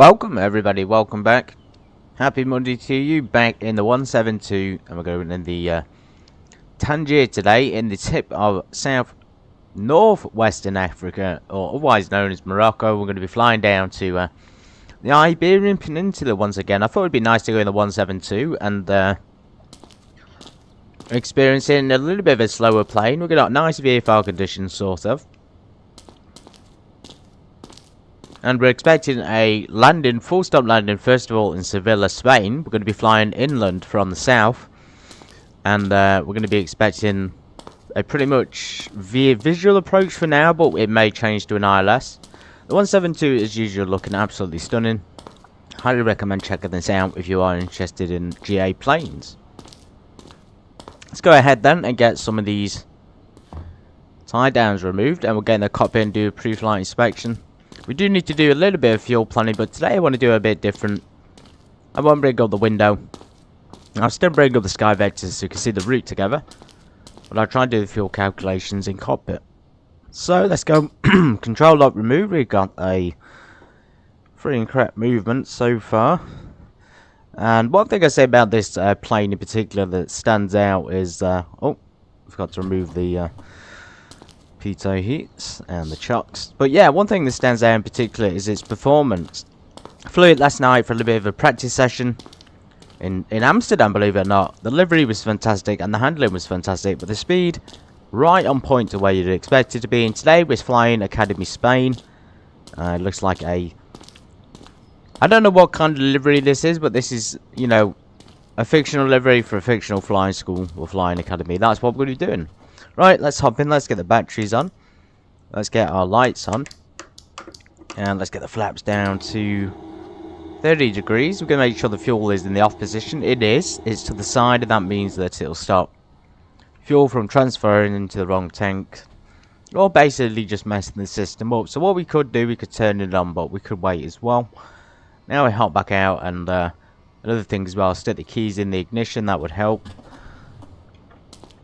Welcome everybody, welcome back. Happy Monday to you, back in the 172, and we're going in the Tangier today, in the tip of northwestern Africa, or otherwise known as Morocco. We're going to be flying down to the Iberian Peninsula once again. I thought it'd be nice to go in the 172 and experiencing a little bit of a slower plane. We've got nice VFR conditions, sort of. And we're expecting a landing, full stop landing, first of all in Sevilla, Spain. We're going to be flying inland from the south. And we're going to be expecting a pretty much visual approach for now, but it may change to an ILS. The 172 is usually looking absolutely stunning. Highly recommend checking this out if you are interested in GA planes. Let's go ahead then and get some of these tie downs removed, and we'll get in the cockpit and do a pre-flight inspection. We do need to do a little bit of fuel planning, but today I want to do a bit different. I won't bring up the window. I'll still bring up the sky vectors so you can see the route together, but I'll try and do the fuel calculations in cockpit. So let's go. Control lock removed. We've got a free and correct movement so far. And one thing I say about this plane in particular that stands out is oh, I forgot to remove the pitot heats and the chocks. But yeah, one thing that stands out in particular is its performance. I flew it last night for a little bit of a practice session in Amsterdam, believe it or not. The livery was fantastic and the handling was fantastic, but the speed right on point to where you'd expect it to be. And today we're flying Academy Spain. It looks like a, I don't know what kind of livery this is, but this is, you know, a fictional livery for a fictional flying school or flying academy. That's what we're going to be doing. Right, let's hop in, let's get the batteries on, let's get our lights on, and let's get the flaps down to 30 degrees. We're going to make sure the fuel is in the off position. It is, it's to the side, and that means that it'll stop fuel from transferring into the wrong tank, or basically just messing the system up. So what we could do, we could turn it on, but we could wait as well. Now we hop back out, and another thing as well, stick the keys in the ignition, that would help.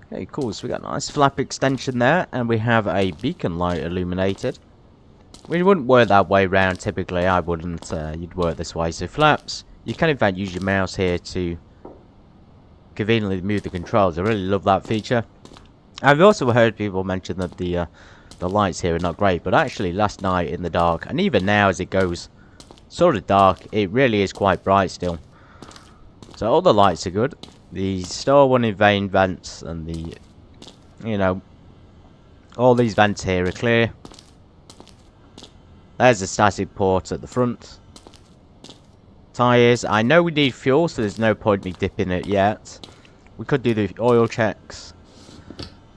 Okay, cool, so we got a nice flap extension there, and we have a beacon light illuminated. We wouldn't work that way round typically, I wouldn't, you'd work this way. So flaps, you can in fact use your mouse here to conveniently move the controls. I really love that feature. I've also heard people mention that the lights here are not great, but actually last night in the dark, and even now as it goes sort of dark, it really is quite bright still. So all the lights are good. The store one in vein vents and the, you know, all these vents here are clear. There's a static port at the front. Tyres, I know we need fuel, so there's no point in me dipping it yet. We could do the oil checks,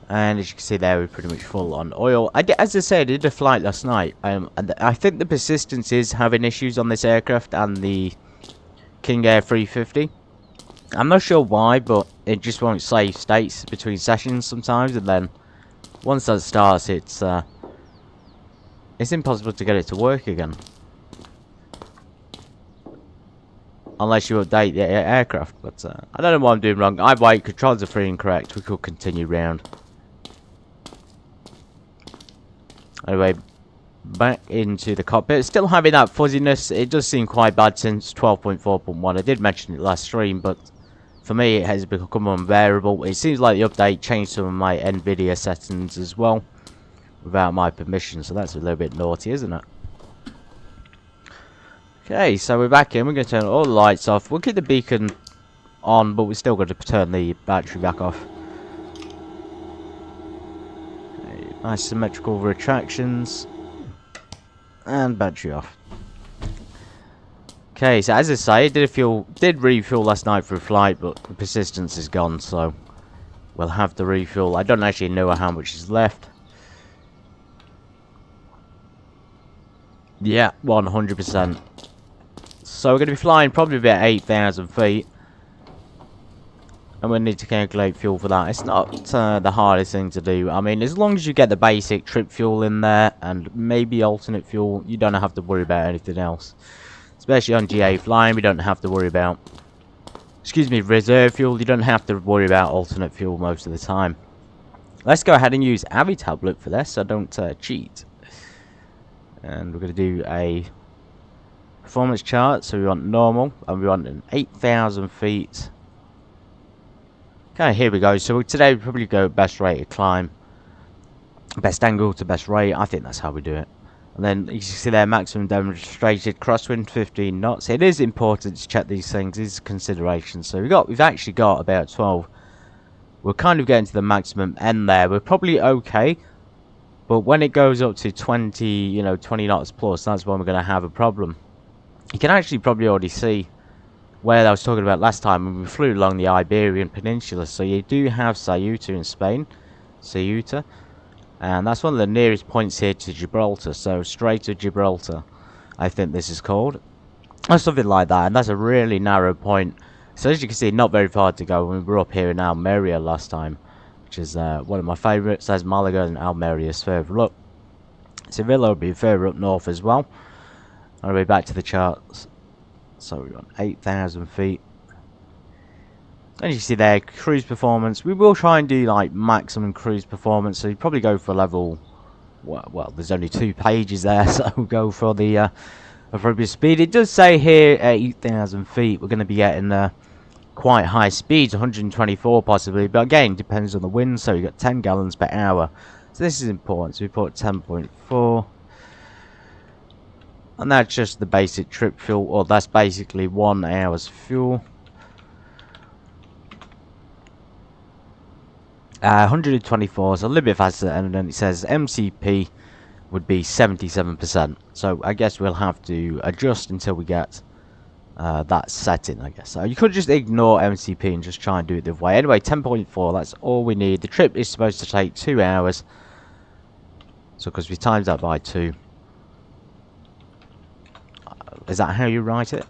and as you can see there, we're pretty much full on oil. As I said, I did a flight last night, and I think the persistence is having issues on this aircraft and the King Air 350. I'm not sure why, but it just won't save states between sessions sometimes, and then once that starts, it's impossible to get it to work again. Unless you update the aircraft, but I don't know what I'm doing wrong. I've waited, controls are free and correct, we could continue round. Anyway, back into the cockpit. Still having that fuzziness, it does seem quite bad since 12.4.1. I did mention it last stream, but for me it has become unbearable. It seems like the update changed some of my NVIDIA settings as well, without my permission, so that's a little bit naughty, isn't it? Okay, so we're back in. We're going to turn all the lights off. We'll keep the beacon on, but we're still going to turn the battery back off. Okay, nice symmetrical retractions. And battery off. Okay, so as I say, did refuel last night for a flight, but the persistence is gone, so we'll have to refuel. I don't actually know how much is left. Yeah, 100%. So we're going to be flying probably about 8,000 feet. And we need to calculate fuel for that. It's not the hardest thing to do. I mean, as long as you get the basic trip fuel in there and maybe alternate fuel, you don't have to worry about anything else. Especially on GA flying, we don't have to worry about, excuse me, reserve fuel. You don't have to worry about alternate fuel most of the time. Let's go ahead and use Avi tablet for this, so don't cheat. And we're going to do a performance chart. So we want normal, and we want an 8,000 feet. Okay, here we go. So today we probably go best rate of climb, best angle to best rate. I think that's how we do it. And then you can see there, maximum demonstrated crosswind 15 knots. It is important to check these things. These are considerations. So we've actually got about 12. We're kind of getting to the maximum end there. We're probably okay, but when it goes up to 20, you know, 20 knots plus, that's when we're going to have a problem. You can actually probably already see where I was talking about last time when we flew along the Iberian Peninsula. So you do have Ceuta in Spain, Ceuta. And that's one of the nearest points here to Gibraltar. So Strait of Gibraltar, I think this is called. Or something like that. And that's a really narrow point. So as you can see, not very far to go. We were up here in Almeria last time, which is one of my favourites. There's Malaga and Almeria's further up. Sevilla will be further up north as well. I'll be back to the charts. So we're on 8,000 feet. As you see there, cruise performance. We will try and do like maximum cruise performance. So you probably go for level. Well, there's only 2 pages there, so we'll go for the appropriate speed. It does say here at 8,000 feet we're going to be getting quite high speeds, 124 possibly. But again, depends on the wind. So you got 10 gallons per hour. So this is important. So we put 10.4. And that's just the basic trip fuel. Or that's basically 1 hour's fuel. 124, so a little bit faster, and then it says MCP would be 77%. So I guess we'll have to adjust until we get that setting, I guess. So you could just ignore MCP and just try and do it the other way. Anyway, 10.4, that's all we need. The trip is supposed to take 2 hours. So because we times that by 2. Is that how you write it?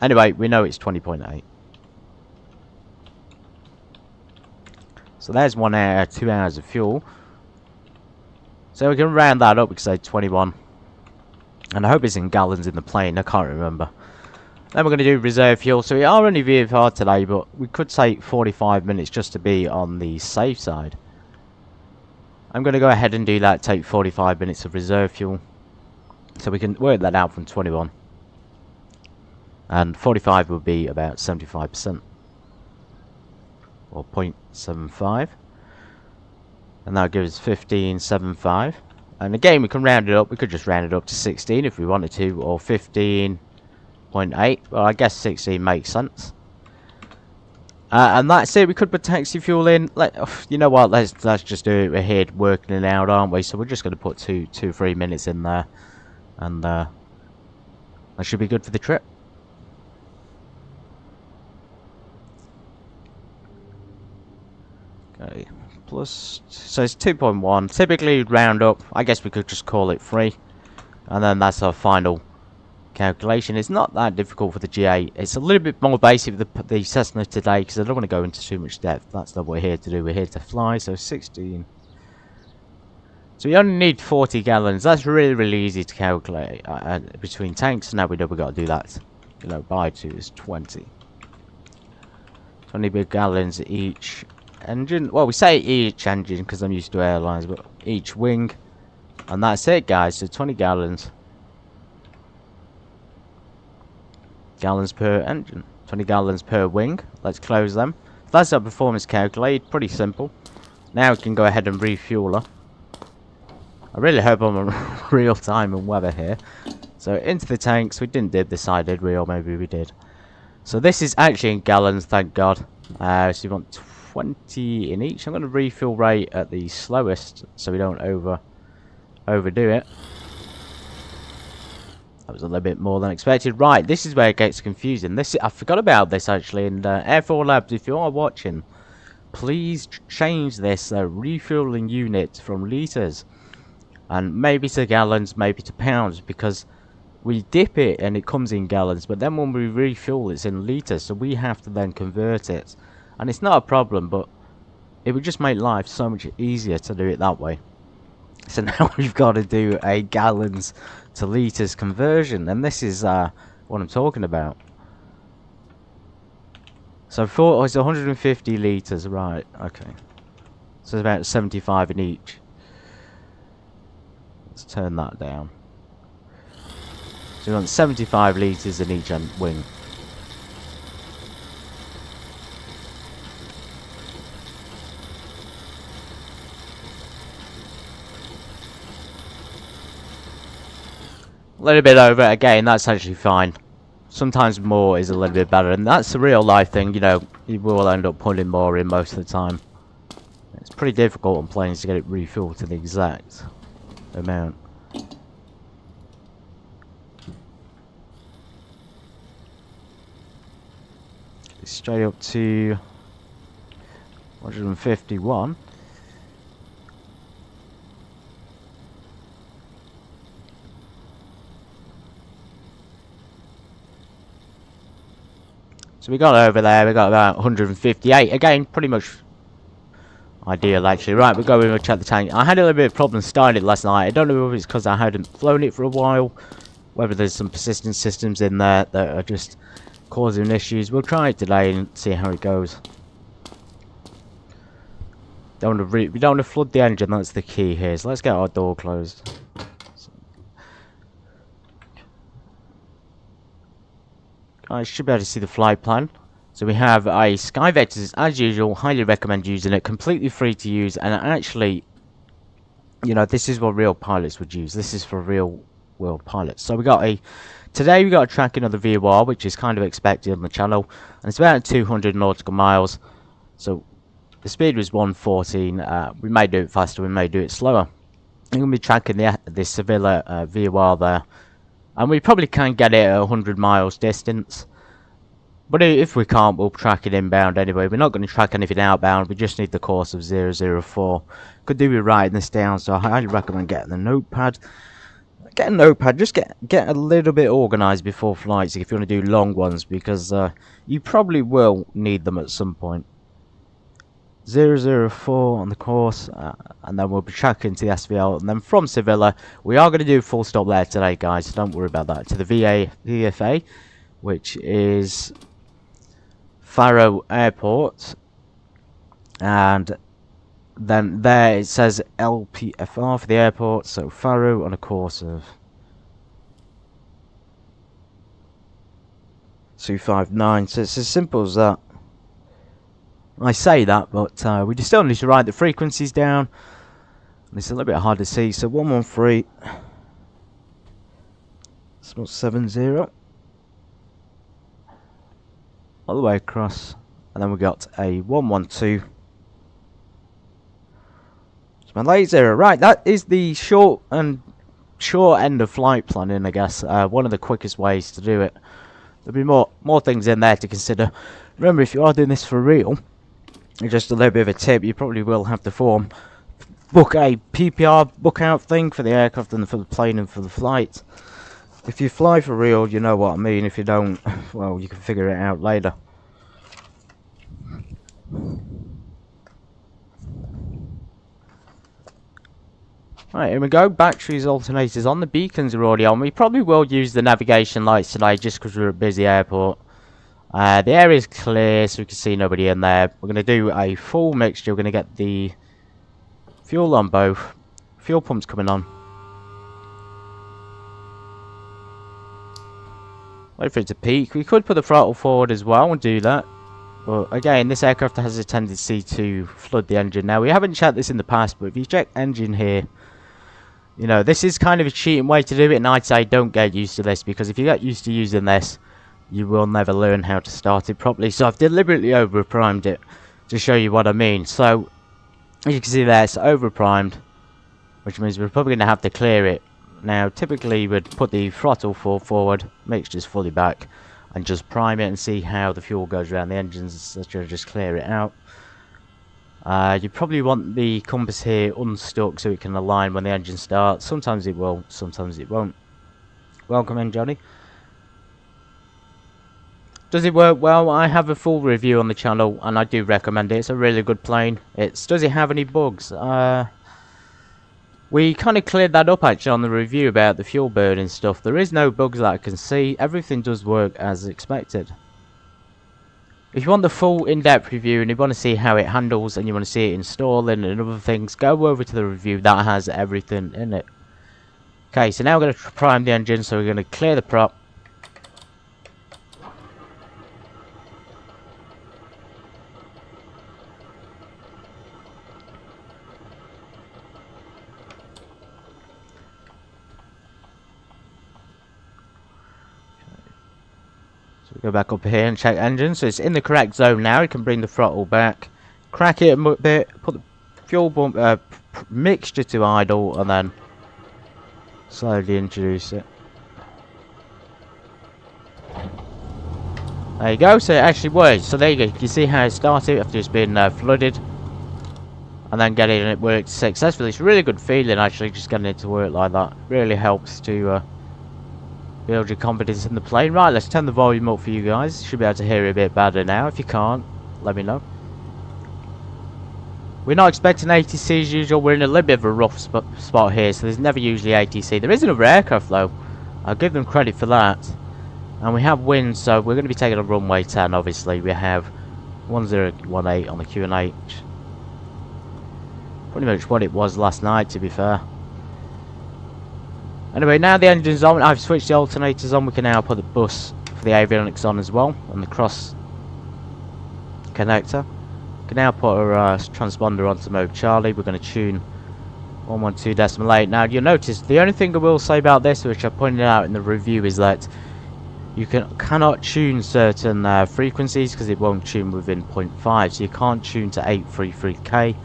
Anyway, we know it's 20.8. So there's 1 hour, 2 hours of fuel. So we can round that up, we can say 21. And I hope it's in gallons in the plane, I can't remember. Then we're going to do reserve fuel. So we are only VFR today, but we could take 45 minutes just to be on the safe side. I'm going to go ahead and do that, take 45 minutes of reserve fuel. So we can work that out from 21. And 45 will be about 75%. Or 0.75, and that'll give us 15.75. And again, we can round it up. We could just round it up to 16 if we wanted to, or 15.8. Well, I guess 16 makes sense. And that's it. We could put taxi fuel in. You know what? Let's just do it. We're here working it out, aren't we? So we're just going to put 3 minutes in there, and that should be good for the trip. Okay, plus, so it's 2.1. Typically you'd round up. I guess we could just call it 3, and then that's our final calculation. It's not that difficult for the GA. It's a little bit more basic with the Cessna today because I don't want to go into too much depth. That's not what we're here to do. We're here to fly. So 16. So we only need 40 gallons. That's really easy to calculate between tanks. Now we know we've got to do that. You know, by 2 is 20. 20 big gallons each engine. Well, we say each engine because I'm used to airlines, but each wing. And that's it, guys. So 20 gallons. Gallons per engine. 20 gallons per wing. Let's close them. That's our performance calculated. Pretty simple. Now we can go ahead and refuel her. I really hope I'm on real time and weather here. So into the tanks. We didn't did this, I did we? Or maybe we did. So this is actually in gallons, thank God. So you want 20 in each. I'm going to refuel rate at the slowest so we don't overdo it. That was a little bit more than expected. Right, this is where it gets confusing. I forgot about this actually. And AirfoilLabs, if you are watching, please change this refueling unit from litres and maybe to gallons, maybe to pounds, because we dip it and it comes in gallons, but then when we refuel it's in litres, so we have to then convert it. And it's not a problem, but it would just make life so much easier to do it that way. So now we've got to do a gallons to litres conversion, and this is what I'm talking about. So it's 150 litres, right? Okay. So it's about 75 in each. Let's turn that down. So we want 75 litres in each wing. A little bit over, again, that's actually fine. Sometimes more is a little bit better, and that's a real life thing, you know, you will end up putting more in most of the time. It's pretty difficult on planes to get it refueled to the exact amount. Straight up to 151. So we got over there, we got about 158. Again, pretty much ideal actually. Right, we're going to check the tank. I had a little bit of problems starting it last night. I don't know if it's because I hadn't flown it for a while, whether there's some persistent systems in there that are just causing issues. We'll try it today and see how it goes. We don't want to flood the engine, that's the key here. So let's get our door closed. I should be able to see the flight plan. So we have a Sky Vectors as usual. Highly recommend using it. Completely free to use, and actually, you know, this is what real pilots would use. This is for real world pilots. So we got today we got a tracking of the VOR, which is kind of expected on the channel, and it's about 200 nautical miles. So the speed was 114. We may do it faster, we may do it slower. I'm going to be tracking the Sevilla VOR there. And we probably can get it at 100 miles distance. But if we can't, we'll track it inbound anyway. We're not going to track anything outbound. We just need the course of 004. Could do with writing this down, so I highly recommend getting the notepad. Get a notepad. Just get a little bit organised before flights if you want to do long ones, because you probably will need them at some point. 004 on the course, and then we'll be tracking to the SVL, and then from Sevilla we are going to do a full stop there today, guys, so don't worry about that, to the VFA, which is Faro Airport, and then there it says LPFR for the airport, so Faro on a course of 259, so it's as simple as that. I say that, but we just still need to write the frequencies down. It's a little bit hard to see. So 113, 70, all the way across, and then we got a 112. So my LEZL, right? That is the short end of flight planning, I guess. One of the quickest ways to do it. There'll be more things in there to consider. Remember, if you are doing this for real. Just a little bit of a tip, you probably will have to book a PPR book out thing for the aircraft and for the plane and for the flight. If you fly for real, you know what I mean. If you don't, well, you can figure it out later. Right, here we go. Batteries, alternators on. The beacons are already on. We probably will use the navigation lights today just because we're at a busy airport. The area is clear, so we can see nobody in there. We're going to do a full mixture. We're going to get the fuel on both. Fuel pumps coming on. Wait for it to peak. We could put the throttle forward as well and do that. But again, this aircraft has a tendency to flood the engine. Now, we haven't checked this in the past, but if you check engine here, you know, this is kind of a cheating way to do it. And I'd say don't get used to this, because if you get used to using this, you will never learn how to start it properly. So I've deliberately over-primed it to show you what I mean. So as you can see there, it's over-primed, which means we're probably going to have to clear it. Now typically we'd put the throttle forward, mixture's fully back, and just prime it and see how the fuel goes around the engines, etc. Just clear it out. You probably want the compass here unstuck so it can align when the engine starts. Sometimes it will, sometimes it won't. Welcome in, Johnny. Does it work well? I have a full review on the channel and I do recommend it. It's a really good plane. Does it have any bugs? We kind of cleared that up actually on the review about the fuel burn and stuff. There is no bugs that I can see. Everything does work as expected. If you want the full in-depth review and you want to see how it handles and you want to see it installing and other things, go over to the review. That has everything in it. Okay, so now we're going to prime the engine, so we're going to clear the prop. So we go back up here and check engine, so it's in the correct zone now. You can bring the throttle back, crack it a bit, put the fuel bump mixture to idle, and then slowly introduce it. There you go, so it actually works. So there you go, you can see how it started after it's been flooded, and then getting it worked successfully. It's a really good feeling actually, just getting it to work like that. Really helps to build your confidence in the plane. Right, let's turn the volume up for you guys. You should be able to hear it a bit better now. If you can't, let me know. We're not expecting ATC as usual. We're in a little bit of a rough spot here, so there's never usually ATC. There is another aircraft though. I'll give them credit for that. And we have wind, so we're going to be taking a runway 10, obviously. We have 1018 on the Q&H. Pretty much what it was last night, to be fair. Anyway, now the engine's on. I've switched the alternators on. We can now put the bus for the avionics on as well, on the cross connector. We can now put our transponder onto mode Charlie. We're going to tune 112.8. Now, you'll notice, the only thing I will say about this, which I pointed out in the review, is that you cannot tune certain frequencies because it won't tune within 0.5. So you can't tune to 833K.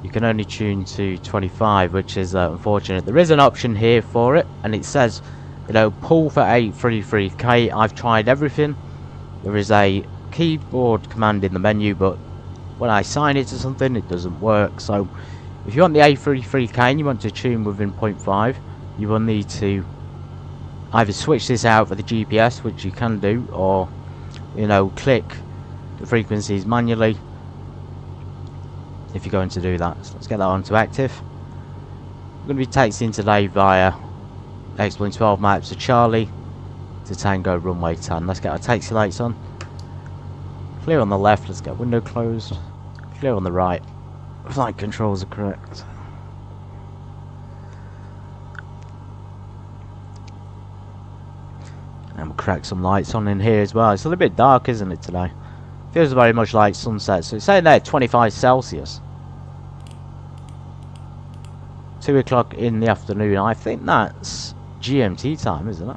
You can only tune to 25, which is unfortunate. There is an option here for it, and it says, you know, pull for 833K. I've tried everything. There is a keyboard command in the menu, but when I sign it to something, it doesn't work. So if you want the 833K and you want to tune within 0.5, you will need to either switch this out for the GPS, which you can do, or, you know, click the frequencies manually if you're going to do that. So let's get that onto active. We're going to be taxiing today via X-Plane 12 maps to Charlie to Tango runway 10. Let's get our taxi lights on. Clear on the left, let's get window closed. Clear on the right. Flight controls are correct. And we'll crack some lights on in here as well. It's a little bit dark, isn't it, today? Feels very much like sunset. So it's saying there 25 Celsius. 2 o'clock in the afternoon. I think that's GMT time, isn't it?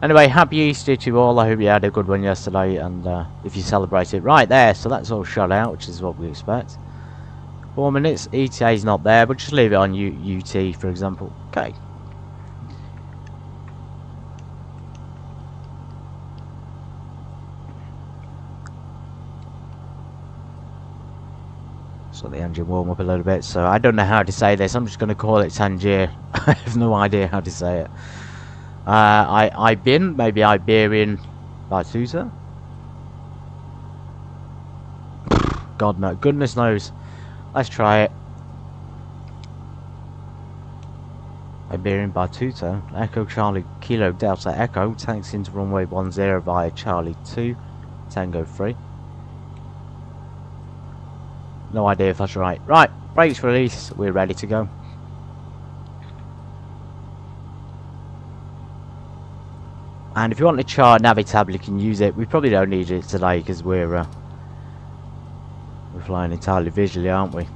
Anyway, happy Easter to all. I hope you had a good one yesterday, and if you celebrate it right there. So that's all shot out, which is what we expect. 4 minutes. ETA is not there, but just leave it on UT, for example. Okay. So the engine warm up a little bit. So I don't know how to say this. I'm just going to call it Tangier. I have no idea how to say it. Maybe Iberian Peninsula. God no, goodness knows. Let's try it. Iberian Peninsula. Echo Charlie Kilo Delta Echo. Tanks into runway 10 via Charlie 2. Tango 3. No idea if that's right. Right, brakes released. We're ready to go. And if you want to chart Navitab, you can use it. We probably don't need it today because we're flying entirely visually, aren't we?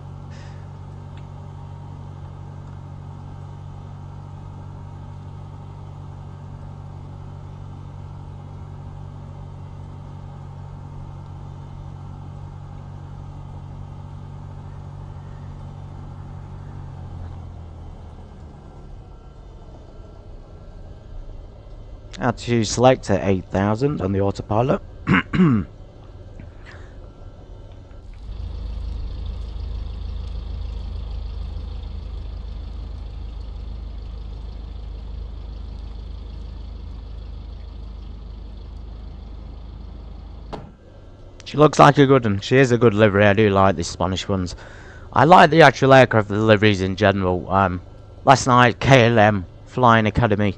Altitude select at 8,000 on the autopilot. She looks like a good one. She is a good livery. I do like the Spanish ones. I like the actual aircraft liveries in general. Last night, KLM Flying Academy.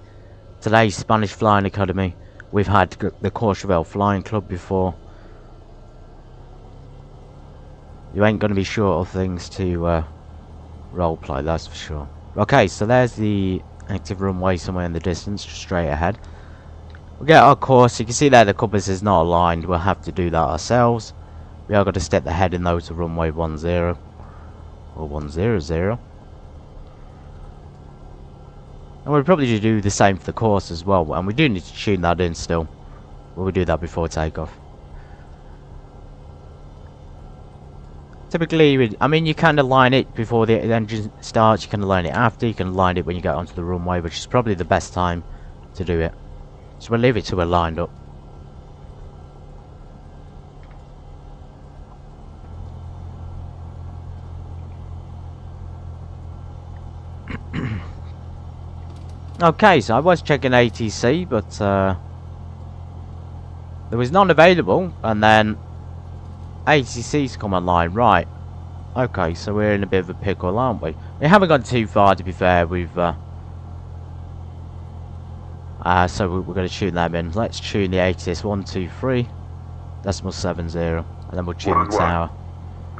Today's Spanish Flying Academy. We've had the Courchevel Flying Club before. You ain't going to be short of things to roleplay, that's for sure. Okay, so there's the active runway somewhere in the distance, just straight ahead. We'll get our course. You can see there the compass is not aligned. We'll have to do that ourselves. We are going to step the heading though to runway 10 or 100. And we'll probably do the same for the course as well. And we do need to tune that in still. But we'll do that before takeoff. Typically, I mean, you kind of line it before the engine starts. You can line it after. You can line it when you get onto the runway, which is probably the best time to do it. So we'll leave it till we're lined up. Okay, so I was checking ATC, but there was none available, and then ATC's come online. Right. Okay, so we're in a bit of a pickle, aren't we? We haven't gone too far, to be fair. We've so we're going to tune them in. Let's tune the ATS 123.70, and then we'll tune the tower.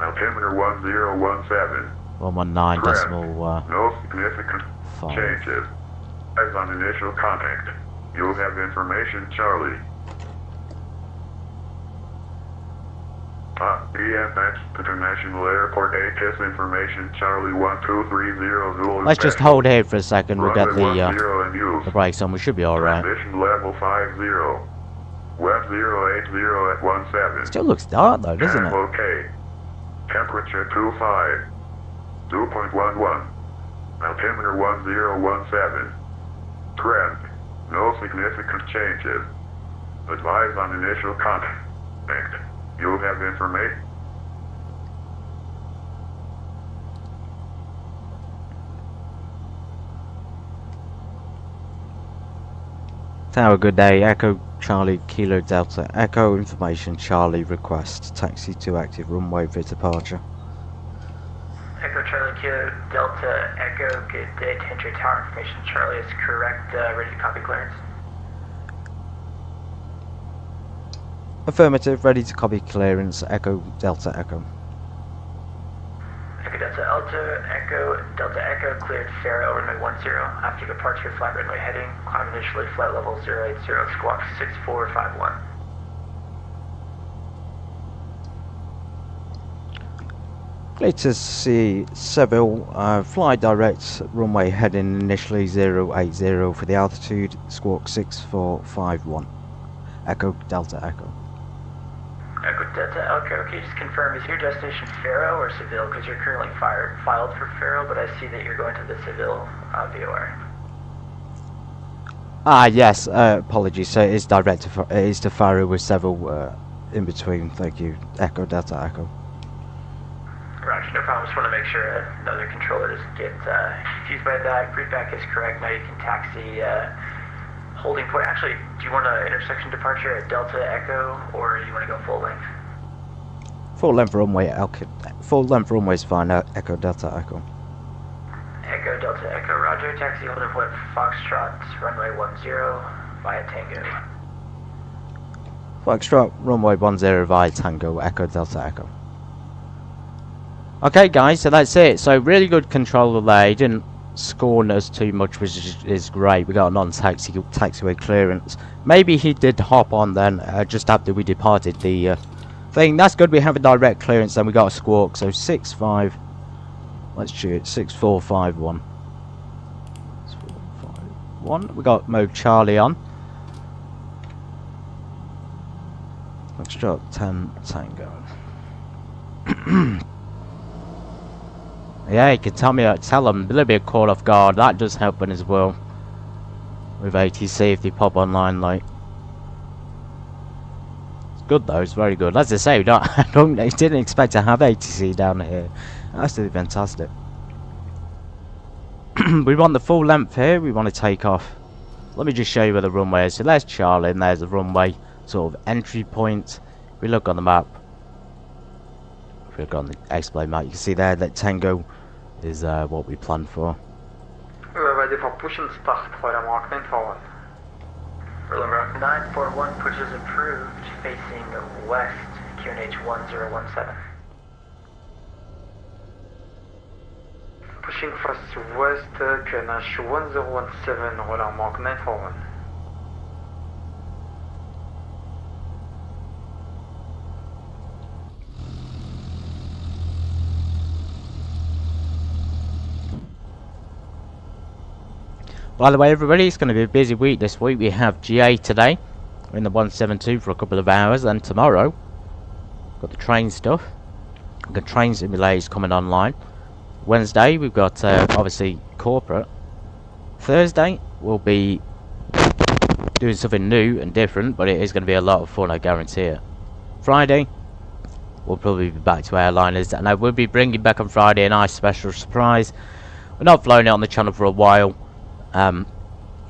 Altimeter 1017. 119 decimal. No significant 5. changes. As on initial contact, you'll have information, Charlie. BFX International Airport ATS information, Charlie 1230 Zulu. Let's just hold here for a second. We'll get Runway the brakes on. We should be alright. Transmission level 50. Web 080 at 17. Still looks dark though, doesn't it? Okay. Temperature 25. 2.11. Altimeter 1017. Trend. No significant changes. Advise on initial contact. You'll have information. Tower, good day. Echo Charlie Kilo Delta. Echo information Charlie request. Taxi to active runway for departure. Echo Charlie Kilo Delta. Echo, good day. Tangier Tower information Charlie is correct. Ready to copy clearance. Affirmative, ready to copy clearance. Echo Delta Echo. Echo Delta Alto, Echo Delta Echo, cleared Faro, runway 10. After departure, flight runway heading, climb initially, flight level 080, squawk 6451. Clear to see Seville, fly direct, runway heading initially 080 for the altitude, squawk 6451. Echo Delta Echo. Echo Delta Echo, can you just confirm, is your destination Faro or Seville? Because you're currently filed for Faro, but I see that you're going to the Seville VOR. Yes, apologies, so it is direct to, it is to Faro with several in between, thank you. Echo Delta Echo. Roger, no problem, just want to make sure another controller doesn't get confused by that. Feedback is correct, now you can taxi holding point. Actually, do you want an intersection departure at Delta Echo, or do you want to go full length? Full length runway, full length runway is fine. Echo Delta Echo. Echo Delta Echo, Roger. Taxi holding point Foxtrot, runway 10 via Tango. Foxtrot, runway 10 via Tango. Echo Delta Echo. Okay, guys, so that's it. So really good controller there. He didn't scorn us too much, which is great. We got a non-taxiway clearance. Maybe he did hop on then just after we departed the thing. That's good. We have a direct clearance, then we got a squawk. So 65. Let's shoot 6451. 6451. We got mode Charlie on. Let's drop 10 Tango. Yeah, you can tell them a little bit of call off guard. That does happen as well with ATC if they pop online late. It's good though, it's very good. As I say, I didn't expect to have ATC down here. That's really fantastic. We want the full length here. We want to take off. Let me just show you where the runway is. So there's Charlie and there's the runway sort of entry point. If we look on the map, if we look on the display map, you can see there that Tango is what we planned for. Ready for push and start for Rock 941. Rock 941, push is approved, facing west, QNH 1017. Approaching fast west, QNH 1017, radar mark 941. By the way, everybody, it's going to be a busy week this week. We have GA today. We're in the 172 for a couple of hours. And tomorrow, got the train stuff. We've got train simulators coming online. Wednesday, we've got, obviously, corporate. Thursday, we'll be doing something new and different. But it is going to be a lot of fun, I guarantee it. Friday, we'll probably be back to airliners. And I will be bringing back on Friday a nice special surprise. We're not flying it on the channel for a while. I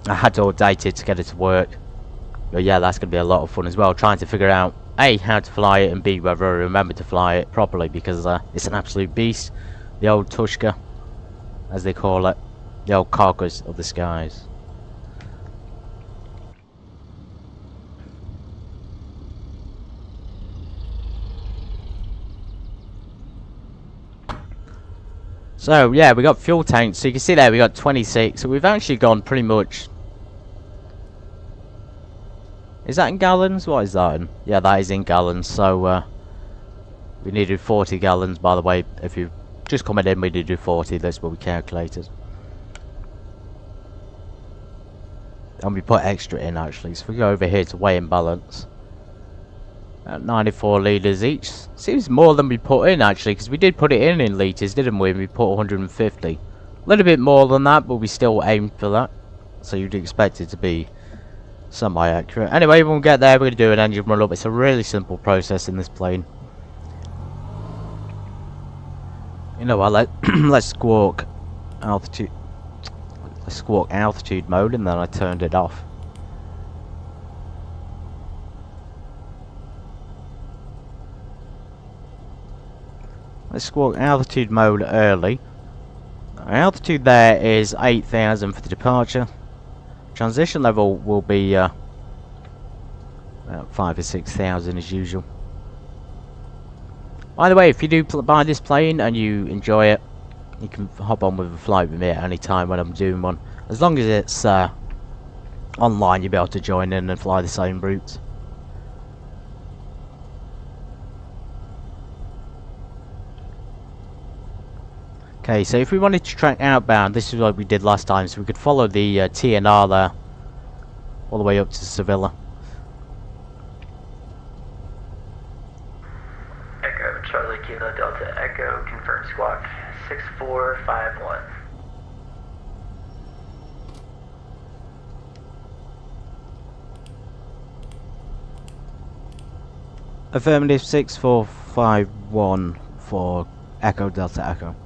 had to update it to get it to work, but yeah, that's going to be a lot of fun as well, trying to figure out A, how to fly it, and B, whether I remember to fly it properly, because it's an absolute beast, the old Tushka, as they call it, the old carcass of the skies. So yeah, we got fuel tanks. So you can see there we got 26. So we've actually gone pretty much. Is that in gallons? What is that in? Yeah, that is in gallons. So we needed 40 gallons. By the way, if you just coming in, we needed 40. That's what we calculated. And we put extra in actually. So we go over here to weigh and balance. 94 litres each. Seems more than we put in actually, because we did put it in litres, didn't we? We put 150. A little bit more than that, but we still aimed for that. So you'd expect it to be semi-accurate. Anyway, when we get there, we're going to do an engine run up. It's a really simple process in this plane. You know what? Let's squawk altitude. Let's squawk altitude mode, and then I turned it off. Let's squawk altitude mode early. Our altitude there is 8,000 for the departure. Transition level will be about 5,000 or 6,000 as usual. By the way, if you do buy this plane and you enjoy it, you can hop on with a flight with me at any time when I'm doing one. As long as it's online, you'll be able to join in and fly the same routes. Okay, so if we wanted to track outbound, this is what we did last time, so we could follow the TNR there all the way up to Sevilla. Echo, Charlie Kilo Delta Echo, confirm squawk 6451. Affirmative 6451 for Echo Delta Echo.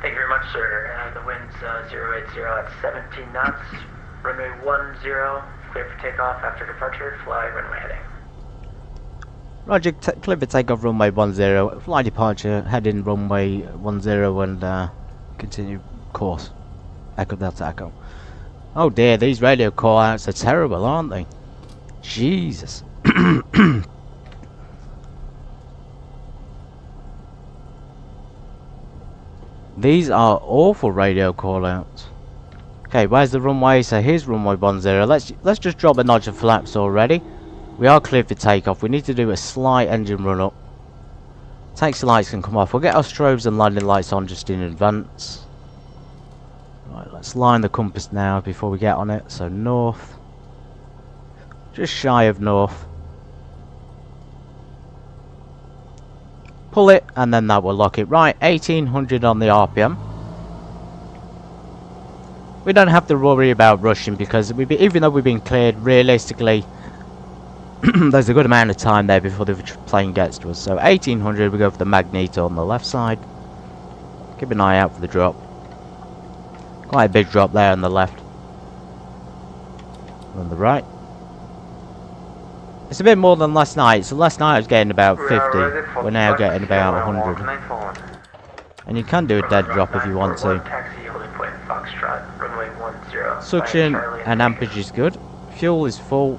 Thank you very much, sir. The wind's 080 at 17 knots. Runway 10, clear for takeoff after departure. Fly runway heading. Roger, clear for takeoff runway 10. Fly departure, heading runway 10 and continue course. Echo Delta Echo. Oh dear, these radio call outs are terrible, aren't they? Jesus. These are awful radio call-outs. Okay, where's the runway? So here's runway 10. Let's just drop a notch of flaps already. We are cleared for takeoff. We need to do a slight engine run up. Taxi lights can come off. We'll get our strobes and landing lights on just in advance. Right, let's line the compass now before we get on it. So north. Just shy of north. Pull it, and then that will lock it. Right, 1800 on the RPM. We don't have to worry about rushing because even though we've been cleared, realistically, there's a good amount of time there before the plane gets to us. So 1800, we go for the magneto on the left side. Keep an eye out for the drop. Quite a big drop there on the left. On the right. It's a bit more than last night. So last night I was getting about 50. We're now getting about 100. And you can do a dead drop if you want to. Suction and ampage is good. Fuel is full.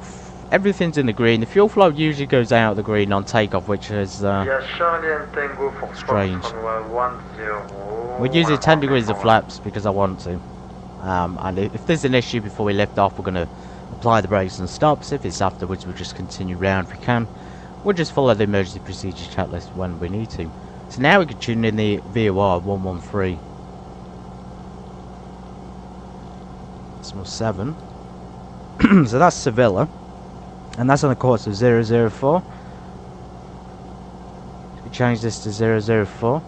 everything's in the green. The fuel flow usually goes out of the green on takeoff, which is Yes, Charlie and Tango for strange. runway 10. We're using 10 degrees of flaps because I want to. And if there's an issue before we lift off, we're going to apply the brakes and stops. If it's afterwards, we'll just continue round if we can. We'll just follow the emergency procedure checklist when we need to. So now we can tune in the VOR 113. 7. So that's Sevilla. And that's on the course of 004. We change this to 004.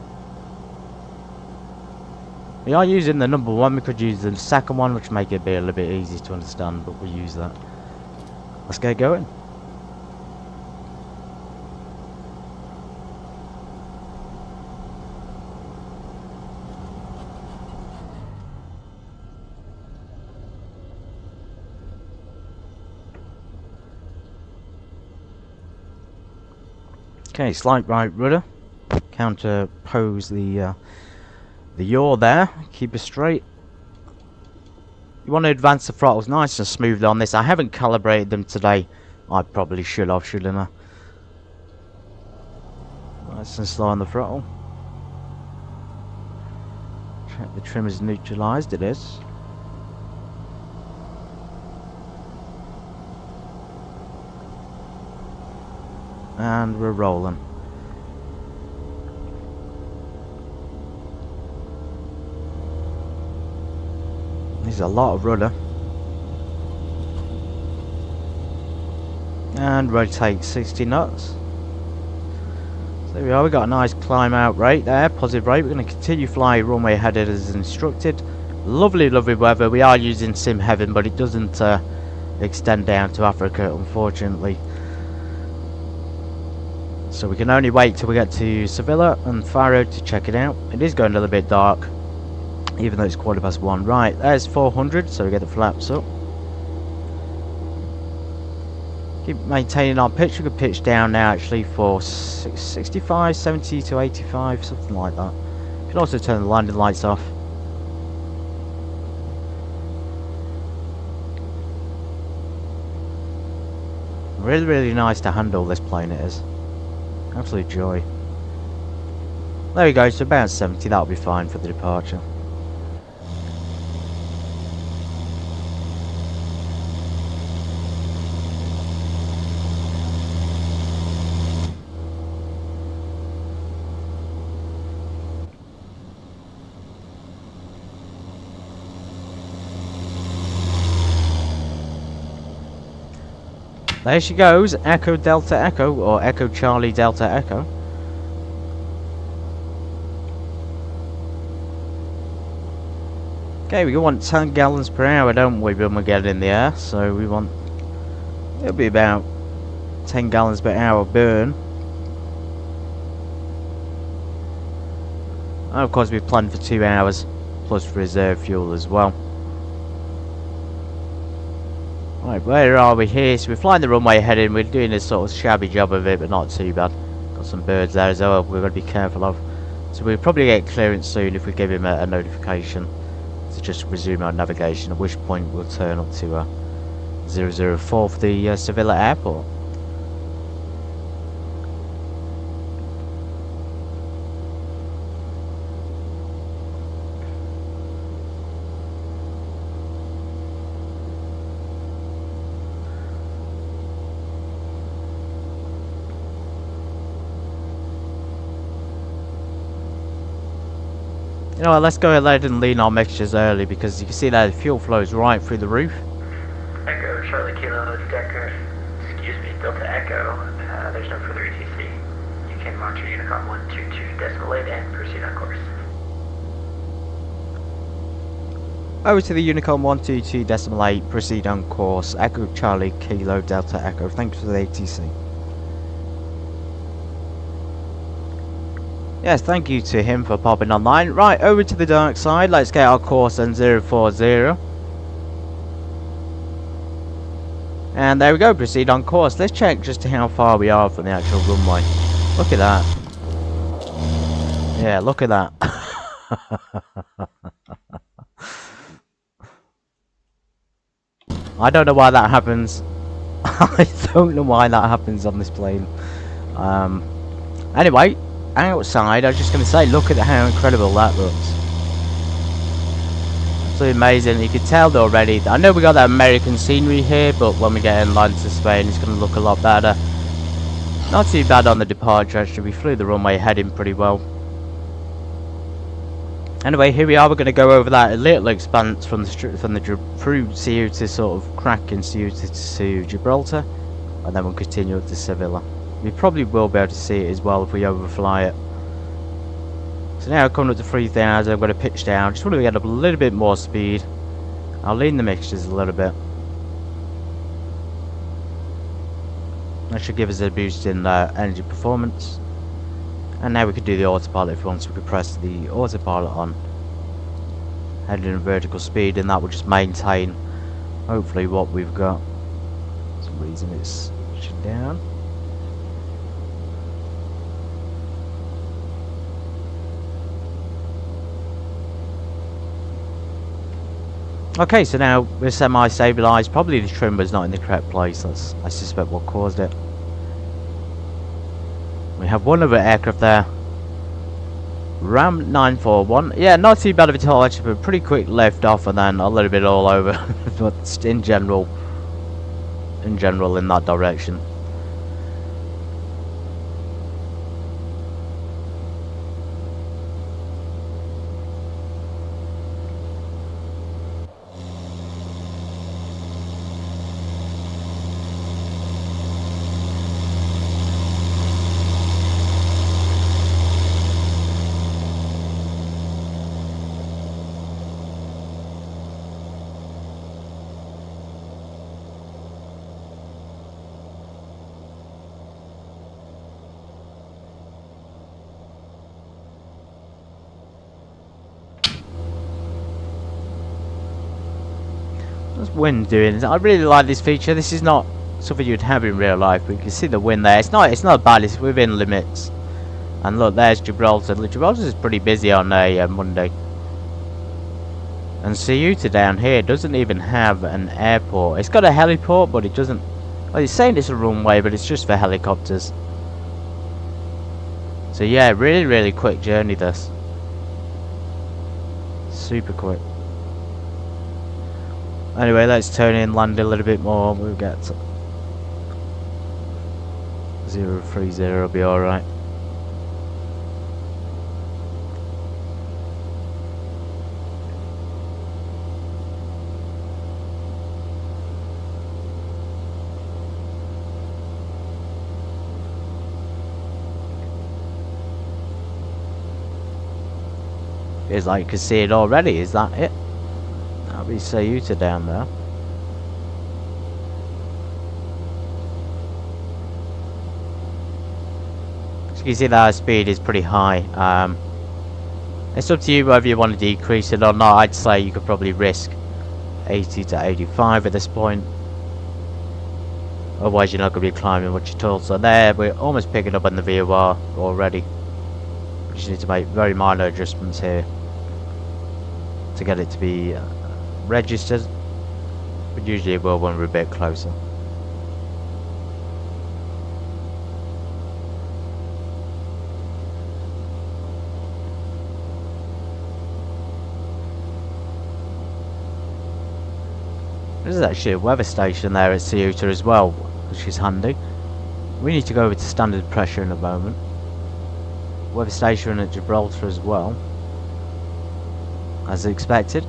We are using the number 1. We could use the second one, which make it be a little bit easier to understand, but we'll use that. Let's get going. Okay, slight right rudder. Counterpose the yaw there. Keep it straight. You want to advance the throttles nice and smooth on this. I haven't calibrated them today. I probably should have, shouldn't I? Nice and slow on the throttle. Check the trim is neutralized. It is. And we're rolling. There's a lot of rudder. And rotate 60 knots. So there we are, we got a nice climb out rate there, positive rate. We're going to continue flying runway headed as instructed. Lovely, lovely weather. We are using sim heaven, but it doesn't extend down to Africa, unfortunately. So we can only wait till we get to Sevilla and Faro to check it out. It is going a little bit dark, even though it's 1:15. Right, there's 400, so we get the flaps up. Keep maintaining our pitch. We could pitch down now actually for 65, 70 to 85, something like that. You can also turn the landing lights off. Really, really nice to handle, this plane it is. Absolute joy. There we go, so about 70, that'll be fine for the departure. There she goes, Echo Delta Echo, or Echo Charlie Delta Echo. Okay, we want 10 gallons per hour, don't we, when we get in the air? So we want, it'll be about 10 gallons per hour burn. And of course we planned for 2 hours, plus reserve fuel as well. Right, where are we here? So we're flying the runway ahead in. We're doing a sort of shabby job of it, but not too bad. Got some birds there as well we're going to be careful of. So we'll probably get clearance soon if we give him a notification to just resume our navigation, at which point we'll turn up to 004 for the Sevilla airport. You know what, let's go ahead and lean our mixtures early, because you can see that the fuel flows right through the roof. Echo, Charlie Kilo, Decker, excuse me, Delta Echo, there's no further ETC. You can monitor Unicom 122.8 and proceed on course. Over to the Unicom 122.8, proceed on course, Echo Charlie Kilo Delta Echo, thanks for the ATC. Yes, thank you to him for popping online. Right, over to the dark side. Let's get our course on 040. And there we go, proceed on course. Let's check just how far we are from the actual runway. Look at that. Yeah, look at that. I don't know why that happens. I don't know why that happens on this plane. Anyway, outside, I was just going to say, look at how incredible that looks. Absolutely amazing. You can tell already. I know we got that American scenery here, but when we get inland to Spain, it's going to look a lot better. Not too bad on the departure, actually. We flew the runway heading pretty well. Anyway, here we are. We're going to go over that little expanse from through Ceuta, sort of crack in Ceuta to Gibraltar, and then we'll continue up to Sevilla. We probably will be able to see it as well if we overfly it. So now coming up to 3000, I'm going to pitch down. Just want to get up a little bit more speed. I'll lean the mixtures a little bit. That should give us a boost in energy performance. And now we could do the autopilot if we want, so we could press the autopilot on. Heading in vertical speed, and that will just maintain, hopefully, what we've got. For some reason it's pushing down. Okay, so now we're semi-stabilised. Probably the trim was not in the correct place. That's, I suspect, what caused it. We have one other aircraft there. Ram 941. Yeah, not too bad of a all actually, but pretty quick lift off and then a little bit all over. But in general in that direction. What's wind doing? I really like this feature. This is not something you'd have in real life, but you can see the wind there. It's not bad. It's within limits. And look, there's Gibraltar. Gibraltar is pretty busy on a Monday. And Ceuta down here doesn't even have an airport. It's got a heliport, but it doesn't. Well, it's saying it's a runway, but it's just for helicopters. So yeah, really quick journey this. Super quick. Anyway, let's turn in, land a little bit more. We'll get to 030. Will be all right. It's like you can see it already. Is that it? That'll be Ceuta down there. So you can see that our speed is pretty high. It's up to you whether you want to decrease it or not. I'd say you could probably risk 80 to 85 at this point. Otherwise you're not going to be climbing much at all. So there, we're almost picking up on the VOR already. We just need to make very minor adjustments here to get it to be registered, but usually it will when we're a bit closer. There's actually a weather station there at Ceuta as well, which is handy. We need to go over to standard pressure in a moment. Weather station at Gibraltar as well, as expected.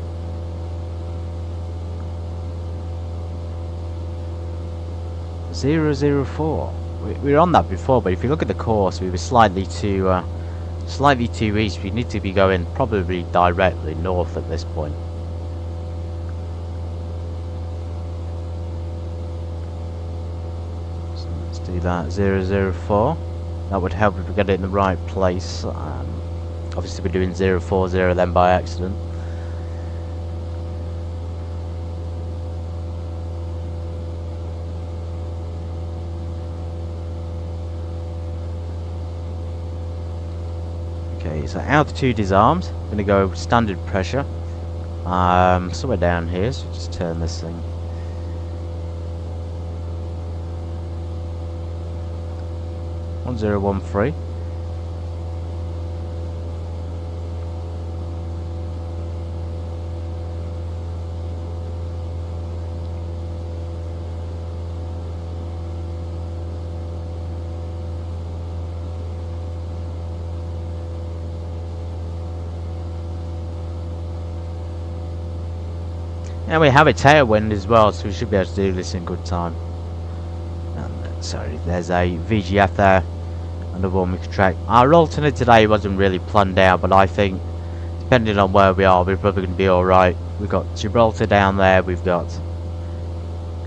.004. We were on that before, but if you look at the course, we were slightly too east. We need to be going probably directly north at this point. So let's do that. 004. That would help if we get it in the right place. Obviously, we're doing 040 then by accident. Okay, so altitude is armed. I'm going to go standard pressure. Somewhere down here, so just turn this thing. 1013. And we have a tailwind as well, so we should be able to do this in good time. And, sorry, there's a VGF there. Another one we can track. Our alternate today wasn't really planned out, but I think, depending on where we are, we're probably going to be alright. We've got Gibraltar down there, we've got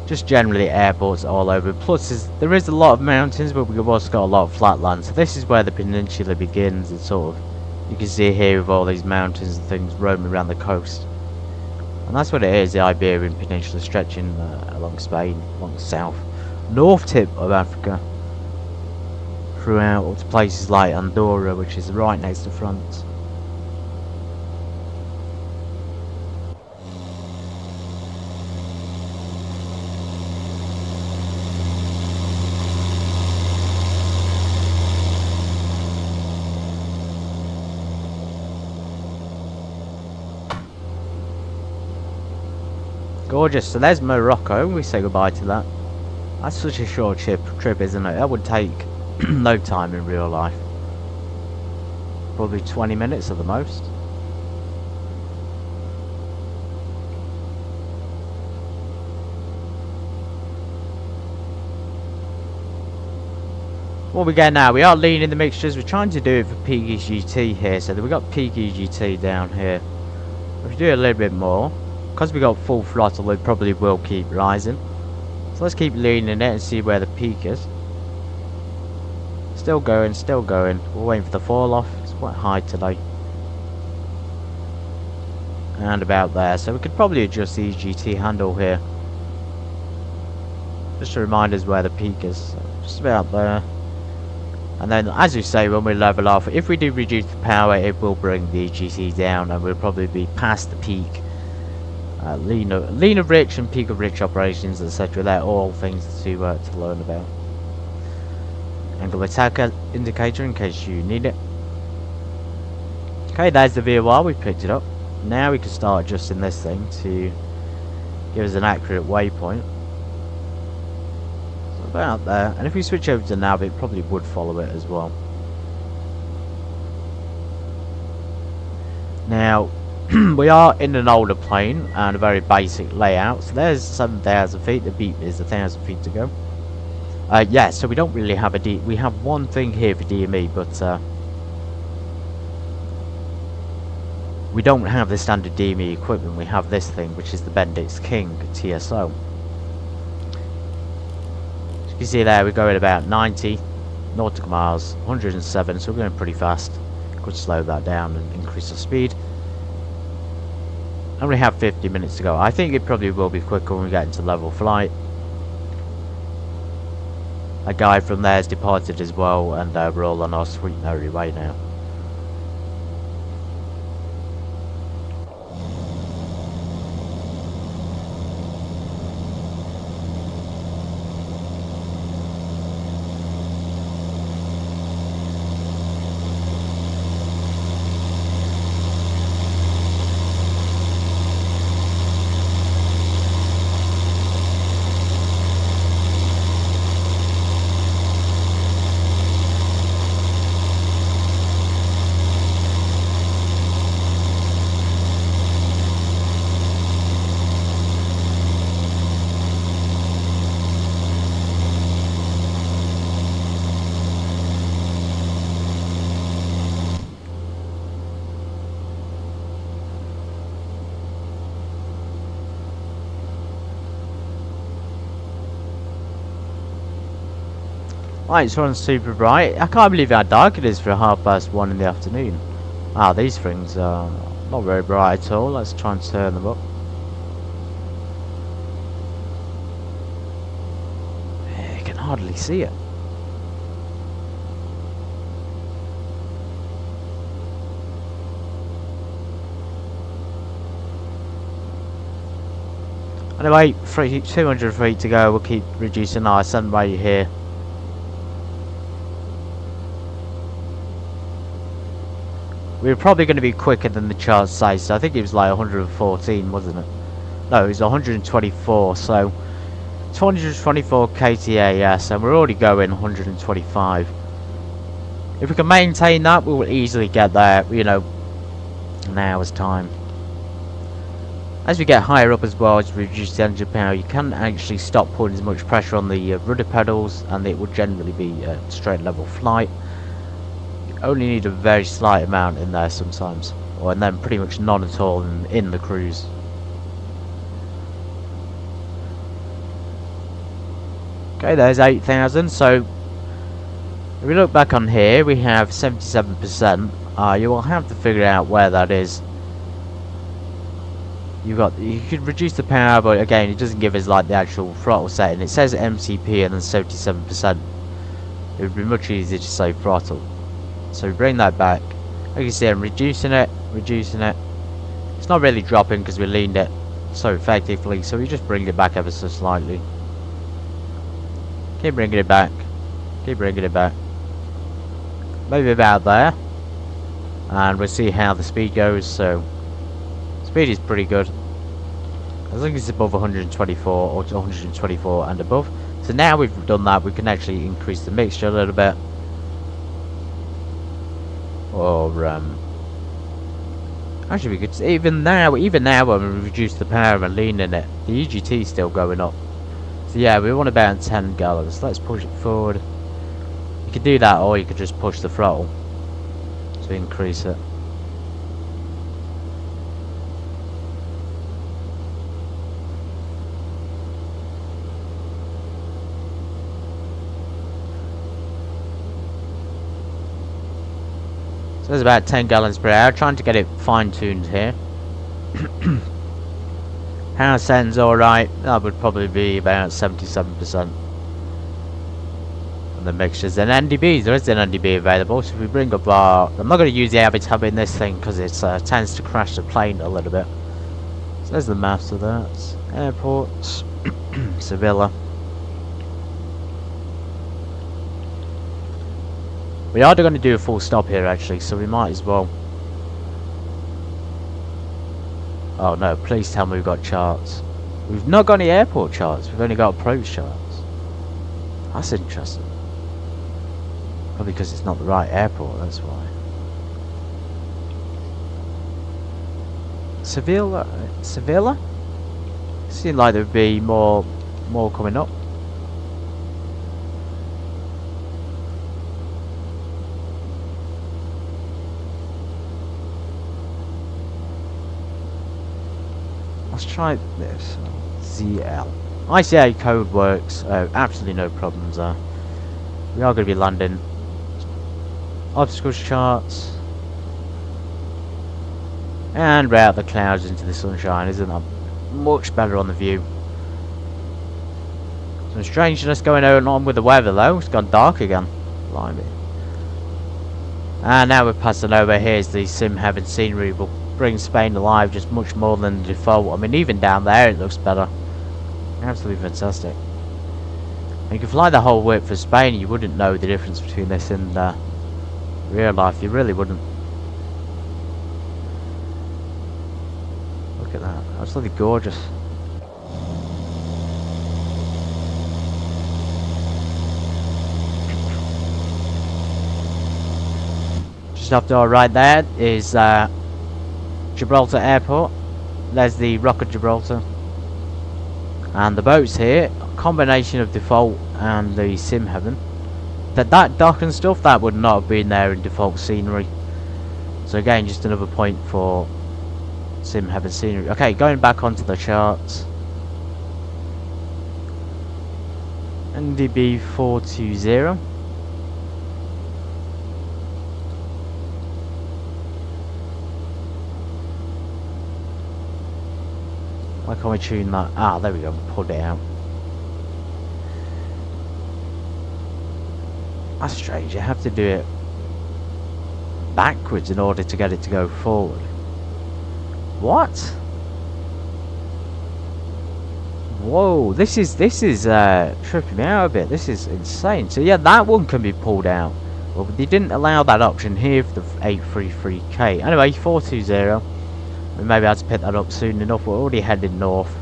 just generally airports all over. Plus, there is a lot of mountains, but we've also got a lot of flatland. So this is where the peninsula begins. It's sort of, you can see here with all these mountains and things roaming around the coast. And that's what it is, the Iberian Peninsula stretching along Spain, along the south, north tip of Africa, throughout up to places like Andorra, which is right next to France. Gorgeous. So there's Morocco. We say goodbye to that. That's such a short trip, isn't it? That would take no time in real life. Probably 20 minutes at the most. What we get now, we are leaning the mixtures. We're trying to do it for PGT here. So we got PGT down here. If we do a little bit more, because we got full throttle, it probably will keep rising. So let's keep leaning it and see where the peak is. Still going, still going. We're waiting for the fall off. It's quite high today. And about there. So we could probably adjust the EGT handle here. Just to remind us where the peak is. So just about there. And then, as you say, when we level off, if we do reduce the power, it will bring the EGT down and we'll probably be past the peak. Lean of rich and peak of rich operations, etc. They're all things to learn about. Angle attack indicator in case you need it. Okay, there's the VOR. We picked it up. Now we can start adjusting this thing to give us an accurate waypoint. So about there. And if we switch over to nav, it probably would follow it as well. Now, we are in an older plane and a very basic layout. So there's 7,000 feet. The beat is 1,000 feet to go. Yeah, so we don't really have a we have one thing here for DME, but we don't have the standard DME equipment. We have this thing, which is the Bendix King TSO. As you can see there, we're going about 90 nautical miles, 107, so we're going pretty fast. Could slow that down and increase the speed. And we have 50 minutes to go. I think it probably will be quicker when we get into level flight. A guy from there has departed as well, and we're all on our sweet merry way now. Lights are on super bright. I can't believe how dark it is for 1:30 in the afternoon. Ah, these things are not very bright at all. Let's try and turn them up. You can hardly see it. Anyway, 200 feet to go. We'll keep reducing our sun rate here. we were probably going to be quicker than the chart says. So I think it was like 114, wasn't it? No, it was 124. So 224 kta, yes, and we're already going 125. If we can maintain that, we will easily get there, you know, in an hour's time. As we get higher up as well, as we reduce the engine power, you can actually stop putting as much pressure on the rudder pedals, and it will generally be a straight level flight. You only need a very slight amount in there sometimes, and then pretty much none at all in the cruise. Okay, there's 8,000. So if we look back on here, we have 77%. You will have to figure out where that is. You could reduce the power, but again, it doesn't give us like the actual throttle setting. It says MCP and then 77%. It would be much easier to say throttle. So we bring that back. Like you see, I'm reducing it. It's not really dropping because we leaned it so effectively. So we just bring it back ever so slightly. Keep bringing it back. Maybe about there. And we'll see how the speed goes. So speed is pretty good. As long as it's above 124 or 124 and above. So now we've done that, we can actually increase the mixture a little bit. Or actually we could even now when we reduce the power and leaning it, the EGT is still going up. So yeah, we want about 10 gallons. Let's push it forward. You could do that, or you could just push the throttle to increase it. So there's about 10 gallons per hour. Trying to get it fine-tuned here. Power setting's alright. That would probably be about 77%. And the mixtures. And NDBs, there is an NDB available. So if we bring up our... I'm not going to use the Avid tab in this thing because it tends to crash the plane a little bit. So there's the maps of that. Airports. Sevilla. We are going to do a full stop here actually, so we might as well. Oh no, please tell me we've got charts. We've not got any airport charts, we've only got approach charts. That's interesting. Probably because it's not the right airport, that's why. Sevilla? Seemed like there would be more coming up. Let's try this. ZL. ICA code works. Absolutely no problems there. We are going to be landing. Obstacles charts. And we're out the clouds into the sunshine. Isn't that much better on the view? Some strangeness going on with the weather though. It's gone dark again. Blimey. And now we're passing over. Here's the Sim Heaven scenery. We'll bring Spain alive just much more than the default. I mean, even down there it looks better. Absolutely fantastic. And you can fly the whole width for Spain, you wouldn't know the difference between this and real life. You really wouldn't. Look at that. Absolutely gorgeous. Just off to our right there is Gibraltar Airport. There's the Rocket Gibraltar. And the boats here, a combination of default and the Sim Heaven. That dock and stuff, that would not have been there in default scenery. So again, just another point for Sim Heaven scenery. Okay, going back onto the charts. NDB 420. Why can't we tune that? Ah, there we go. Pulled it out. That's strange. You have to do it backwards in order to get it to go forward. What? Whoa! This is tripping me out a bit. This is insane. So yeah, that one can be pulled out. Well, they didn't allow that option here for the 833K. Anyway, 420. We maybe have to pick that up soon enough. We're already heading north.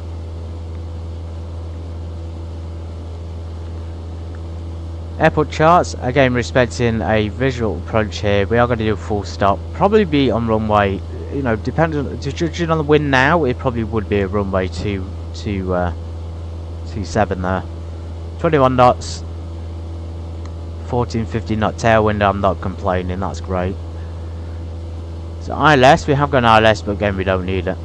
Airport charts, again respecting a visual approach here. We are going to do a full stop. Probably be on runway, you know, judging on the wind now, it probably would be a runway 27 there. 21 knots, 14-15 knot tailwind. I'm not complaining, that's great. So ILS, we have got an ILS, but again we don't need it.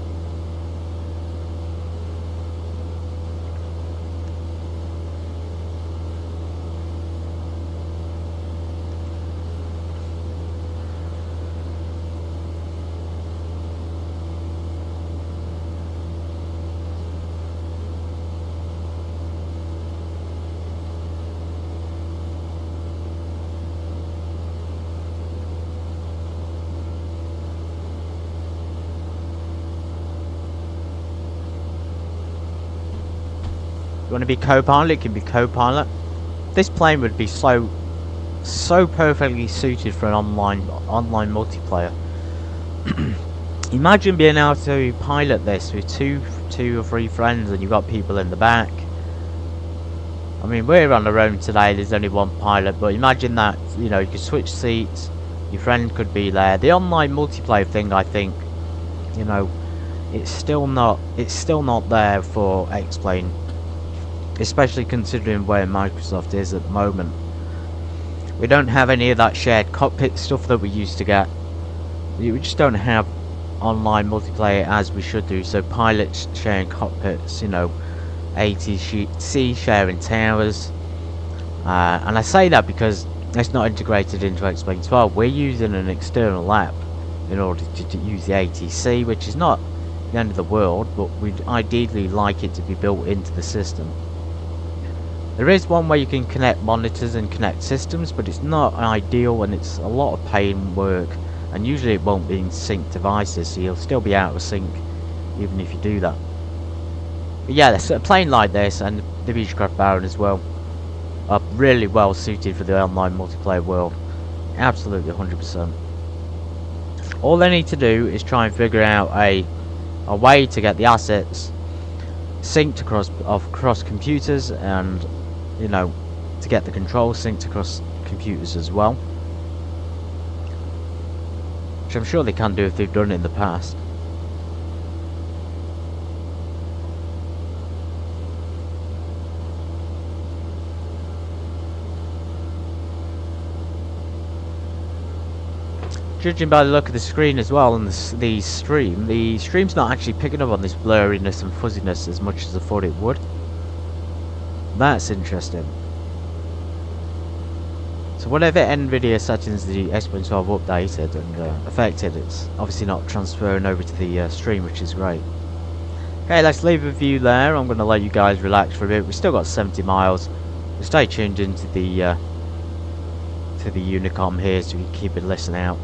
You want to be co-pilot, it can be co-pilot. This plane would be so perfectly suited for an online multiplayer. Imagine being able to pilot this with two or three friends, and you've got people in the back. I mean, we're on our own today, there's only one pilot, but imagine that, you know, you could switch seats, your friend could be there. The online multiplayer thing, I think, you know, it's still not there for X-Plane. Especially considering where Microsoft is at the moment. We don't have any of that shared cockpit stuff that we used to get. We just don't have online multiplayer as we should do. So pilots sharing cockpits, you know, ATC sharing towers. And I say that because it's not integrated into X-Plane 12. We're using an external app in order to use the ATC, which is not the end of the world, but we'd ideally like it to be built into the system. There is one where you can connect monitors and connect systems, but it's not ideal and it's a lot of pain work, and usually it won't be in sync devices, so you'll still be out of sync even if you do that. But yeah, a plane like this and the Beechcraft Baron as well are really well suited for the online multiplayer world. Absolutely 100%. All they need to do is try and figure out a way to get the assets synced across computers, and you know, to get the controls synced across computers as well, which I'm sure they can do if they've done it in the past. Judging by the look of the screen as well, and the stream's not actually picking up on this blurriness and fuzziness as much as I thought it would. That's interesting. So whatever NVIDIA settings the X-Plane 12 updated and affected, it's obviously not transferring over to the stream, which is great. Okay, let's leave a view there. I'm going to let you guys relax for a bit. We've still got 70 miles. We'll stay tuned into the Unicom here, so we can keep it listening out.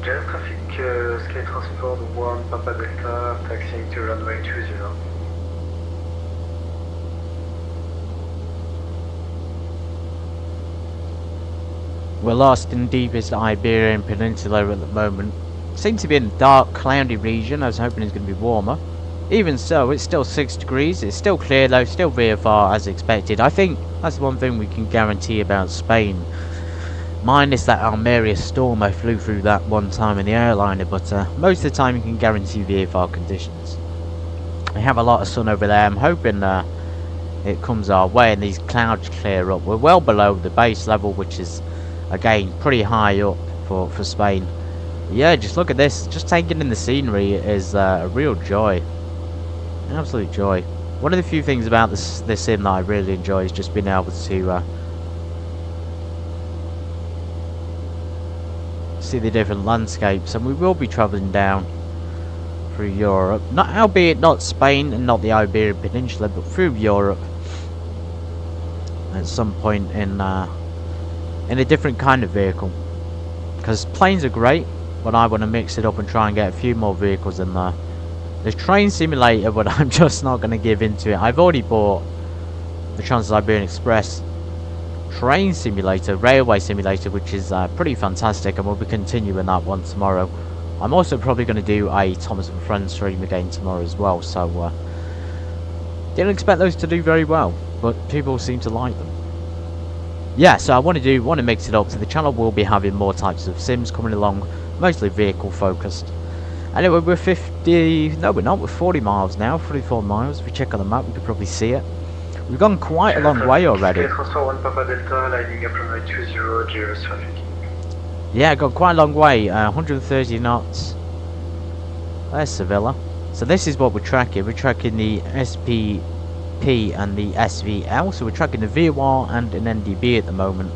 JS traffic Sky Transport 1 Papa Delta, taxiing to runway 20. We're lost in deepest Iberian Peninsula at the moment. Seems to be in a dark, cloudy region. I was hoping it's going to be warmer. Even so, it's still 6 degrees. It's still clear though, still VFR as expected. I think that's one thing we can guarantee about Spain. Minus that Almeria storm I flew through that one time in the airliner, but most of the time you can guarantee VFR conditions. We have a lot of sun over there. I'm hoping it comes our way and these clouds clear up. We're well below the base level, which is again pretty high up for Spain. Yeah, just look at this. Just taking in the scenery is a real joy. An absolute joy. One of the few things about this sim that I really enjoy is just being able to see the different landscapes, and we will be travelling down through Europe, albeit not Spain and not the Iberian Peninsula, but through Europe at some point in a different kind of vehicle, because planes are great, but I want to mix it up and try and get a few more vehicles in there. There's train simulator, but I'm just not going to give into it. I've already bought the Trans-Siberian Express train simulator, railway simulator, which is pretty fantastic, and we'll be continuing that one tomorrow. I'm also probably going to do a Thomas and Friends stream again tomorrow as well, so didn't expect those to do very well, but people seem to like them. Yeah, so I want to mix it up, so the channel will be having more types of sims coming along, mostly vehicle focused. Anyway, we're 40 miles now, 44 miles. If we check on the map, we could probably see it. We've gone quite a long way already. Yeah, got quite a long way, 130 knots. There's Sevilla. So this is what we're tracking. We're tracking the SPP and the SVL. So we're tracking the VOR and an NDB at the moment.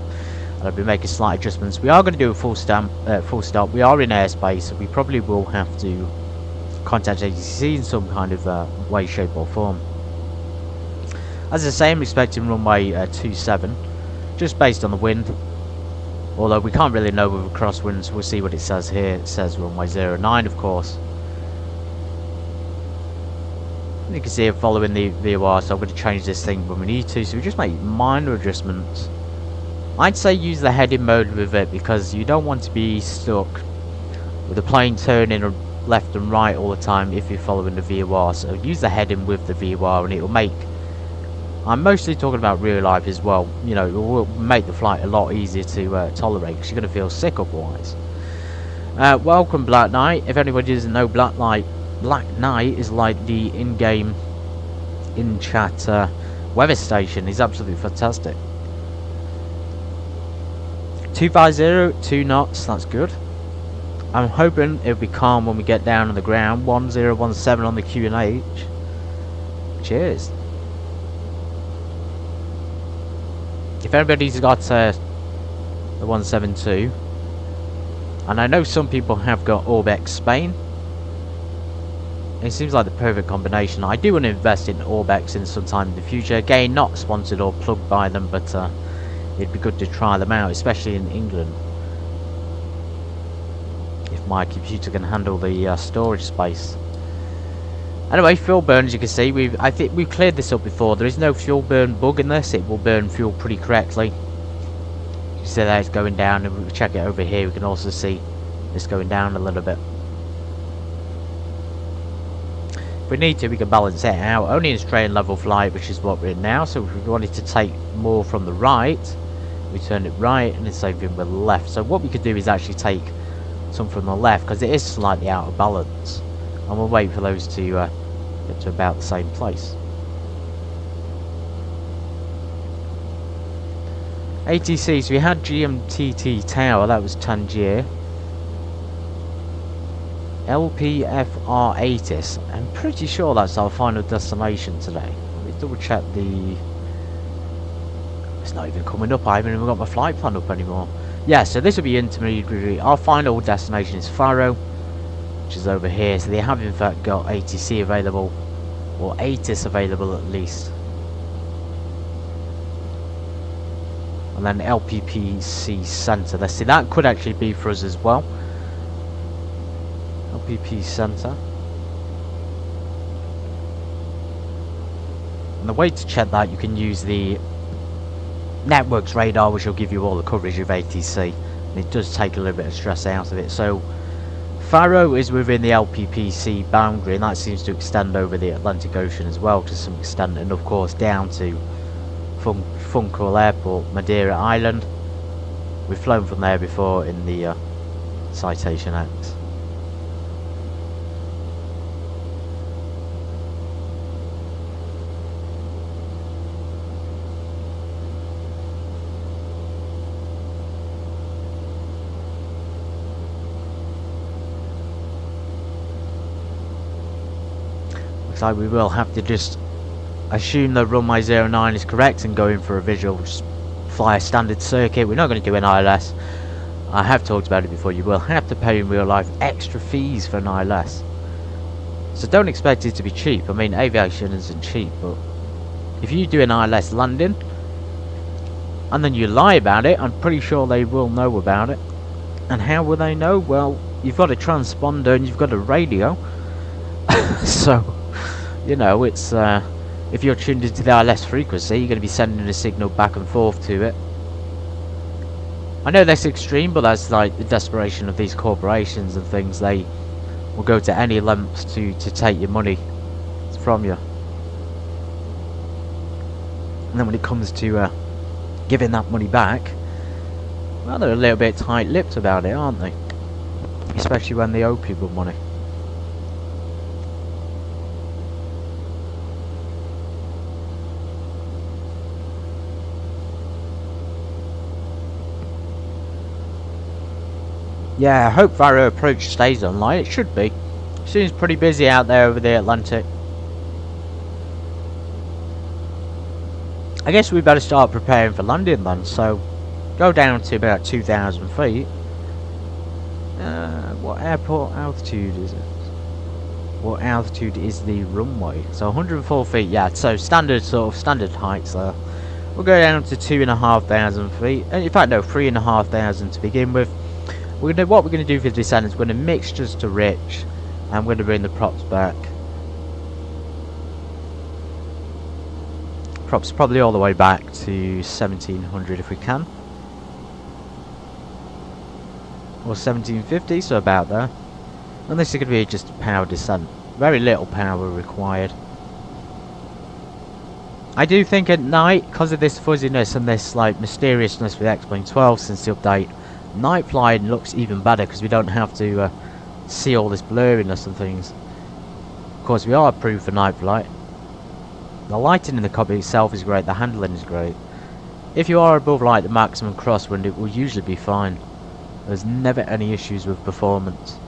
And I'll be making slight adjustments. We are going to do a full stop. We are in airspace, so we probably will have to contact ATC in some kind of way, shape or form. As I say, I'm expecting runway 27, just based on the wind. Although we can't really know with the crosswinds. We'll see what it says here. It says runway 09, of course. You can see it following the VOR, so I'm going to change this thing when we need to. So we just make minor adjustments. I'd say use the heading mode with it, because you don't want to be stuck with the plane turning left and right all the time if you're following the VOR. So use the heading with the VOR, and it will make... I'm mostly talking about real life as well. You know, it will make the flight a lot easier to tolerate, because you're going to feel sick otherwise. Welcome, Black Knight. If anybody doesn't know, Black Knight is like the in-game, in-chat weather station. He's absolutely fantastic. 250, 2 knots. That's good. I'm hoping it'll be calm when we get down on the ground. 1017 on the QNH. Cheers. If anybody's got the 172, and I know some people have got Orbex Spain, it seems like the perfect combination. I do want to invest in Orbex in some time in the future. Again, not sponsored or plugged by them, but it'd be good to try them out, especially in England, if my computer can handle the storage space. Anyway, fuel burn, as you can see, I think we've cleared this up before. There is no fuel burn bug in this. It will burn fuel pretty correctly. You can see that it's going down, and if we check it over here, we can also see it's going down a little bit. If we need to, we can balance it out. Only in straight level flight, which is what we're in now. So if we wanted to take more from the right, we turn it right, and the same thing with the left. So what we could do is actually take some from the left, because it is slightly out of balance. And we'll wait for those to get to about the same place. ATC, so we had GMTT Tower, that was Tangier. LPFR 80s, I'm pretty sure that's our final destination today. Let me double check the... It's not even coming up, I haven't even got my flight plan up anymore. Yeah, so this will be intermediary. Our final destination is Faro, which is over here. So they have in fact got ATC available, or ATIS available at least. And then LPPC Centre. Let's see, that could actually be for us as well. LPP center. And the way to check that, you can use the network's radar, which will give you all the coverage of ATC. And it does take a little bit of stress out of it. So Faro is within the LPPC boundary, and that seems to extend over the Atlantic Ocean as well to some extent, and of course down to Funchal Airport, Madeira Island. We've flown from there before in the Citation X. Looks like we will have to just assume that runway 09 is correct and go in for a visual, just fly a standard circuit. We're not going to do an ILS. I have talked about it before. You will have to pay in real life extra fees for an ILS, so don't expect it to be cheap. I mean, aviation isn't cheap, but if you do an ILS landing and then you lie about it, I'm pretty sure they will know about it. And how will they know? Well, you've got a transponder and you've got a radio. So, you know, it's if you're tuned into the ILS frequency, you're going to be sending a signal back and forth to it. I know that's extreme, but that's like the desperation of these corporations and things. They will go to any lengths to take your money from you. And then when it comes to giving that money back, well, they're a little bit tight-lipped about it, aren't they? Especially when they owe people money. Yeah, I hope Faro Approach stays online. It should be. Seems pretty busy out there over the Atlantic. I guess we better start preparing for landing then. So, go down to about 2,000 feet. What airport altitude is it? What altitude is the runway? So 104 feet, yeah. So standard heights there. We'll go down to 2,500 feet. In fact, no, 3,500 to begin with. What we're going to do for the descent is we're going to mix just to rich, and we're going to bring the props back. Props probably all the way back to 1,700 if we can, or 1,750, so about there. And this is going to be just a power descent. Very little power required. I do think at night, because of this fuzziness and this like mysteriousness with X-Plane 12 since the update, night flying looks even better because we don't have to see all this blurriness and things. Of course, we are approved for night flight. The lighting in the cockpit itself is great, the handling is great. If you are above like the maximum crosswind, it will usually be fine. There's never any issues with performance.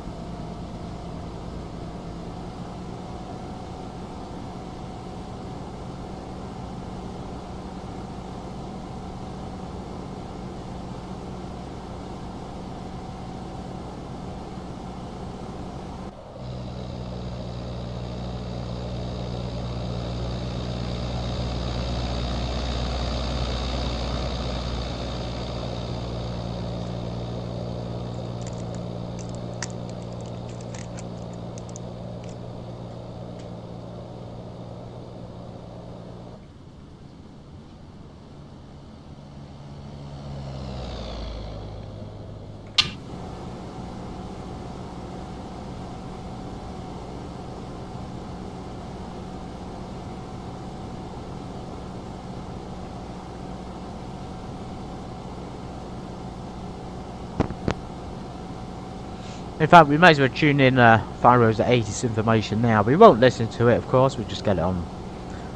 In fact, we may as well tune in Faro's ATIS information now. We won't listen to it, of course. We'll just get it on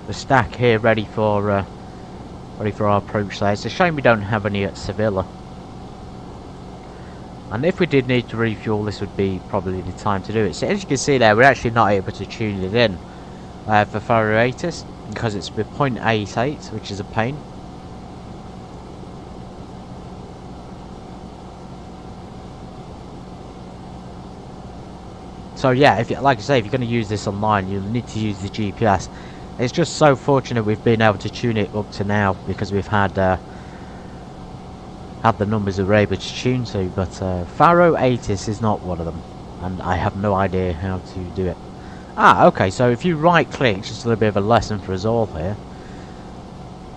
the stack here, ready for our approach there. It's a shame we don't have any at Sevilla. And if we did need to refuel, this would be probably the time to do it. So as you can see there, we're actually not able to tune it in for Faro ATIS because it's with 0.88, which is a pain. So yeah, if you, like I say, if you're going to use this online, you'll need to use the GPS. It's just so fortunate we've been able to tune it up to now because we've had the numbers that we're able to tune to. But Faro ATIS is not one of them. and I have no idea how to do it. Ah, okay, so if you right click, just a little bit of a lesson for us all here.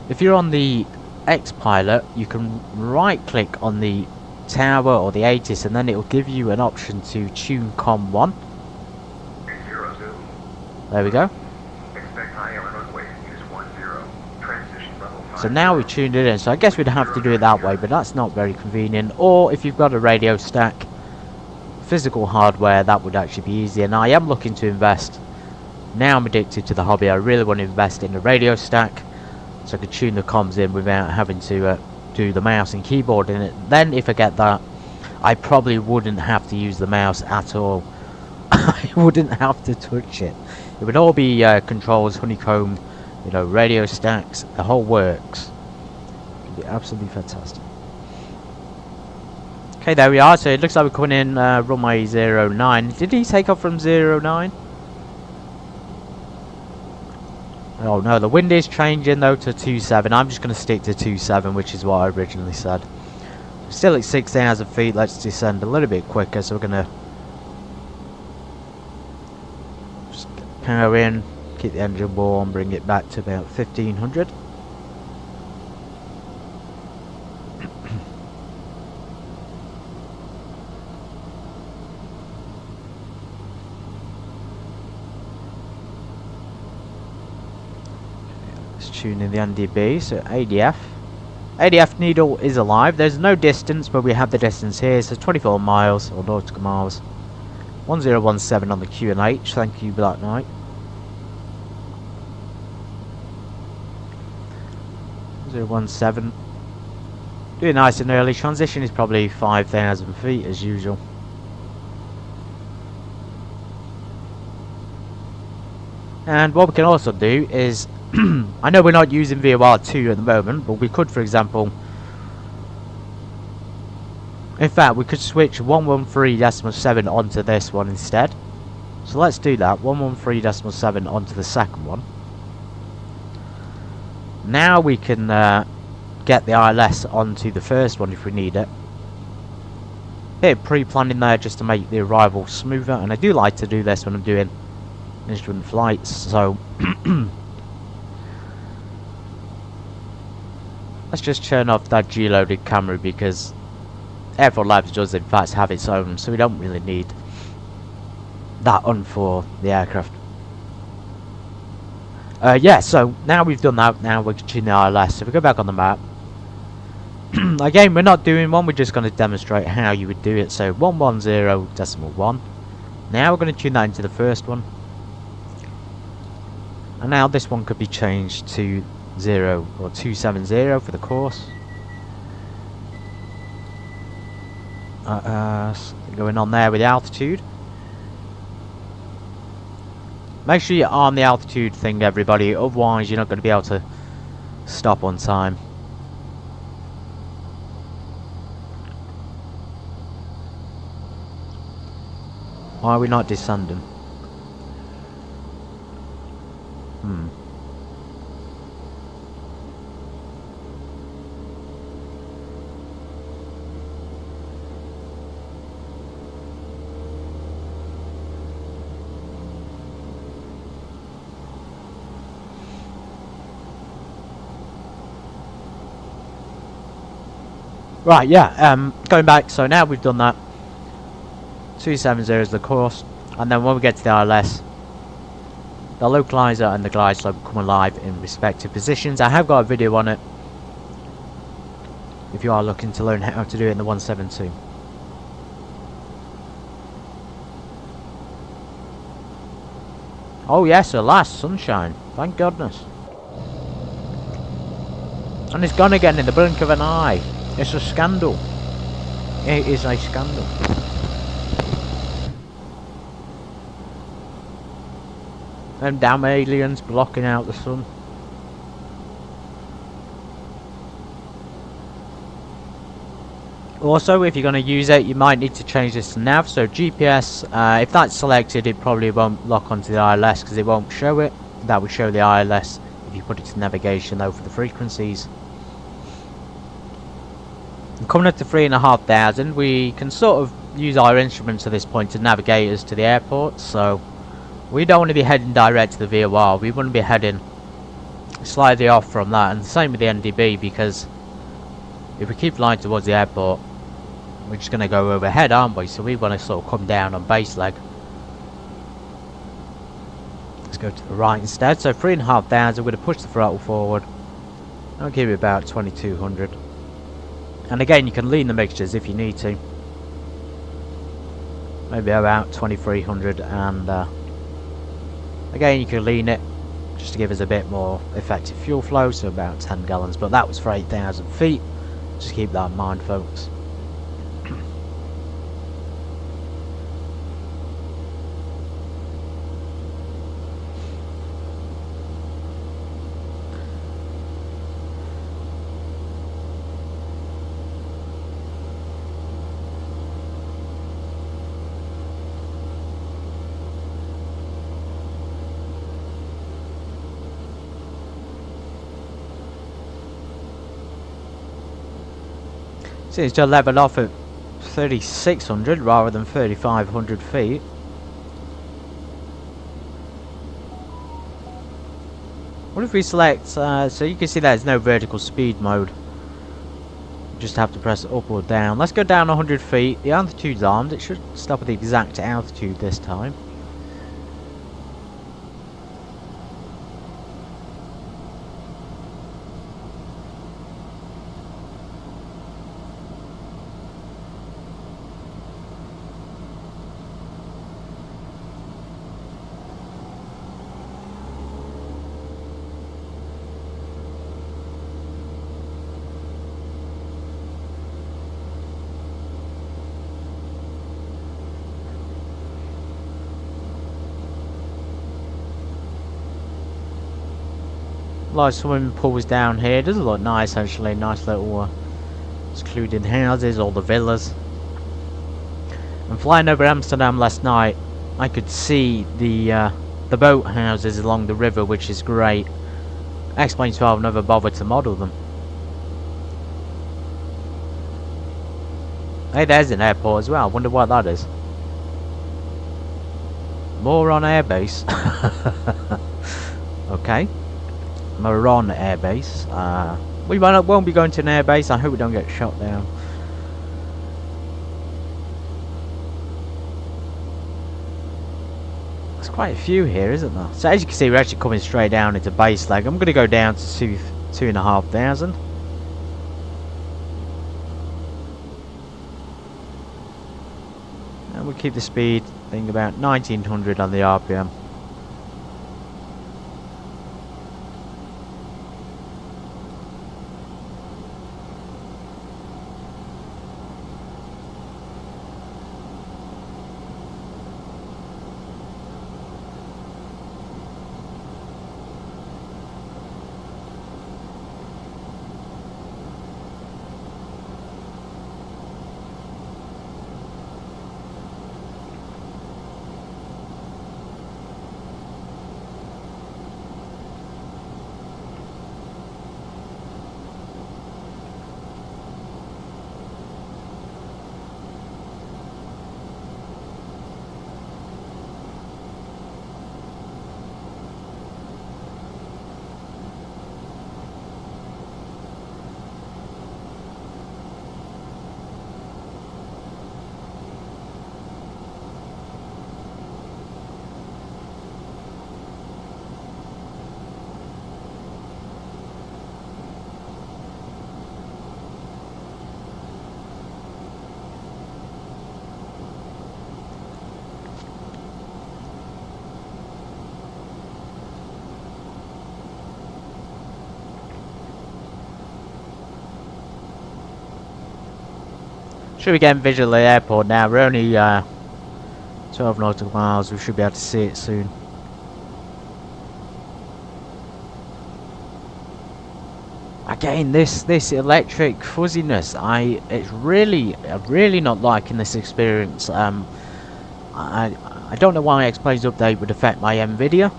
If you're on the X pilot, you can right click on the tower or the ATIS, and then it will give you an option to tune COM 1. There we go. Expect high on runway, use 10, transition level 5. So now we've tuned it in, so I guess we'd have to do it that way, but that's not very convenient. Or if you've got a radio stack, physical hardware, that would actually be easier. Now I am looking to invest. Now I'm addicted to the hobby. I really want to invest in a radio stack, so I could tune the comms in without having to do the mouse and keyboard in it. Then if I get that, I probably wouldn't have to use the mouse at all. I wouldn't have to touch it. It would all be controls, Honeycomb, you know, radio stacks, the whole works. It would be absolutely fantastic. Okay, there we are. So it looks like we're coming in runway 09. Did he take off from 09? Oh no, the wind is changing though to 27. I'm just going to stick to 27, which is what I originally said. Still at 6,000 feet. Let's descend a little bit quicker. So we're going to just power in, keep the engine warm, bring it back to about 1500. Tune in the NDB, so ADF needle is alive. There's no distance, but we have the distance here, so 24 miles or nautical miles. 1017 on the QNH. Thank you, Black Knight. 017. Doing nice and early. Transition is probably 5,000 feet as usual. And what we can also do is I know we're not using VOR2 at the moment, but we could, for example, in fact, we could switch 113.7 onto this one instead. So let's do that, 113.7 onto the second one. Now we can get the ILS onto the first one if we need it. Bit of pre-planning there just to make the arrival smoother, and I do like to do this when I'm doing instrument flights, so let's just turn off that G-loaded camera because AirfoilLabs does in fact have its own, so we don't really need that on for the aircraft. Yeah, so now we've done that, now we're tuning the ILS. So if we go back on the map, again we're not doing one, we're just going to demonstrate how you would do it. So 110.1. Now we're going to tune that into the first one. And now this one could be changed to 0 or 270 for the course. Going on there with the altitude. Make sure you arm the altitude thing, everybody, otherwise you're not going to be able to stop on time. Why are we not descending? Right, yeah, going back, so now we've done that. 270 is the course, and then when we get to the ILS, the localizer and the glide slope will come alive in respective positions. I have got a video on it if you are looking to learn how to do it in the 172. Oh yes, at last, sunshine, thank goodness. And it's gone again in the blink of an eye. It's a scandal. It is a scandal. Them damn aliens blocking out the sun. Also, if you're going to use it, you might need to change this to nav. So GPS, if that's selected, it probably won't lock onto the ILS because it won't show it. That would show the ILS if you put it to navigation though for the frequencies. Coming up to 3,500, we can sort of use our instruments at this point to navigate us to the airport, so we don't want to be heading direct to the VOR. We want to be heading slightly off from that, and the same with the NDB, because if we keep flying towards the airport, we're just going to go overhead, aren't we? So we want to sort of come down on base leg. Let's go to the right instead. So 3,500, we're going to push the throttle forward. I'll give it about 2,200. And again, you can lean the mixtures if you need to. Maybe about 2,300, and again, you can lean it just to give us a bit more effective fuel flow, so about 10 gallons. But that was for 8,000 feet. Just keep that in mind, folks. Seems to level off at 3,600 rather than 3,500 feet. What if we select, so you can see there's no vertical speed mode. You just have to press up or down. Let's go down 100 feet. The altitude's armed. It should stop at the exact altitude this time. Like swimming pools down here. It does look nice actually. Nice little secluded houses, all the villas. And flying over Amsterdam last night, I could see the boat houses along the river, which is great. Explains why I've never bothered to model them. Hey, there's an airport as well. I wonder what that is. More on airbase. Okay. Moron airbase. We won't be going to an airbase. I hope we don't get shot down. There's quite a few here, isn't there? So as you can see, we're actually coming straight down into base leg. I'm going to go down to 2,500. And we'll keep the speed thing about 1,900 on the RPM. Should be getting visual at the airport now. We're only 12 nautical miles. We should be able to see it soon. Again, this electric fuzziness. It's really not liking this experience. I don't know why X-Play's update would affect my NVIDIA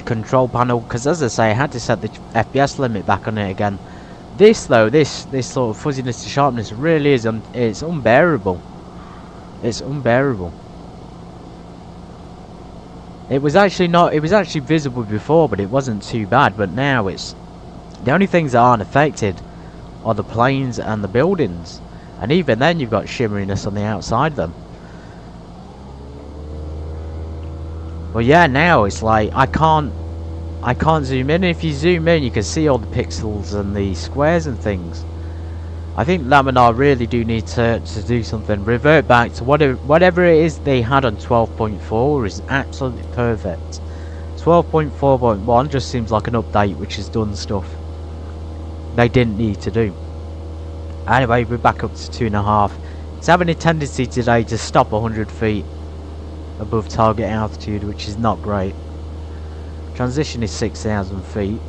control panel, because as I say, I had to set the FPS limit back on it again. This though, this sort of fuzziness to sharpness really is it's unbearable. It's unbearable. It was actually visible before, but it wasn't too bad. But now it's, the only things that aren't affected are the planes and the buildings. And even then you've got shimmeriness on the outside of them. Well, yeah, now it's like I can't zoom in. If you zoom in, you can see all the pixels and the squares and things. I think Laminar really do need to do something. Revert back to whatever it is they had on 12.4 is absolutely perfect. 12.4.1 just seems like an update which has done stuff they didn't need to do. Anyway, we're back up to 2.5. It's having a tendency today to stop 100 feet above target altitude, which is not great. Transition is 6,000 feet.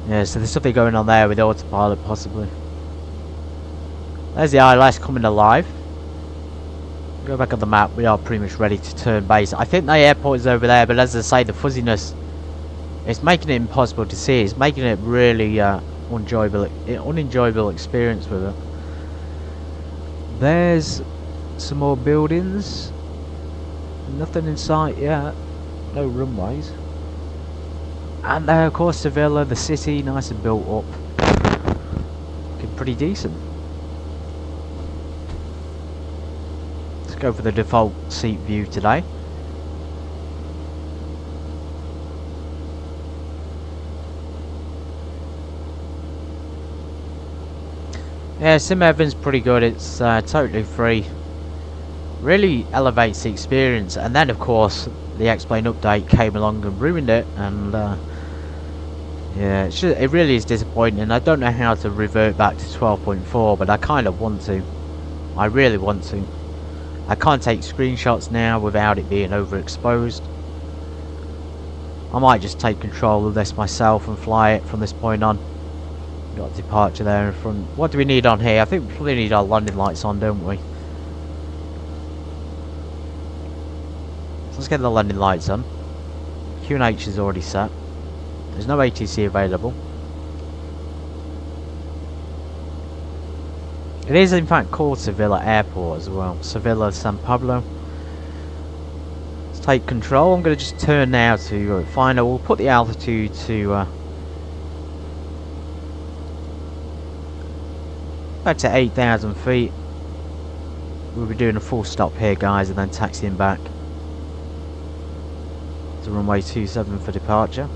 Yeah, so there's something going on there with autopilot possibly. There's the ILS coming alive. Go back on the map, we are pretty much ready to turn base. I think the airport is over there, but as I say, the fuzziness, it's making it impossible to see. It's making it really unenjoyable experience with it. There's some more buildings. Nothing in sight yet. No runways. And there, of course, Sevilla, the city, nice and built up. Looking pretty decent. Let's go for the default seat view today. Yeah, Sim Evans pretty good. It's totally free. Really elevates the experience. And then, of course, the X-Plane update came along and ruined it. And yeah, it really is disappointing. I don't know how to revert back to 12.4, but I kind of want to. I really want to. I can't take screenshots now without it being overexposed. I might just take control of this myself and fly it from this point on. Got a departure there in front. What do we need on here? I think we probably need our landing lights on, don't we? So let's get the landing lights on. QNH is already set. There's no ATC available. It is in fact called Sevilla Airport as well. Sevilla San Pablo. Let's take control. I'm going to just turn now to final. We'll put the altitude to back to 8,000 feet. We'll be doing a full stop here, guys, and then taxiing back to runway 27 for departure.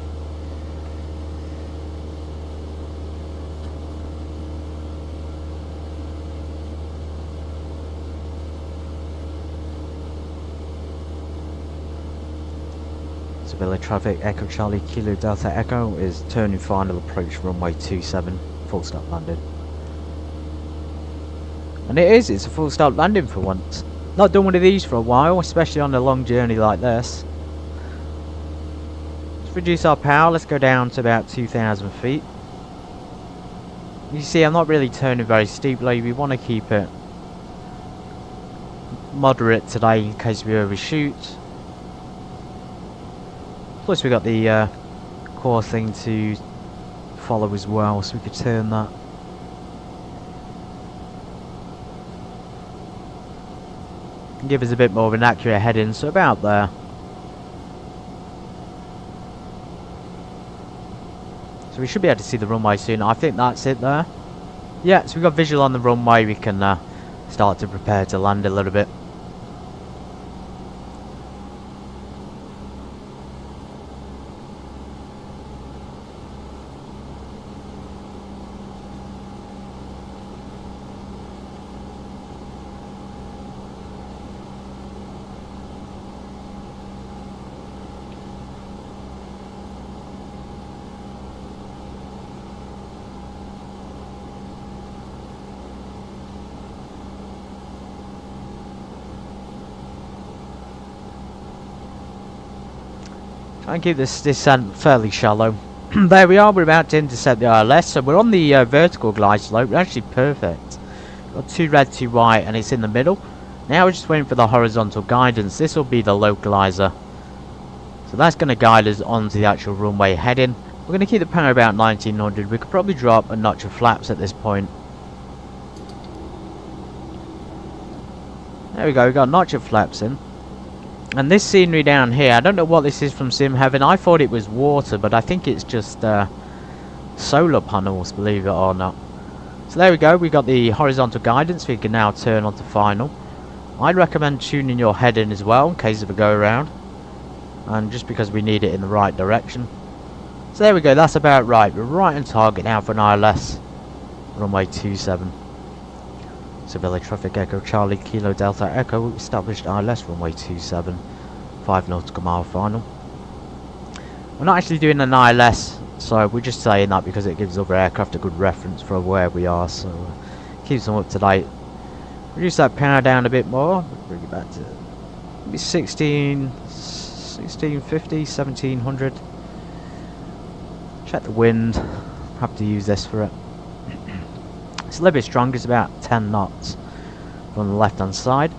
Sevilla traffic, Echo Charlie Kilo Delta Echo is turning final approach runway 27, full stop landing. And it's a full stop landing for once. Not done one of these for a while, especially on a long journey like this. Let's reduce our power, let's go down to about 2,000 feet. You see, I'm not really turning very steeply, we want to keep it moderate today in case we overshoot. Plus we got the core thing to follow as well, so we could turn that. Give us a bit more of an accurate heading, so about there. So we should be able to see the runway soon. I think that's it there. Yeah, so we've got visual on the runway. We can start to prepare to land a little bit. Try and keep this descent fairly shallow. There we are, we're about to intercept the ILS, so we're on the vertical glide slope. We're actually perfect. Got 2 red, 2 white, and it's in the middle. Now we're just waiting for the horizontal guidance. This will be the localizer. So So that's going to guide us onto the actual runway heading. We're going to keep the power about 1900. We could probably drop a notch of flaps at this point. There we go, we got a notch of flaps in. And this scenery down here, I don't know what this is from Sim Heaven. I thought it was water, but I think it's just solar panels, believe it or not. So there we go, we got the horizontal guidance. We can now turn on to final. I'd recommend tuning your head in as well, in case of a go around. And just because we need it in the right direction. So there we go, that's about right. We're right on target now for an ILS. Runway 27. Sevilla Traffic Echo Charlie Kilo Delta Echo, established ILS runway 27, 5 nautical mile final. We're not actually doing an ILS, so we're just saying that because it gives other aircraft a good reference for where we are, so keeps them up to date. Reduce that power down a bit more, bring it back to maybe 1650, 1700. Check the wind, have to use this for it. It's a little bit stronger, it's about 10 knots from the left hand side.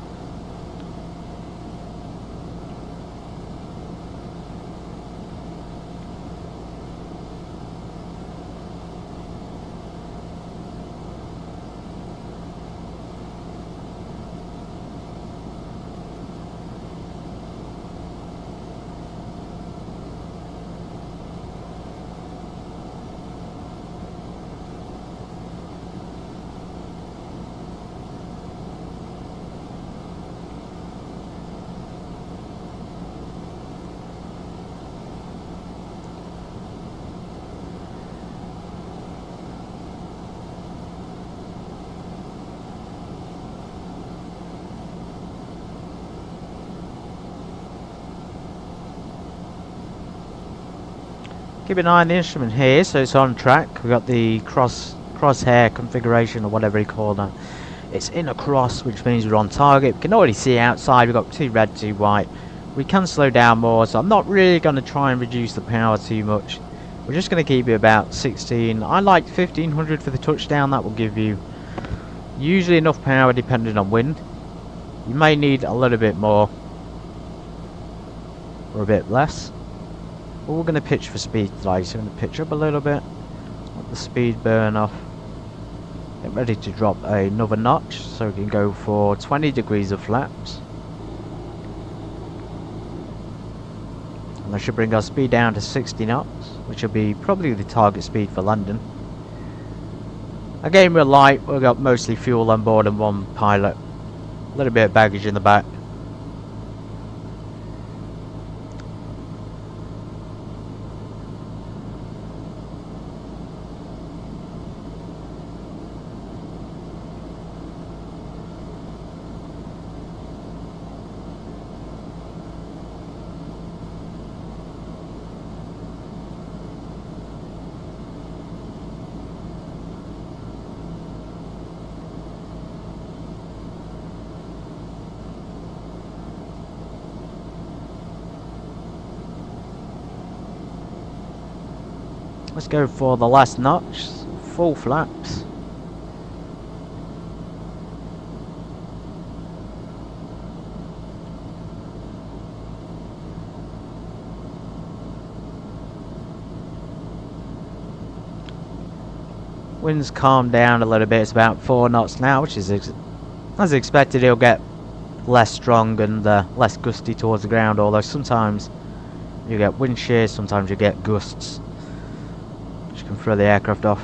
Keep an eye on the instrument here, so it's on track. We've got the crosshair configuration, or whatever you call that. It's in a cross, which means we're on target. We can already see outside, we've got 2 red, 2 white. We can slow down more, so I'm not really going to try and reduce the power too much. We're just going to keep it about 16. I like 1500 for the touchdown. That will give you usually enough power depending on wind. You may need a little bit more or a bit less. But we're going to pitch for speed today, so I'm going to pitch up a little bit, let the speed burn off, get ready to drop another notch, so we can go for 20 degrees of flaps. And that should bring our speed down to 60 knots, which will be probably the target speed for landing. Again, we're light, we've got mostly fuel on board and 1 pilot, a little bit of baggage in the back. Let's go for the last notch, full flaps. Wind's calmed down a little bit, it's about 4 knots now, which is as expected. It'll get less strong and less gusty towards the ground, although sometimes you get wind shear, sometimes you get gusts which can throw the aircraft off.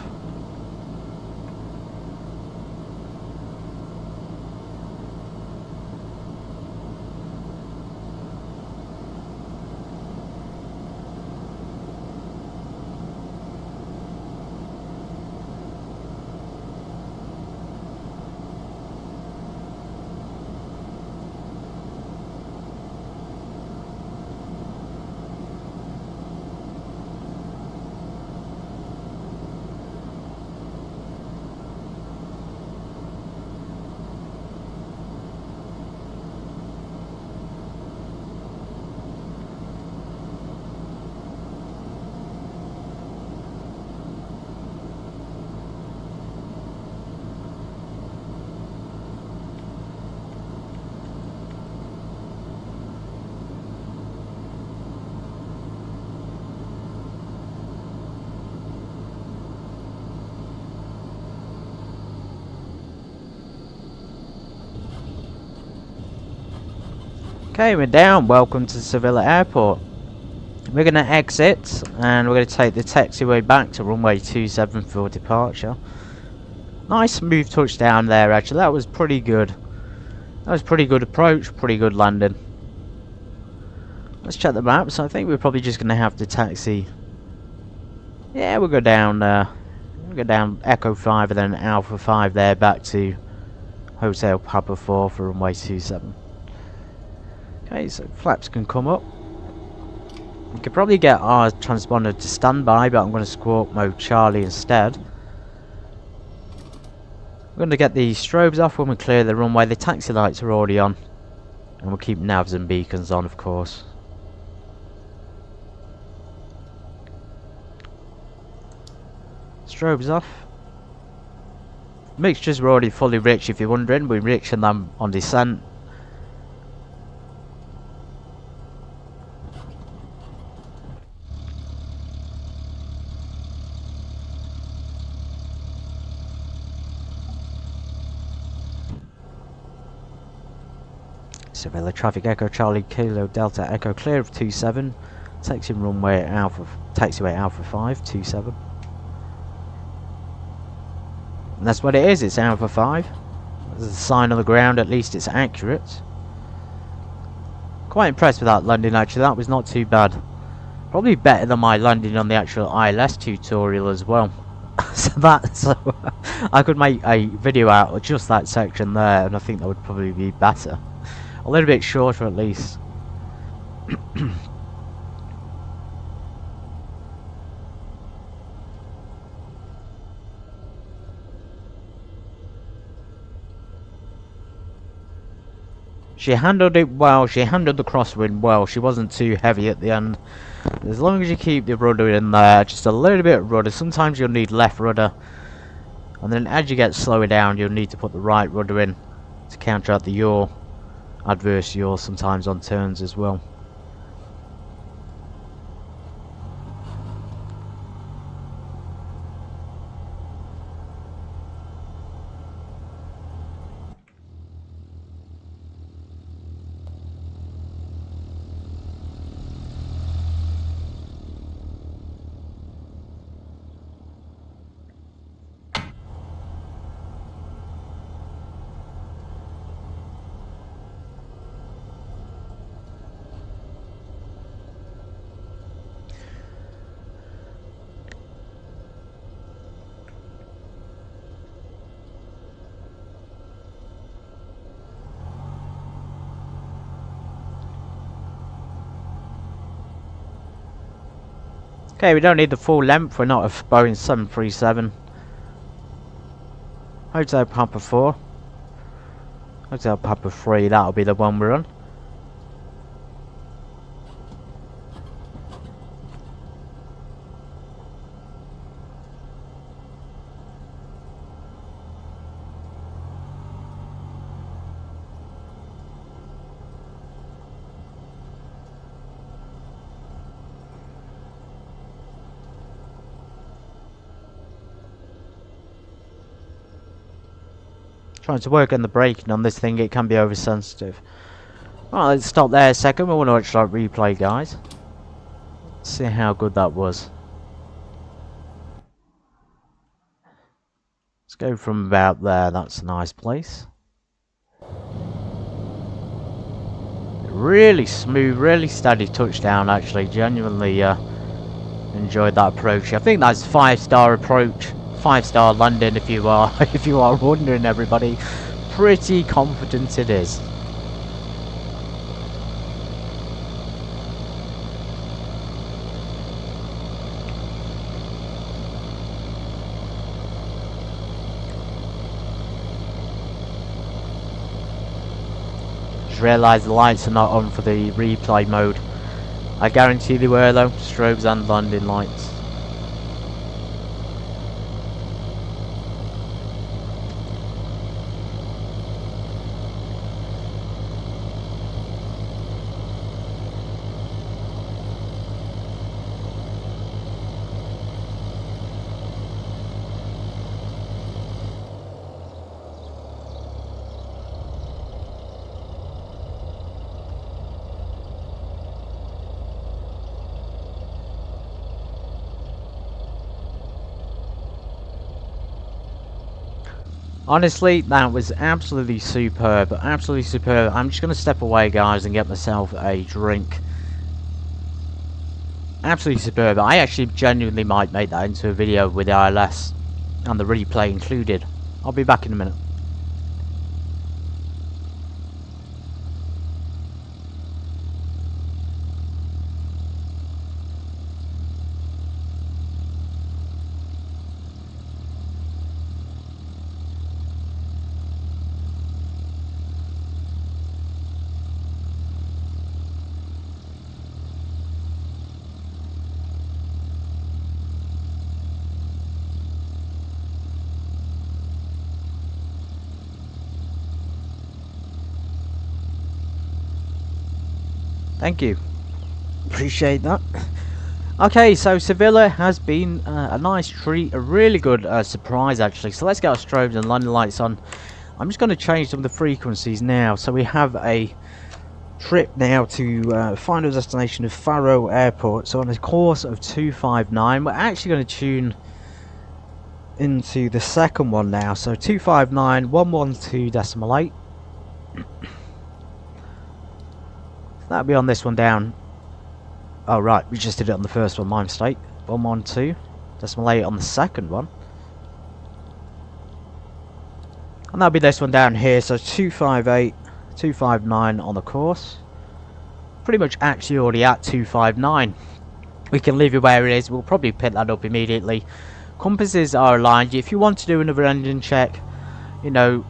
Okay, we're down. Welcome to Sevilla Airport. We're going to exit and we're going to take the taxiway back to runway 27 for departure. Nice smooth touchdown there actually. That was pretty good. That was pretty good approach, pretty good landing. Let's check the maps. I think we're probably just going to have to taxi. Yeah, we'll go down Echo 5 and then Alpha 5 there back to Hotel Papa 4 for runway 27. Okay, so flaps can come up. We could probably get our transponder to standby, but I'm going to squawk mode Charlie instead. We're going to get the strobes off when we clear the runway. The taxi lights are already on. And we'll keep navs and beacons on, of course. Strobes off. Mixtures were already fully rich, if you're wondering. We're rich and them on descent. Sevilla traffic Echo Charlie Kilo Delta Echo clear of 27. Taxiing runway taxiway Alpha 5 27. And that's what it is, it's Alpha 5. There's a sign on the ground, at least it's accurate. Quite impressed with that landing actually, that was not too bad. Probably better than my landing on the actual ILS tutorial as well. so I could make a video out of just that section there and I think that would probably be better. A little bit shorter at least. She handled it well, she handled the crosswind well, she wasn't too heavy at the end. As long as you keep the rudder in there, just a little bit of rudder, sometimes you'll need left rudder. And then as you get slower down, you'll need to put the right rudder in to counteract the yaw. Adverse yaw sometimes on turns as well. Okay, we don't need the full length, we're not a Boeing 737. Hotel Papa 4. Hotel Papa 3, that'll be the one we're on. Trying to work on the braking on this thing, it can be oversensitive. Well, let's stop there a second. We want to watch that replay, guys. See how good that was. Let's go from about there. That's a nice place. Really smooth, really steady touchdown. Actually, genuinely enjoyed that approach. I think that's 5-star approach. 5-star landing if you are wondering, everybody. Pretty confident it is. Just realised the lights are not on for the replay mode. I guarantee they were though, strobes and landing lights. Honestly, that was absolutely superb. Absolutely superb. I'm just going to step away, guys, and get myself a drink. Absolutely superb. I actually genuinely might make that into a video with the ILS and the replay included. I'll be back in a minute. Thank you. Appreciate that. Okay, so Sevilla has been a nice treat, a really good surprise actually. So let's get our strobes and landing lights on. I'm just going to change some of the frequencies now. So we have a trip now to final destination of Faro Airport. So on a course of 259, we're actually going to tune into the second one now. So 259 112.8. That'll be on this one down. Oh right, we just did it on the first one, my mistake. 112.8 on the second one. And that'll be this one down here, so 258, 259 on the course. Pretty much actually already at 259. We can leave it where it is, we'll probably pick that up immediately. Compasses are aligned. If you want to do another engine check, you know,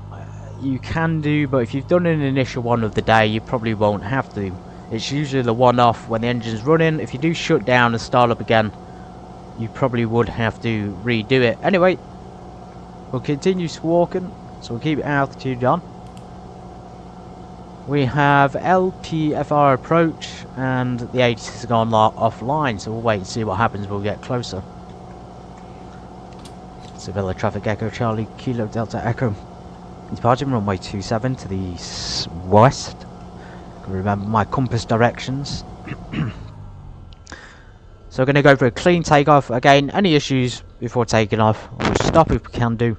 you can do, but if you've done an initial one of the day, you probably won't have to. It's usually the one-off when the engine's running. If you do shut down and start up again, you probably would have to redo it. Anyway, we'll continue walking, so we'll keep altitude on. We have LPFR approach, and the 80s has gone offline, so we'll wait and see what happens when we get closer. Sevilla traffic echo Charlie Kilo Delta Echo. Departing runway 27 to the west. Remember my compass directions. So we're going to go for a clean takeoff. Again, any issues before taking off, we'll stop if we can do.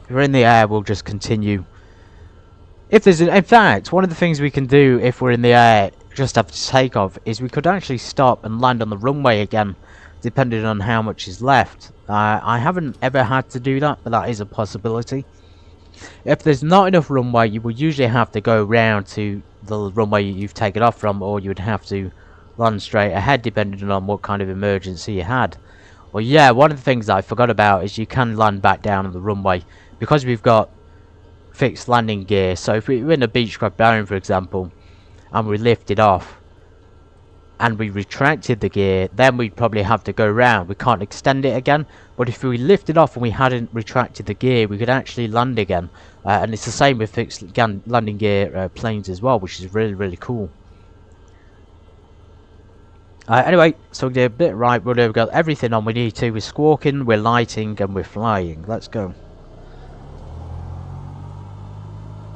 If we're in the air, we'll just continue. If there's, in fact, one of the things we can do if we're in the air just after takeoff is we could actually stop and land on the runway again, depending on how much is left. I haven't ever had to do that, but that is a possibility. If there's not enough runway, you will usually have to go round to the runway you've taken off from, or you would have to land straight ahead depending on what kind of emergency you had. Well, yeah, one of the things that I forgot about is you can land back down on the runway because we've got fixed landing gear. So if we're in a Beechcraft bearing, for example, and we lifted off and we retracted the gear, then we'd probably have to go round. We can't extend it again, but if we lifted off and we hadn't retracted the gear, we could actually land again. And it's the same with fixed landing gear planes as well, which is really, really cool. Anyway, so we did a bit right, we've got everything on we need to. We're squawking, we're lighting, and we're flying. Let's go.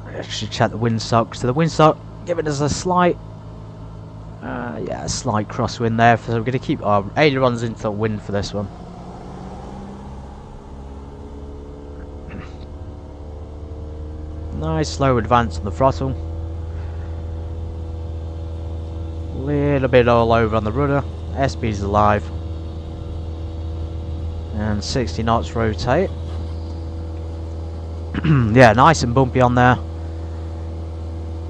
I should check the windsock. So the windsock giving us a slight yeah, a slight crosswind there, so we're going to keep our ailerons into the wind for this one. Nice slow advance on the throttle. Little bit all over on the rudder. Airspeed's alive. And 60 knots rotate. Yeah, nice and bumpy on there.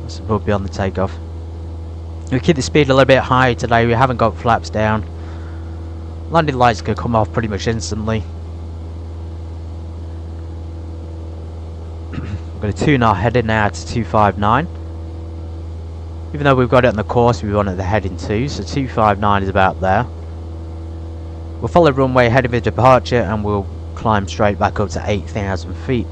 Nice and bumpy on the takeoff. We keep the speed a little bit higher today. We haven't got flaps down. Landing lights can come off pretty much instantly. We're going to tune our heading now to 259. Even though we've got it on the course, we want it the heading too. So 259 is about there. We'll follow runway ahead of the departure and we'll climb straight back up to 8,000 feet.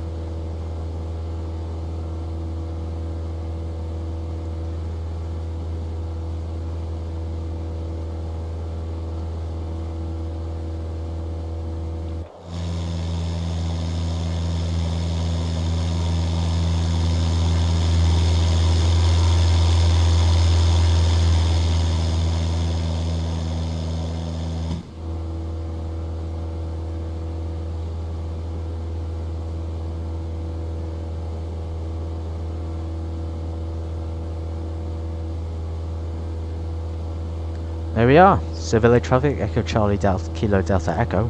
There we are. Sevilla traffic, Echo Charlie Delta Kilo Delta Echo.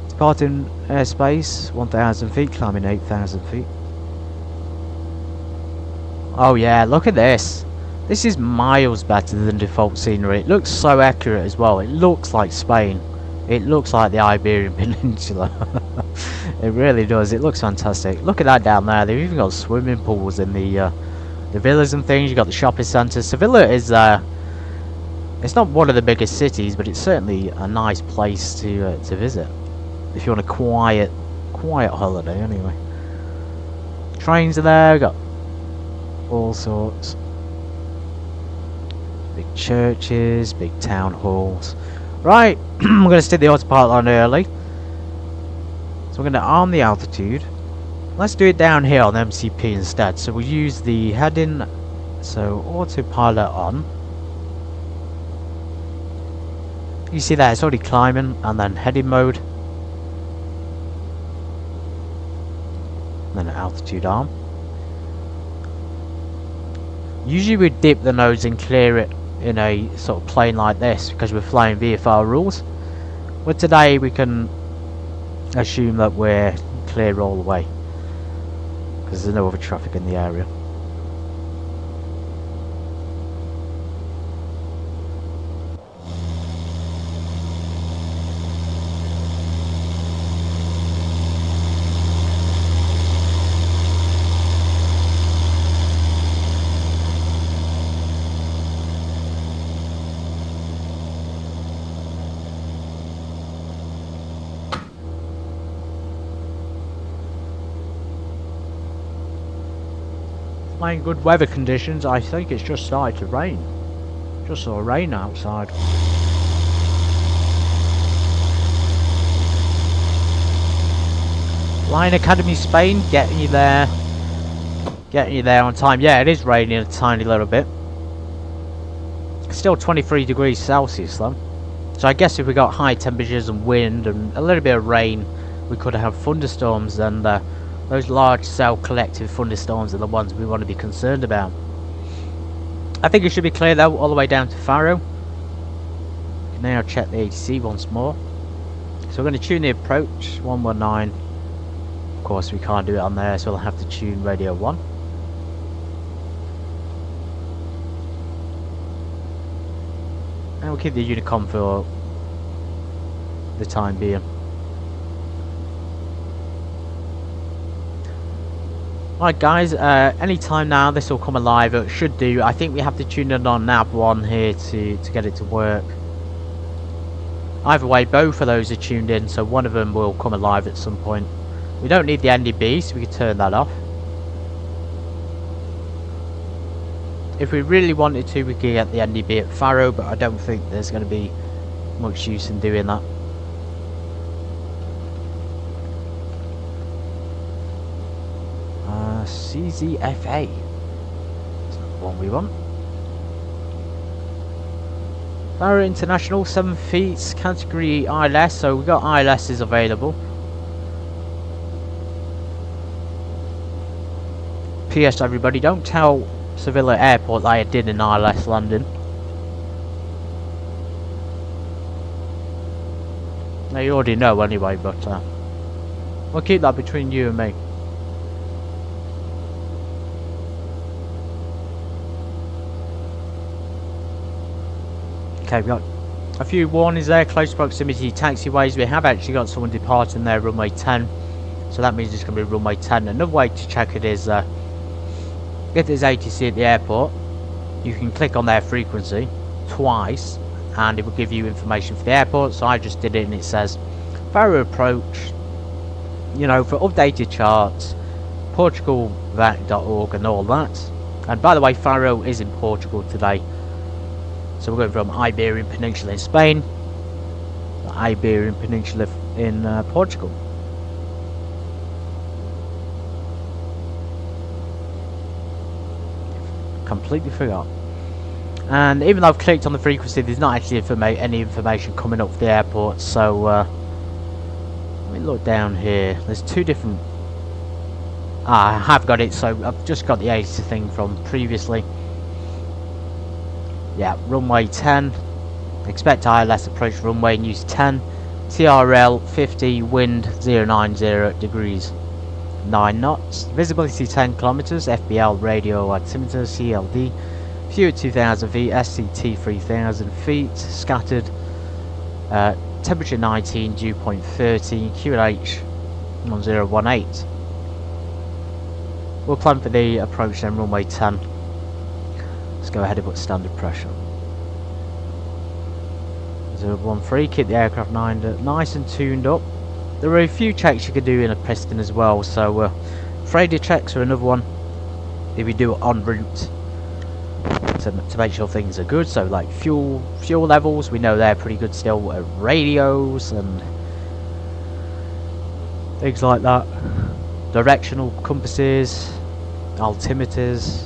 Departing airspace, 1,000 feet, climbing 8,000 feet. Oh yeah, look at this. This is miles better than default scenery. It looks so accurate as well. It looks like Spain. It looks like the Iberian Peninsula. It really does. It looks fantastic. Look at that down there. They've even got swimming pools in the villas and things. You've got the shopping centre. Sevilla is it's not one of the biggest cities, but it's certainly a nice place to visit if you want a quiet holiday. Anyway, trains are there. We've got all sorts. Big churches, big town halls. Right, I'm going to stick the autopilot on early. So we're going to arm the altitude. Let's do it down here on MCP instead. So we'll use the heading. So autopilot on. You see that it's already climbing, and then heading mode. And then altitude arm. Usually we dip the nose and clear it in a sort of plane like this because we're flying VFR rules. But today we can assume that we're clear all the way because there's no other traffic in the area. In good weather conditions. I think it's just started to rain. Just saw rain outside. Flying Academy Spain, getting you there on time. Yeah, it is raining a tiny little bit. Still 23 degrees Celsius though. So I guess if we got high temperatures and wind and a little bit of rain, we could have thunderstorms, and those large cell collective thunderstorms are the ones we want to be concerned about. I think it should be clear though, all the way down to Faro. Now check the ATC once more. So we're going to tune the approach 119. Of course we can't do it on there, so we'll have to tune radio 1. And we'll keep the Unicom for the time being. Right guys, any time now this will come alive. It should do. I think we have to tune it on nav 1 here to get it to work. Either way, both of those are tuned in, so one of them will come alive at some point. We don't need the NDB, so we can turn that off. If we really wanted to, we could get the NDB at Faro, but I don't think there's going to be much use in doing that. CZFA. That's not the one we want. Faro International, 7 feet, category ILS, so we've got ILSs available. PS everybody, don't tell Sevilla Airport that I did an ILS landing. Now you already know anyway, but we'll keep that between you and me. Okay, we've got a few warnings there. Close proximity taxiways. We have actually got someone departing there, runway 10. So that means it's going to be runway 10. Another way to check it is if there's ATC at the airport, you can click on their frequency twice and it will give you information for the airport. So I just did it and it says Faro Approach, you know, for updated charts, portugalvac.org and all that. And by the way, Faro is in Portugal today. So we're going from Iberian Peninsula in Spain to Iberian Peninsula in Portugal. Completely forgot. And even though I've clicked on the frequency, there's not actually any information coming up for the airport. So let me look down here. There's two different... I have got it, so I've just got the ATC thing from previously. Yeah, runway 10. Expect ILS approach runway and use 10. TRL 50, wind 090 degrees. 9 knots. Visibility 10 kilometers. FBL radio altimeter CLD. View at 2000 feet. SCT 3000 feet. Scattered. Temperature 19. Dew point 13. QNH 1018. We'll climb for the approach then, runway 10. Let's go ahead and put standard pressure. 013, keep the aircraft nice and tuned up. There are a few checks you could do in a piston as well, so failure checks are another one if you do it en route to make sure things are good. So like fuel levels, we know they're pretty good still. Radios and things like that. Directional compasses, altimeters.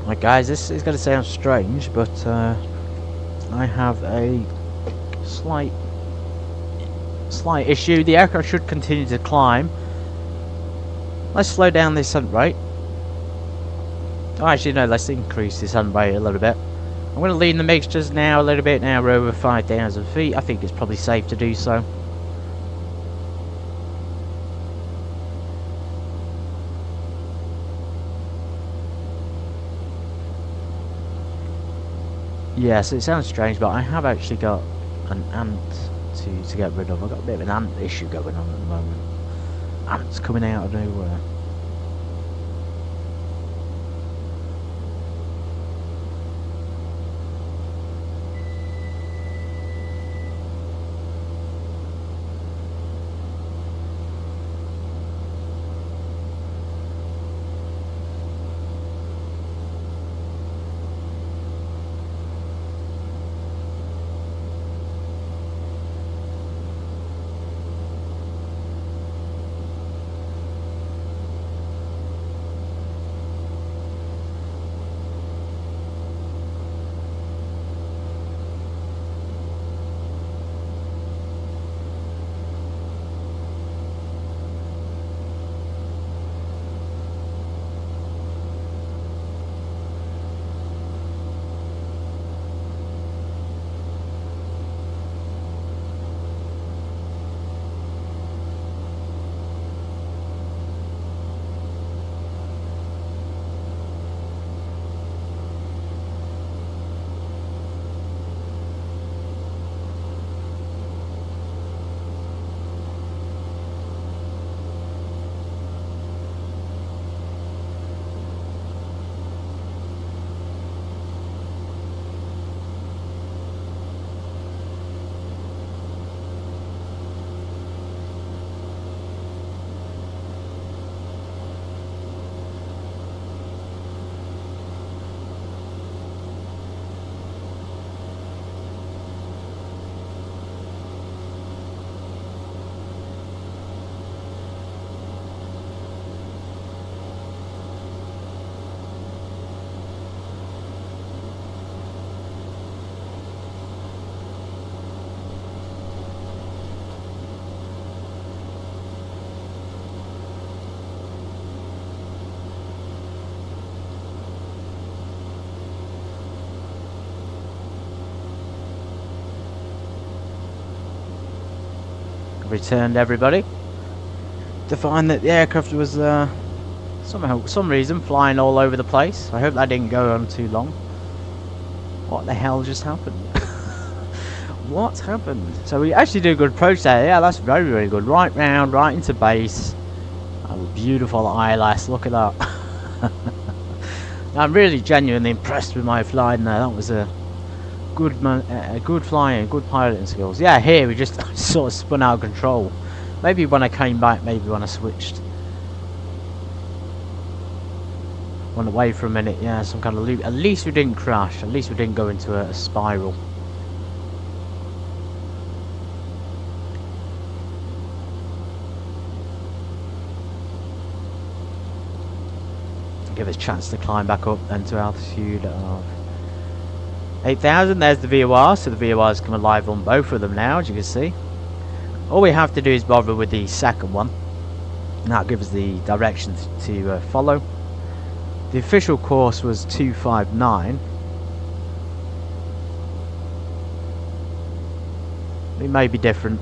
Right guys, this is going to sound strange, but I have a slight issue. The aircraft should continue to climb. Let's slow down this descent rate. Oh, actually no, let's increase the descent rate a little bit. I'm going to lean the mixtures now a little bit. Now we're over 5,000 feet. I think it's probably safe to do so. Yes, it sounds strange, but I have actually got an ant to get rid of. I've got a bit of an ant issue going on at the moment. Ants coming out of nowhere. returned everybody to find that the aircraft was some reason flying all over the place. I hope that didn't go on too long. What the hell just happened? What happened? So we actually did a good approach there. Yeah, that's very, very good. Right round, right into base. Oh, beautiful ILS. Look at that. I'm really genuinely impressed with my flying there. That was a good flying, good piloting skills. Yeah, here we just sort of spun out of control. Maybe when I came back, maybe when I switched. Went away for a minute, yeah, some kind of loop. At least we didn't crash. At least we didn't go into a spiral. Give us a chance to climb back up then to altitude of 8,000. There's the VOR, so the VOR is coming live on both of them now, as you can see. All we have to do is bother with the second one, and that'll give us the direction to follow. The official course was 259. It may be different.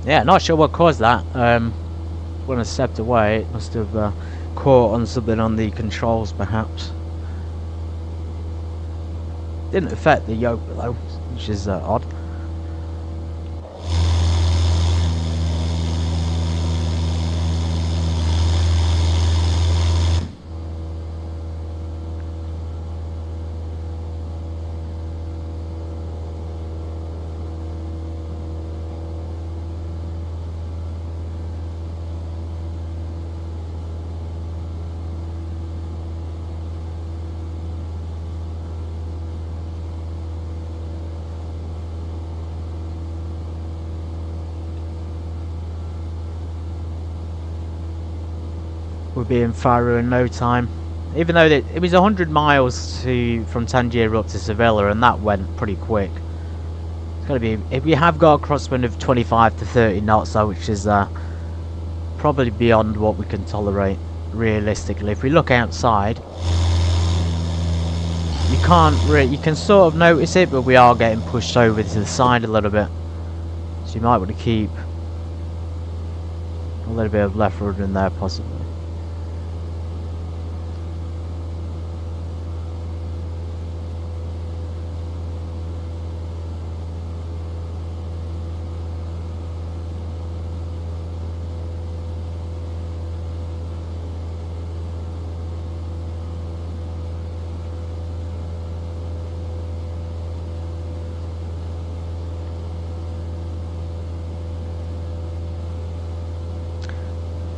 Yeah, not sure what caused that. When I stepped away, it must have caught on something on the controls, perhaps. Didn't affect the yoke though, which is odd. We'll be in Faro in no time. Even though it was 100 miles from Tangier up to Sevilla, and that went pretty quick. It's going to be, if we have got a crosswind of 25 to 30 knots though, which is probably beyond what we can tolerate realistically. If we look outside, you can't really, you can sort of notice it, but we are getting pushed over to the side a little bit. So you might want to keep a little bit of left rudder in there possibly.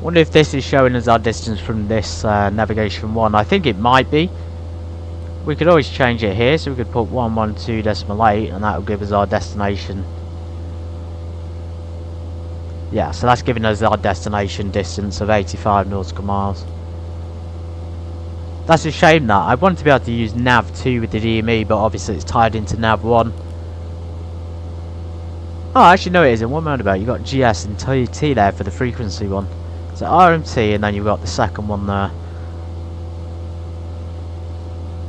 Wonder if this is showing us our distance from this navigation 1. I think it might be. We could always change it here, so we could put 112.8 and that will give us our destination. Yeah, so that's giving us our destination distance of 85 nautical miles. That's a shame that. I wanted to be able to use nav 2 with the DME, but obviously it's tied into nav 1. Oh, actually no it isn't. What am I on about? You got GS and TT there for the frequency one. So RMT, and then you've got the second one there.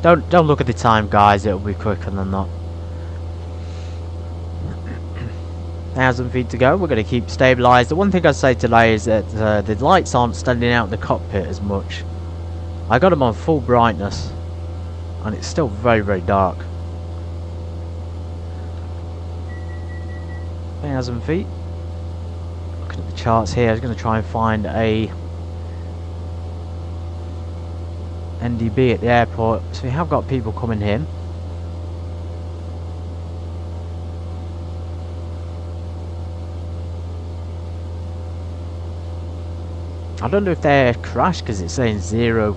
Don't look at the time, guys. It'll be quicker than that. 1,000 feet to go. We're going to keep stabilised. The one thing I'd say today is that the lights aren't standing out in the cockpit as much. I got them on full brightness, and it's still very, very dark. 1,000 feet. Looking at the charts here, I was going to try and find a NDB at the airport. So we have got people coming in. I don't know if they're crashed because it's saying 000.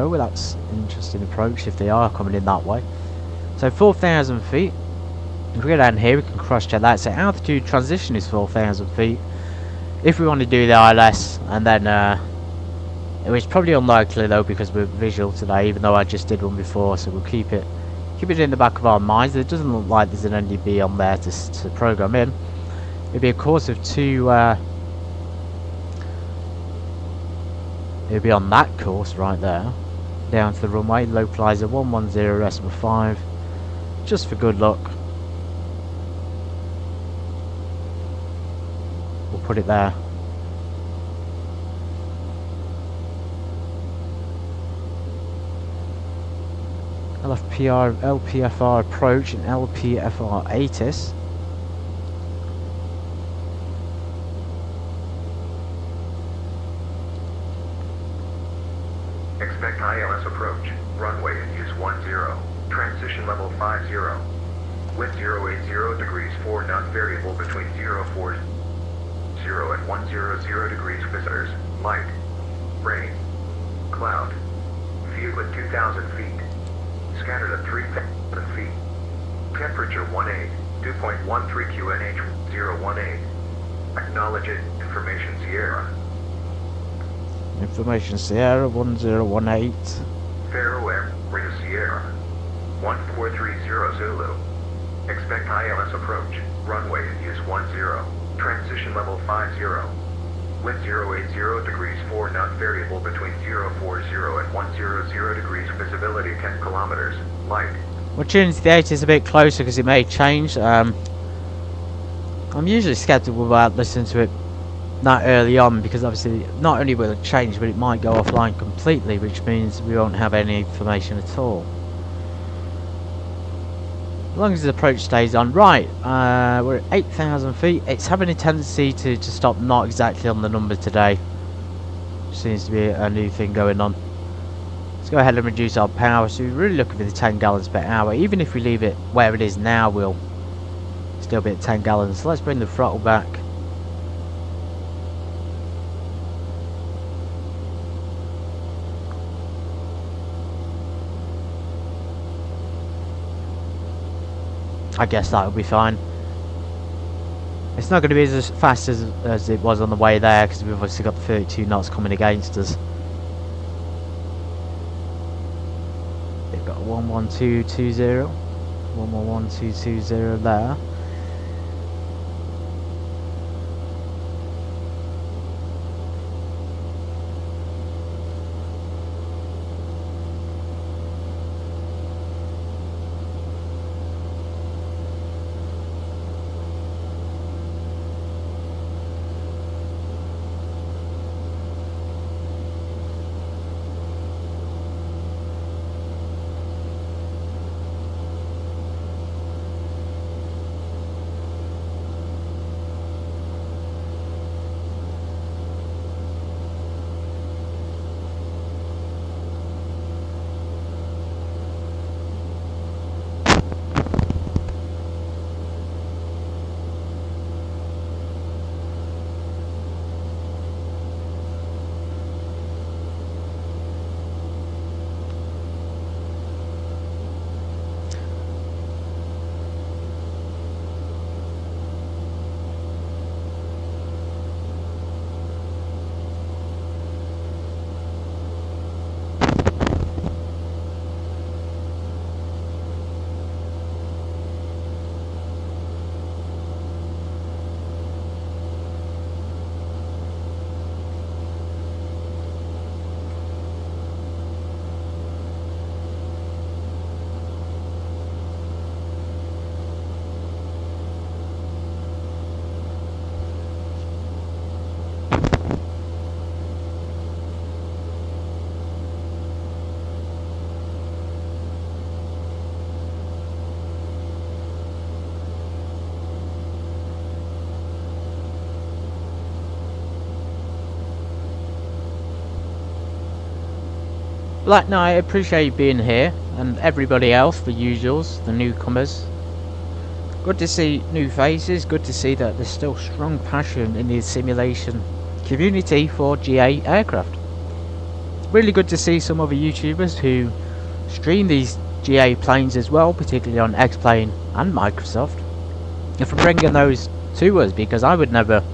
Well, that's an interesting approach if they are coming in that way. So 4,000 feet. If we go down here, we can cross check that. So altitude transition is 4,000 feet. If we want to do the ILS, and then it was probably unlikely though because we're visual today, even though I just did one before, so we'll keep it keep it in the back of our minds. It doesn't look like there's an NDB on there to program in. It'll be a course of 2. It'll be on that course right there, down to the runway. Localizer 110.5, just for good luck. We'll put it there. LPFR approach and LPFR ATIS. Expect ILS approach, runway in use 10, transition level 50, wind 080 degrees 4 knots variable between 040 and 100 degrees visitors, light, rain, cloud, view at 2,000 feet. Scattered at 3,000 feet. Temperature 18, 2.13 QNH 018. Acknowledge it. Information Sierra. Information Sierra 1018. Faro Air, Ring Sierra. 1430 Zulu. Expect ILS approach. Runway in use 10. Transition level 50. Wind 080 degrees 4 knot variable between 040 and 100 degrees. Visibility 10 kilometers. Light. We're tuning to the ATIS a bit closer because it may change. I'm usually skeptical about listening to it that early on, because obviously not only will it change, but it might go offline completely, which means we won't have any information at all. As long as the approach stays on. Right, we're at 8,000 feet. It's having a tendency to stop not exactly on the number today. Seems to be a new thing going on. Let's go ahead and reduce our power. So we're really looking for the 10 gallons per hour. Even if we leave it where it is now, we'll still be at 10 gallons. So let's bring the throttle back. I guess that'll be fine. It's not going to be as fast as it was on the way there, because we've obviously got the 32 knots coming against us. They've got 11220, 111220 there. Black Knight, I appreciate you being here, and everybody else, the usuals, the newcomers. Good to see new faces, good to see that there's still strong passion in the simulation community for GA aircraft. Really good to see some other YouTubers who stream these GA planes as well, particularly on X-Plane and Microsoft, and for bringing those to us, because I would never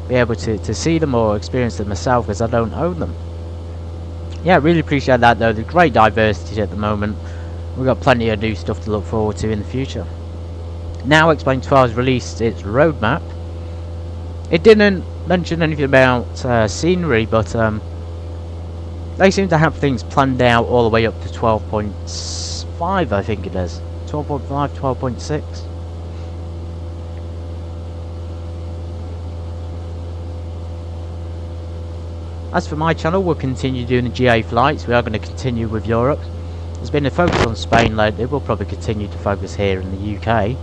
be able to see them or experience them myself, because I don't own them. Yeah, really appreciate that though. There's great diversity at the moment. we've got plenty of new stuff to look forward to in the future. Now X-Plane 12 has released its roadmap. It didn't mention anything about scenery, but they seem to have things planned out all the way up to 12.5, I think it is. 12.5, 12.6. As for my channel, we'll continue doing the GA flights. We are going to continue with Europe. There's been a focus on Spain lately. We'll probably continue to focus here in the UK.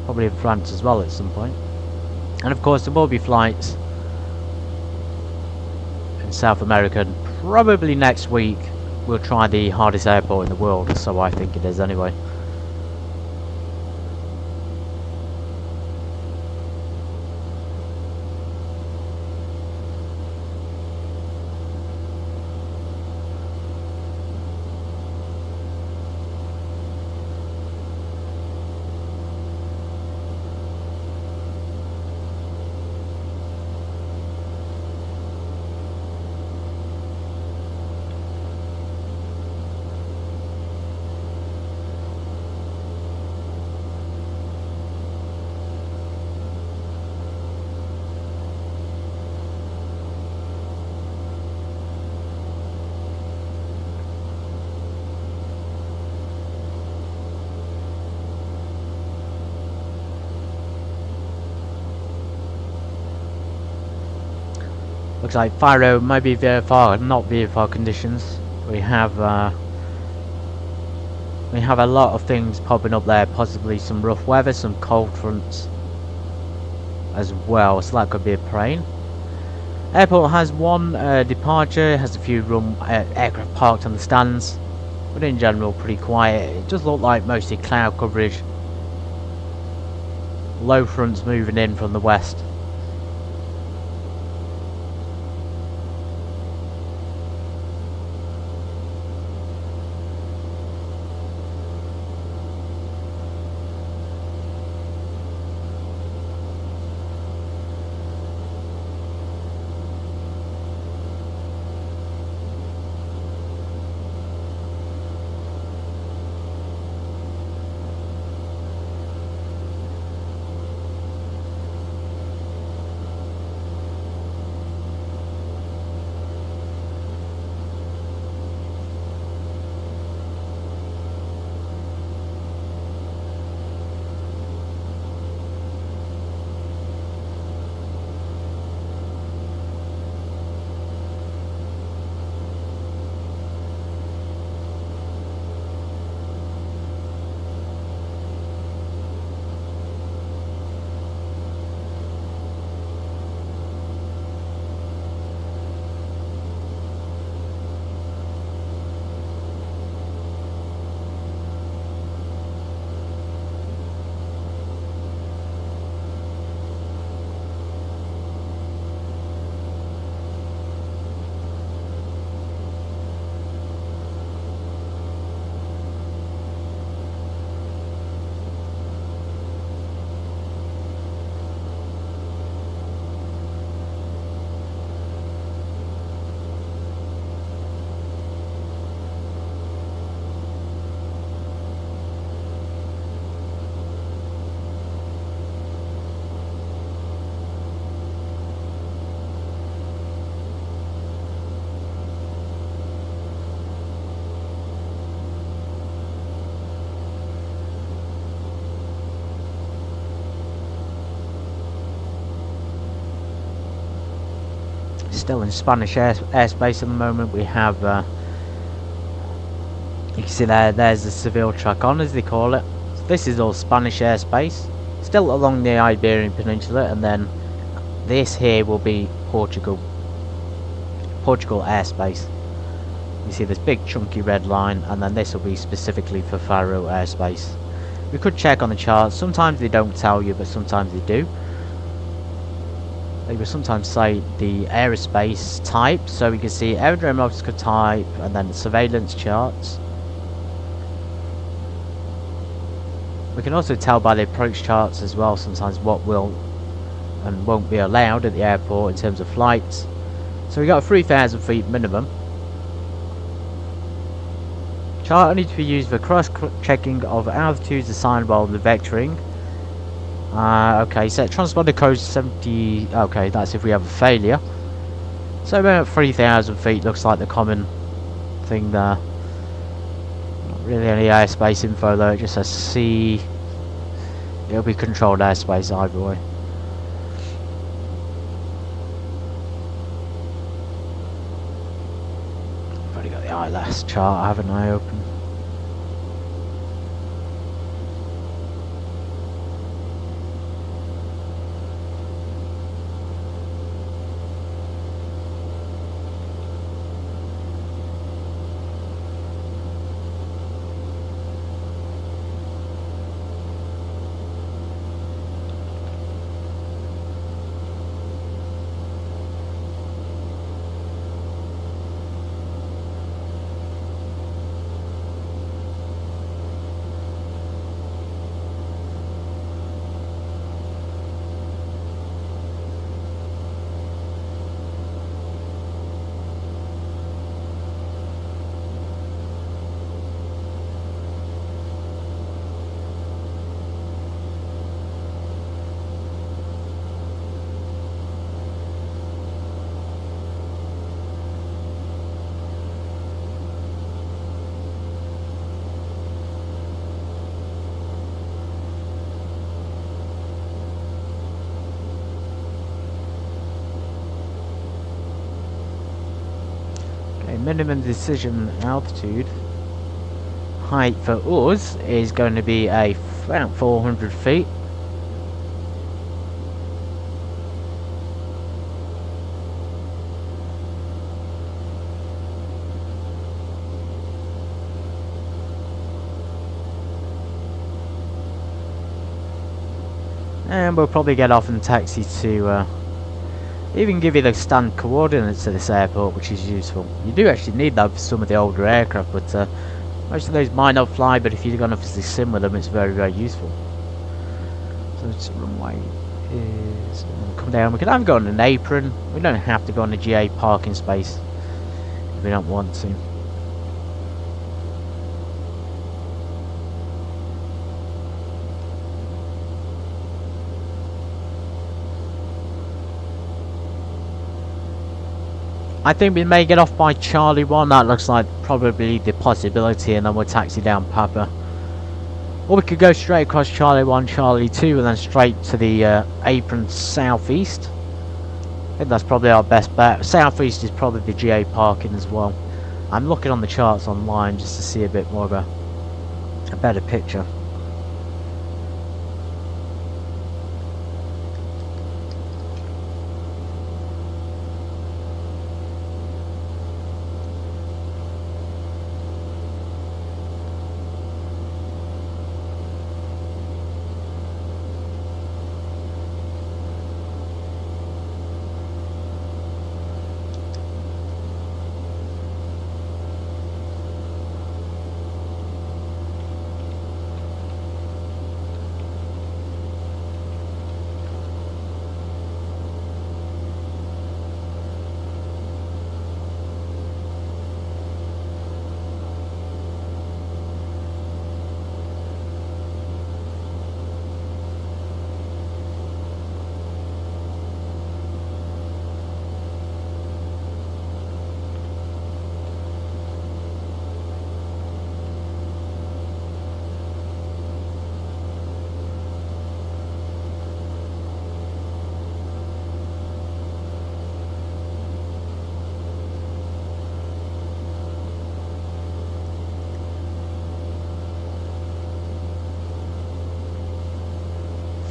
Probably in France as well at some point. And of course there will be flights in South America. And probably next week we'll try the hardest airport in the world, so I think it is anyway. Looks like Faro might be VFR, not VFR conditions. We have a lot of things popping up there, possibly some rough weather, some cold fronts as well, so that could be a plane. Airport has one departure, has a few aircraft parked on the stands, but in general pretty quiet. It does look like mostly cloud coverage. Low fronts moving in from the west. Still in Spanish airspace at the moment. We have you can see there's the Seville track on, as they call it. This is all Spanish airspace, still along the Iberian Peninsula, and then this here will be Portugal airspace. You see this big chunky red line, and then this will be specifically for Faro airspace. We could check on the charts. Sometimes they don't tell you, but sometimes they do. They will sometimes say the aerospace type, so we can see aerodrometrical type and then surveillance charts. We can also tell by the approach charts as well sometimes what will and won't be allowed at the airport in terms of flights. So we got a 3,000 feet minimum. Chart only to be used for cross-checking of altitudes assigned while the vectoring. Okay, set transponder code 70. Okay, that's if we have a failure. So about 3,000 feet looks like the common thing there. Not really any airspace info though, it just says C. It'll be controlled airspace either way. I've already got the ILS chart, haven't I, open? Minimum decision altitude height for us is going to be about 400 feet. And we'll probably get off and taxi to even give you the stand coordinates to this airport, which is useful. You do actually need that for some of the older aircraft, but most of those might not fly, but if you're going to obviously sim with them, it's very, very useful. So it's runway is come down. We can either go on an apron. We don't have to go on a GA parking space if we don't want to. I think we may get off by Charlie 1, that looks like probably the possibility, and then we'll taxi down Papa. Or we could go straight across Charlie 1, Charlie 2, and then straight to the apron southeast. I think that's probably our best bet. Southeast is probably the GA parking as well. I'm looking on the charts online just to see a bit more of a better picture.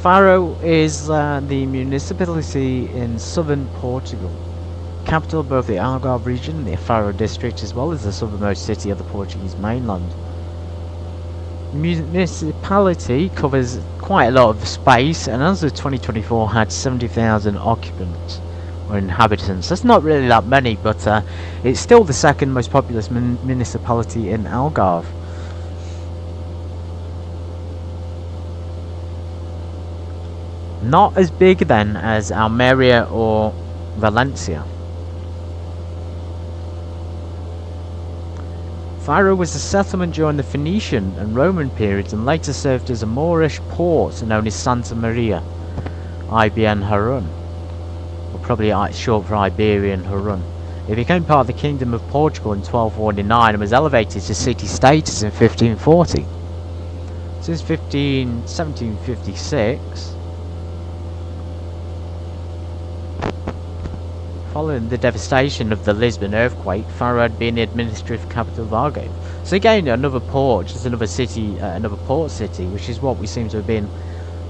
Faro is the municipality in southern Portugal, capital of both the Algarve region and the Faro district, as well as the southernmost city of the Portuguese mainland. The municipality covers quite a lot of space, and as of 2024 had 70,000 occupants or inhabitants. That's not really that many, but it's still the second most populous municipality in Algarve. Not as big then as Almeria or Valencia. Faro was a settlement during the Phoenician and Roman periods and later served as a Moorish port known as Santa Maria, Ibn Harun, or probably short for Iberian Harun. It became part of the Kingdom of Portugal in 1249 and was elevated to city status in 1540. Since 1756, following the devastation of the Lisbon earthquake, Faro had been the administrative capital of Argyle. So again, another port, just another city, another port city, which is what we seem to have been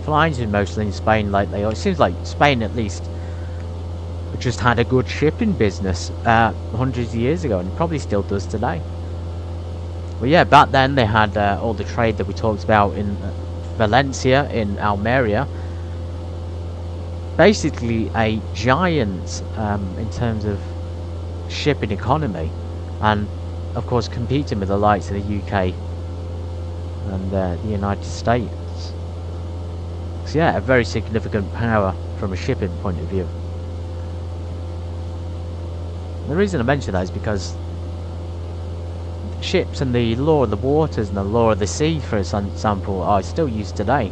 flying to mostly in Spain lately. Or it seems like Spain, at least, just had a good shipping business hundreds of years ago, and probably still does today. Well, yeah, back then they had all the trade that we talked about in Valencia, in Almeria. Basically a giant in terms of shipping economy, and of course competing with the likes of the UK and the United States. So yeah, a very significant power from a shipping point of view. The reason I mention that is because ships and the law of the waters and the law of the sea, for example, are still used today.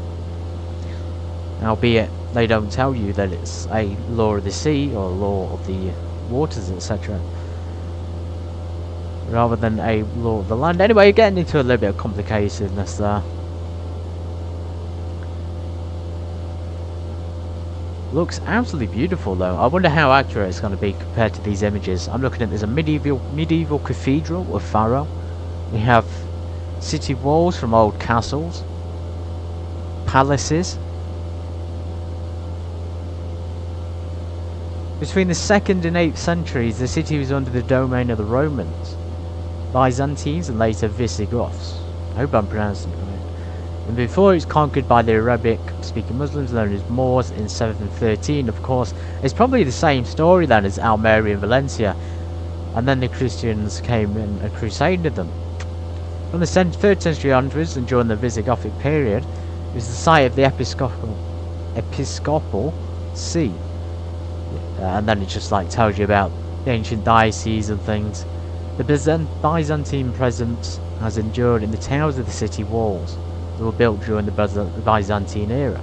Albeit they don't tell you that it's a law of the sea or law of the waters, etc., rather than a law of the land. Anyway, getting into a little bit of complicatedness there. Looks absolutely beautiful though. I wonder how accurate it's going to be compared to these images. I'm looking at, there's a medieval cathedral of Faro. We have city walls from old castles, palaces. Between the 2nd and 8th centuries, the city was under the domain of the Romans, Byzantines, and later Visigoths. I hope I'm pronouncing it right. And before it was conquered by the Arabic-speaking Muslims known as Moors in 713, of course. It's probably the same story then as Almeria and Valencia, and then the Christians came in and crusaded them. From the 3rd century onwards, and during the Visigothic period, it was the site of the episcopal see. And then it just like tells you about the ancient dioceses and things. The Byzantine presence has endured in the towers of the city walls that were built during the Byzantine era.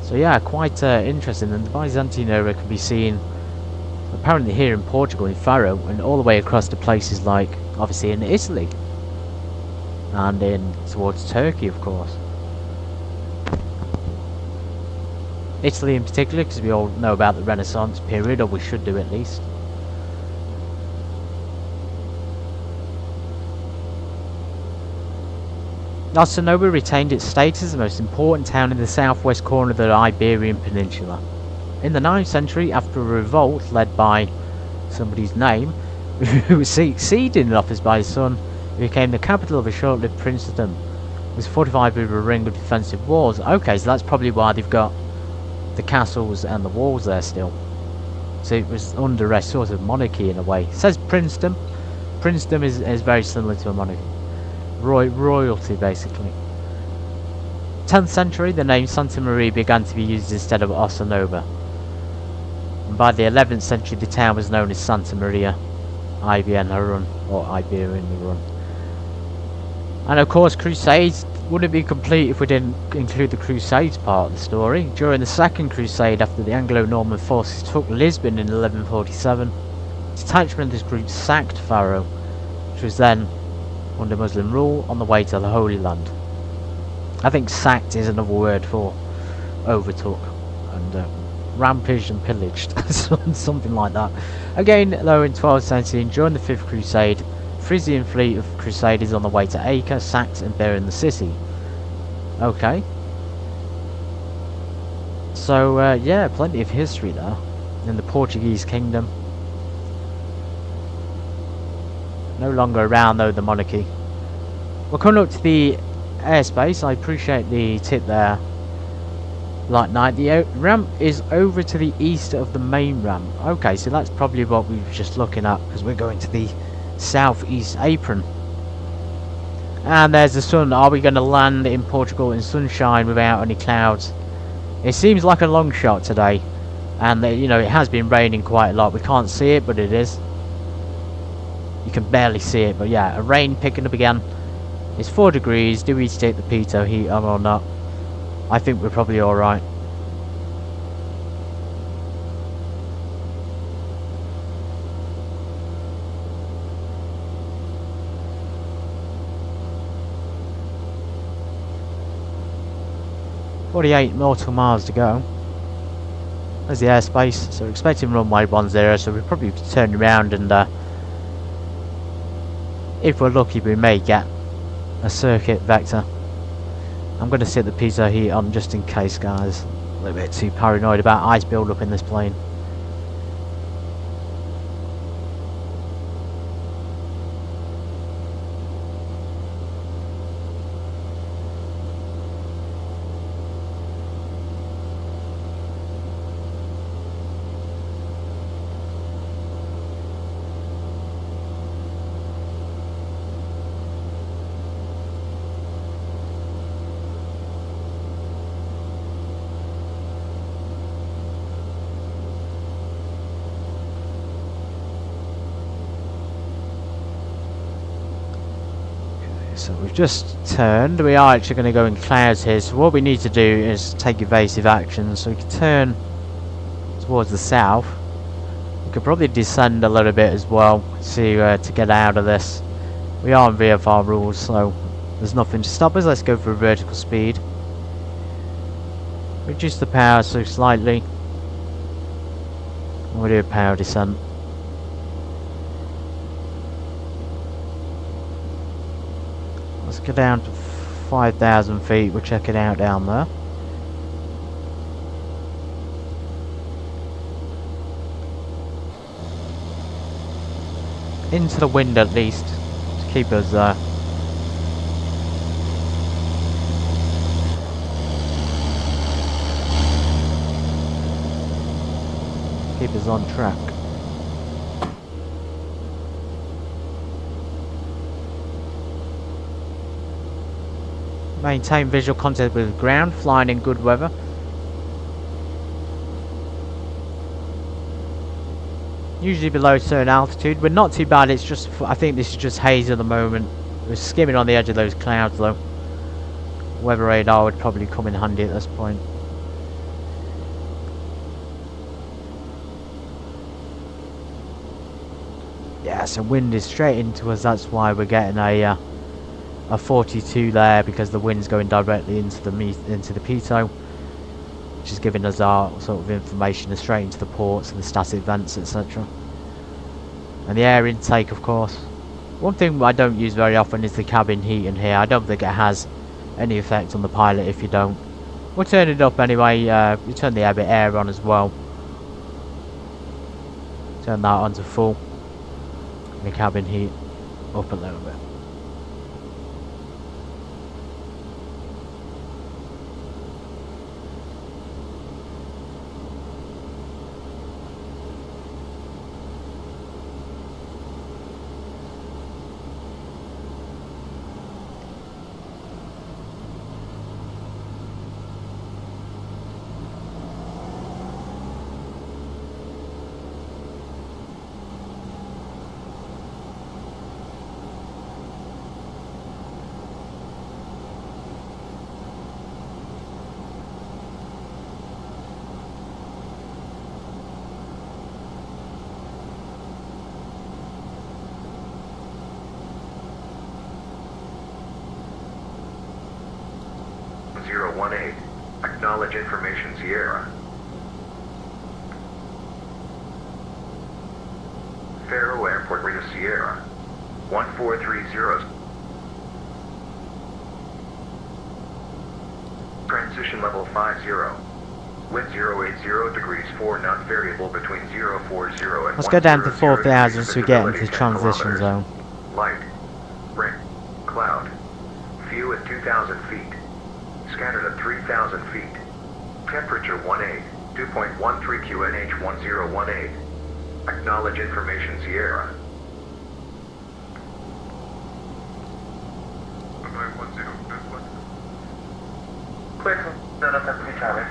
So yeah, quite interesting. And the Byzantine era can be seen apparently here in Portugal, in Faro, and all the way across to places like, obviously, in Italy and in towards Turkey, of course. Italy in particular, because we all know about the Renaissance period, or we should do at least. Arsenova retained its status as the most important town in the southwest corner of the Iberian Peninsula. In the 9th century, after a revolt led by somebody's name, who was succeeded in office by his son, it became the capital of a short-lived princedom. It was fortified with a ring of defensive walls. Okay, so that's probably why they've got the castles and the walls there still. So it was under a sort of monarchy in a way. It says princedom. Princedom is very similar to a monarchy. Royalty, basically. 10th century, the name Santa Maria began to be used instead of Arsenova. And by the 11th century, the town was known as Santa Maria, Ibn Harun, or Iberian Harun. And of course, Crusades wouldn't be complete if we didn't include the Crusades part of the story. During the Second Crusade, after the Anglo-Norman forces took Lisbon in 1147, a detachment of this group sacked Faro, which was then under Muslim rule, on the way to the Holy Land. I think sacked is another word for overtook and rampaged and pillaged, something like that. Again, though, in 1217, during the 5th Crusade, Frisian fleet of crusaders on the way to Acre sacked and burned the city. Okay. So, yeah, plenty of history there in the Portuguese kingdom. No longer around, though, the monarchy. We're coming up to the airspace. I appreciate the tip there. Light night. The ramp is over to the east of the main ramp. Okay, so that's probably what we were just looking at, because we're going to the southeast apron. And there's the sun. Are we going to land in Portugal in sunshine without any clouds? It seems like a long shot today. And, you know, it has been raining quite a lot. We can't see it, but it is. You can barely see it, but yeah, a rain picking up again. It's 4 degrees. Do we stick the pitot heat on or not? I think we're probably alright. "48 nautical miles to go." There's the airspace. So we're expecting runway 10, so we'll probably turn around and if we're lucky we may get a circuit vector. I'm going to set the pitot heat on just in case, guys. A little bit too paranoid about ice build-up in this plane. So we've just turned. We are actually going to go in clouds here. So what we need to do is take evasive action. So we can turn towards the south. We could probably descend a little bit as well to get out of this. We are on VFR rules, so there's nothing to stop us. Let's go for a vertical speed. Reduce the power so slightly. We'll do a power descent. Let's go down to 5,000 feet. We'll check it out down there. Into the wind at least to keep us on track. Maintain visual contact with the ground, flying in good weather. Usually below a certain altitude. We're not too bad, it's just, I think this is just haze at the moment. We're skimming on the edge of those clouds though. Weather radar would probably come in handy at this point. Yeah, so wind is straight into us, that's why we're getting a 42 there, because the wind's going directly into the pitot, which is giving us our sort of information straight into the ports and the static vents, etc. And the air intake, of course. One thing I don't use very often is the cabin heat in here. I don't think it has any effect on the pilot if you don't. We'll turn it up anyway. We turn the air on as well. Turn that on to full. The cabin heat up a little bit. Acknowledge information, Sierra. Faro Airport, Rita Sierra. 1430. Transition level 50. Wind 080 degrees 4 knot, variable between 040 and Let's go down to 100 4,000 degrees, so we get into visibility the 10 transition kilometers. zone. Light. Rain. Cloud. View at 2,000 feet. Scattered at 3,000 feet. Temperature 18. 2.13 QNH 1018. Acknowledge information, Sierra. Clear. No, that's pretty Charlie.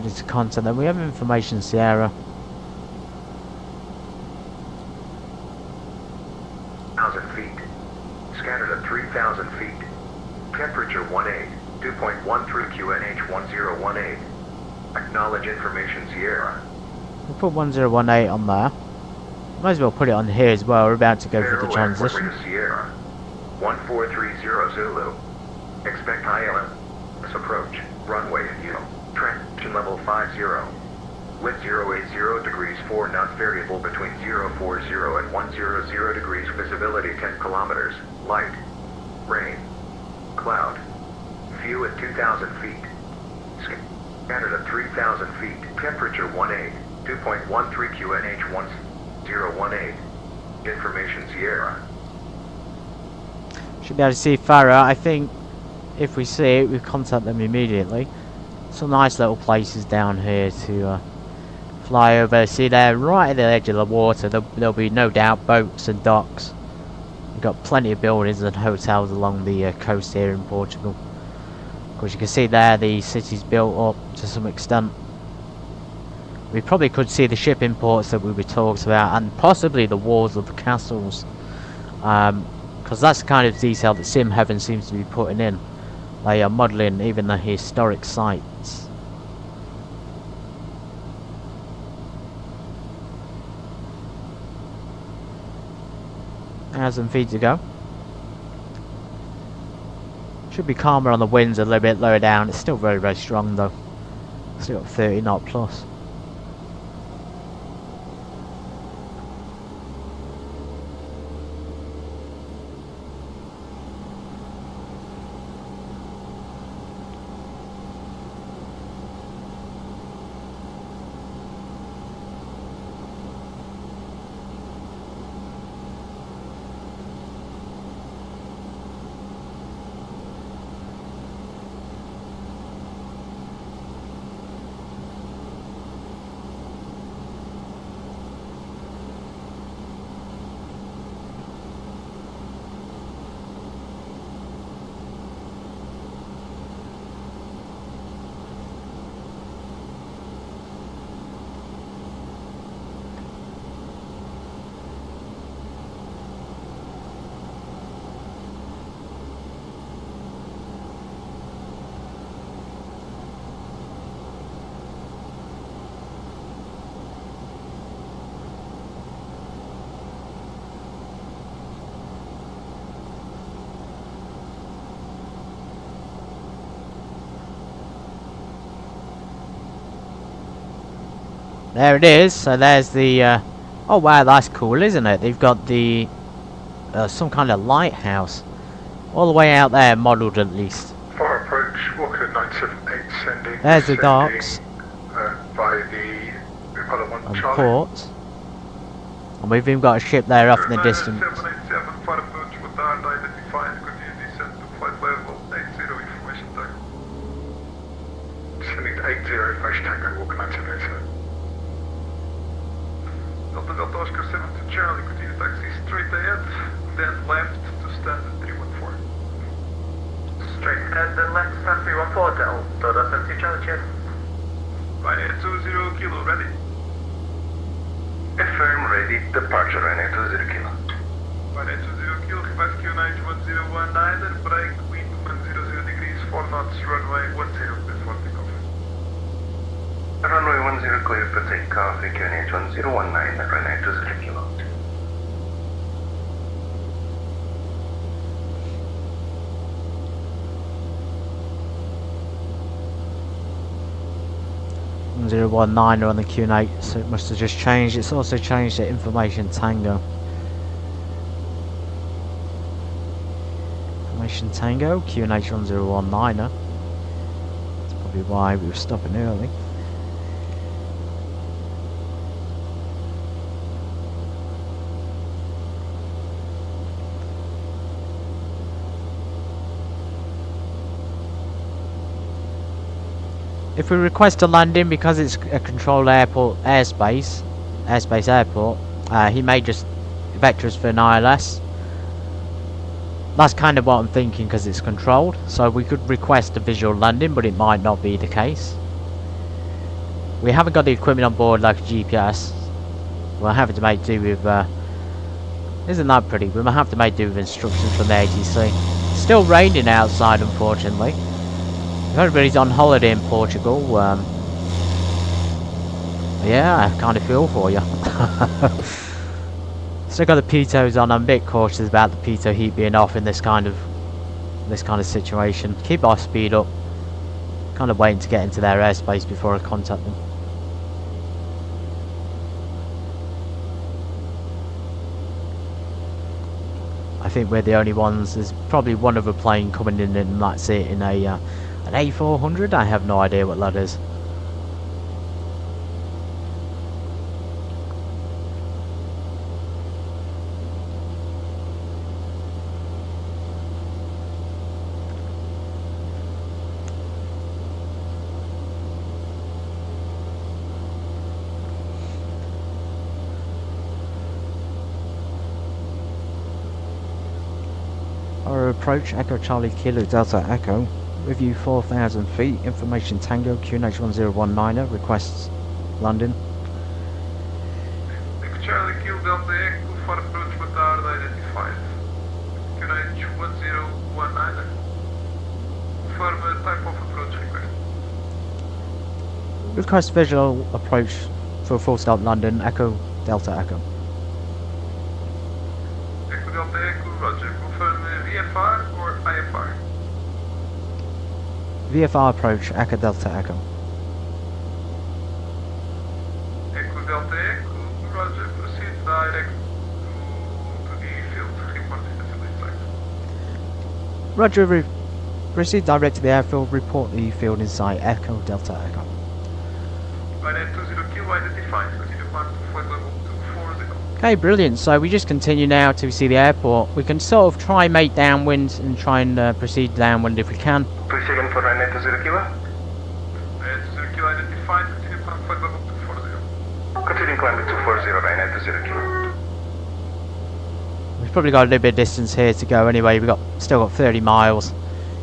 ready to contact them. We have information Sierra. 1,000 feet. Scattered at 3,000 feet. Temperature 18. 2.13 QNH 1018. Acknowledge information Sierra. We'll put 1018 on there. Might as well put it on here as well. We're about to go through the transition. Airport Sierra. 1430 Zulu. Expect ILS approach. Runway and Yoke. Transition level 50. With 080 degrees 4 knots variable between 040 and 100 degrees. Visibility 10 kilometers. Light. Rain. Cloud. View at 2,000 feet. Scattered at 3,000 feet. Temperature 18. 2.13 QNH 1018. Information Sierra. Should be able to see Faro. I think if we see it, we contact them immediately. Some nice little places down here to fly over. See, they're right at the edge of the water. There'll be no doubt boats and docks. We've got plenty of buildings and hotels along the coast here in Portugal. Of course, you can see there the city's built up to some extent. We probably could see the shipping ports that we were talked about, and possibly the walls of the castles, because that's the kind of detail that Sim Heaven seems to be putting in. They are modelling even the historic sites. As some feet to go. Should be calmer on the winds, a little bit lower down. It's still very, very strong though. Still got 30 knot plus. There it is. So there's the oh wow, that's cool, isn't it? They've got the some kind of lighthouse all the way out there, modelled at least. Far approach, Walker 978 sending. There's the docks By the Apollo 1 and Charlie. port, and we've even got a ship there off in the distance. 787 far approach with the unidentified. Continue descent to flight level 80 information tag. Sending to 80 information tag, Walker 978. Delta Delta Oscar 7 to Charlie, continue taxi straight ahead, then left to stand at 314. Straight ahead, then left, stand 314, Delta 7 to Charlie, cheers. Ryanair 20 kilo, ready? Confirm ready. Departure Ryanair 20 kilo. Ryanair 20 kilo, capacity QNH 1019, and brake wind 100 degrees, 4 knots, runway 10, please for takeoff. Runway 10 clear for takeoff, QNH 1019, Ryanair 20 kilo. .019 on the Q8, so it must have just changed. It's also changed to Information Tango. Information Tango, QNH 1019. That's probably why we were stopping early. If we request a landing because it's a controlled airport, airspace airport, he may just vector us for an ILS. That's kind of what I'm thinking because it's controlled. So we could request a visual landing, but it might not be the case. We haven't got the equipment on board like a GPS. We're having to make do with, isn't that pretty? We might have to make do with instructions from the ATC. Still raining outside, unfortunately. If everybody's on holiday in Portugal, yeah, I kind of feel for you. Still got the pitos on. I'm a bit cautious about the pitot heat being off in this kind of situation. Keep our speed up. Kind of waiting to get into their airspace before I contact them. I think we're the only ones. There's probably one other plane coming in, and that's it, in a an A400. I have no idea what that is. Our approach, Echo Charlie Kilo Delta Echo, review 4,000 feet, information Tango, QNH1019er, requests London. Echo Charlie Kilo Delta Echo for approach retard identified. QNH1019er. Confirm type of approach request. Request visual approach for full stop London, Echo Delta Echo. Echo Delta Echo, roger. Confirm VFR or IFR? VFR approach, Echo Delta Echo. Echo Delta Echo, roger. Proceed direct to the field. Report the field site. Roger, proceed direct to the airfield, report the field in sight, Echo Delta Echo. Ryanair 20 kilo identified. Continue mark to flight level 240. Okay, brilliant. So we just continue now to see the airport. We can sort of try make downwind and try and proceed downwind if we can. Please again for Ryanair 20 kilo. Ryanair 20 kilo identified. Continue mark flight level 240. Continuing climb to 240, Ryanair 20 kilo. We've probably got a little bit of distance here to go anyway. We've still got 30 miles.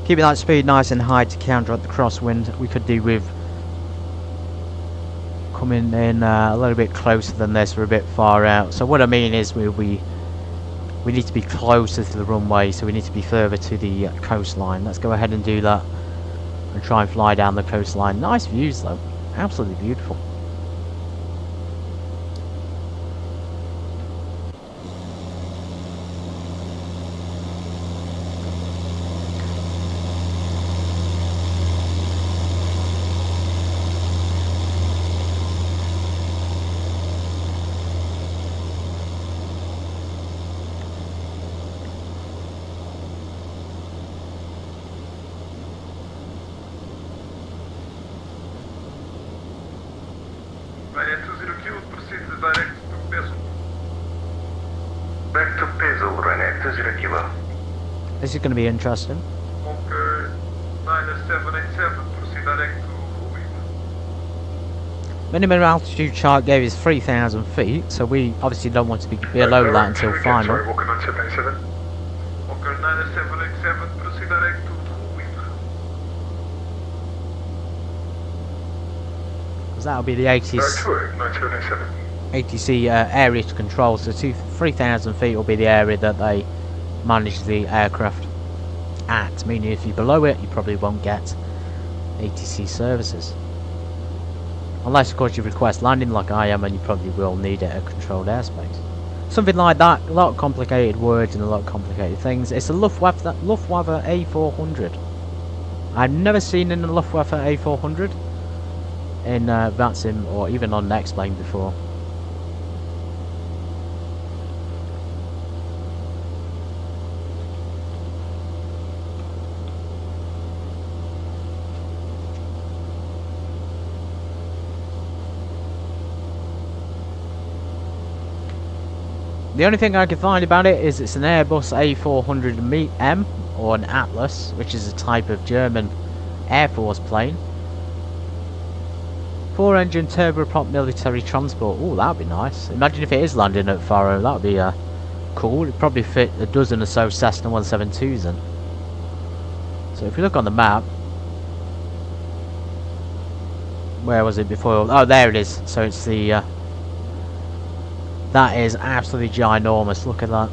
Keeping that speed nice and high to counteract the crosswind. We could do with coming in a little bit closer than this. We're a bit far out. So what I mean is we need to be closer to the runway, so we need to be further to the coastline. Let's go ahead and do that and try and fly down the coastline. Nice views though, absolutely beautiful. Ryanair 20 kilo proceeds direct to Peso. Back to Peso, Ryanair 20 kilo. This is going to be interesting. Monker 9787 proceed direct to Huawei. Minimum altitude chart gave us 3,000 feet, so we obviously don't want to be below that until final. Sorry, Walker 9787. Monker 9787 proceed direct to Huawei. Because that'll be the ATC, 9787. ATC area to control, so 3,000 feet will be the area that they manage the aircraft at, meaning if you're below it you probably won't get ATC services. Unless of course you request landing like I am, and you probably will need it at controlled airspace. Something like that, a lot of complicated words and a lot of complicated things. It's a Luftwaffe A400. I've never seen in a Luftwaffe A400 in VATSIM or even on Next Plane before. The only thing I can find about it is it's an Airbus A400M or an Atlas, which is a type of German Air Force plane. 4-engine turboprop military transport. Oh, that'd be nice. Imagine if it is landing at Faro. That'd be cool. It'd probably fit a dozen or so Cessna 172s in. So if you look on the map, Where was it before? Oh, there it is. So it's the... that is absolutely ginormous. Look at that.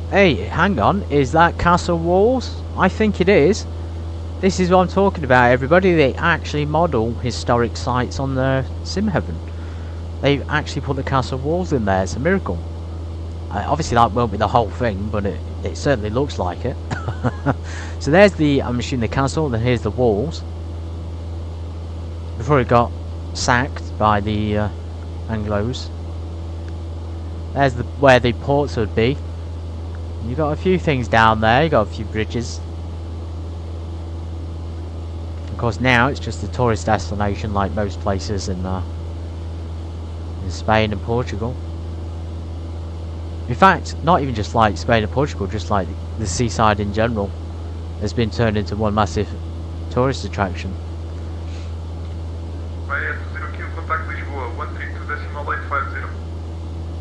Hey, hang on, is that Castle Walls? I think it is. This is what I'm talking about, everybody. They actually model historic sites on the sim heaven. They've actually put the Castle Walls in there. It's a miracle. Obviously that won't be the whole thing, but it certainly looks like it. So there's the, I'm assuming, the castle, then here's the walls. Before it got sacked by the Anglos. There's where the ports would be. You got a few things down there, you got a few bridges. Of course now it's just a tourist destination like most places in Spain and Portugal. In fact, not even just like Spain and Portugal, just like the seaside in general has been turned into one massive tourist attraction.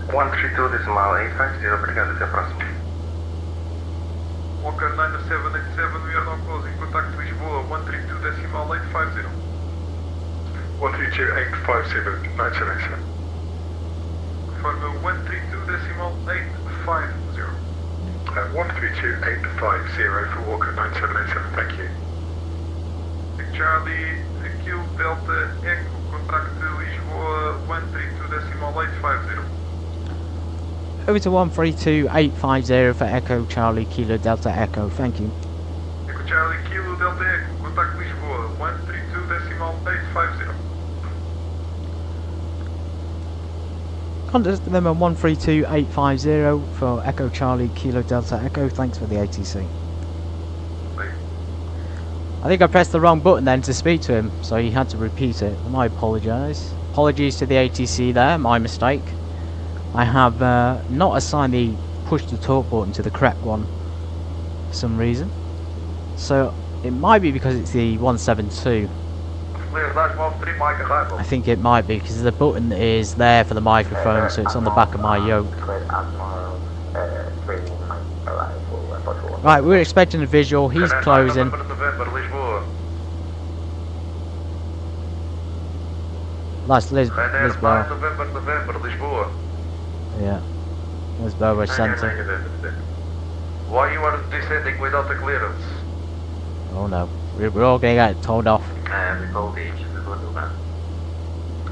132.850, obrigado, até a próxima. Walker 9787, we are now closing contact Lisboa 132.850. 132.850, 9787. Confirm 132.850. 132.850 for Walker 9787, thank you. Charlie, Q Delta Echo, contact Lisboa 132.850. Over to 132.850 for Echo Charlie Kilo Delta Echo, thank you. Echo Charlie Kilo Delta Echo, contact Lisboa 132.850. Contact number 132.850 for Echo Charlie Kilo Delta Echo, thanks for the ATC. I think I pressed the wrong button then to speak to him, so he had to repeat it, and I apologise. Apologies to the ATC there, my mistake. I have not assigned the push to talk button to the correct one for some reason. So it might be because it's the 172. I think it might be because the button is there for the microphone, so it's on the back of my yoke. Right, we're expecting a visual, he's closing. That's Lisboa. Yeah, Lisboa Centre. Why you are descending without the clearance? Oh no, we're all going to get told off. We told the engine to go do that.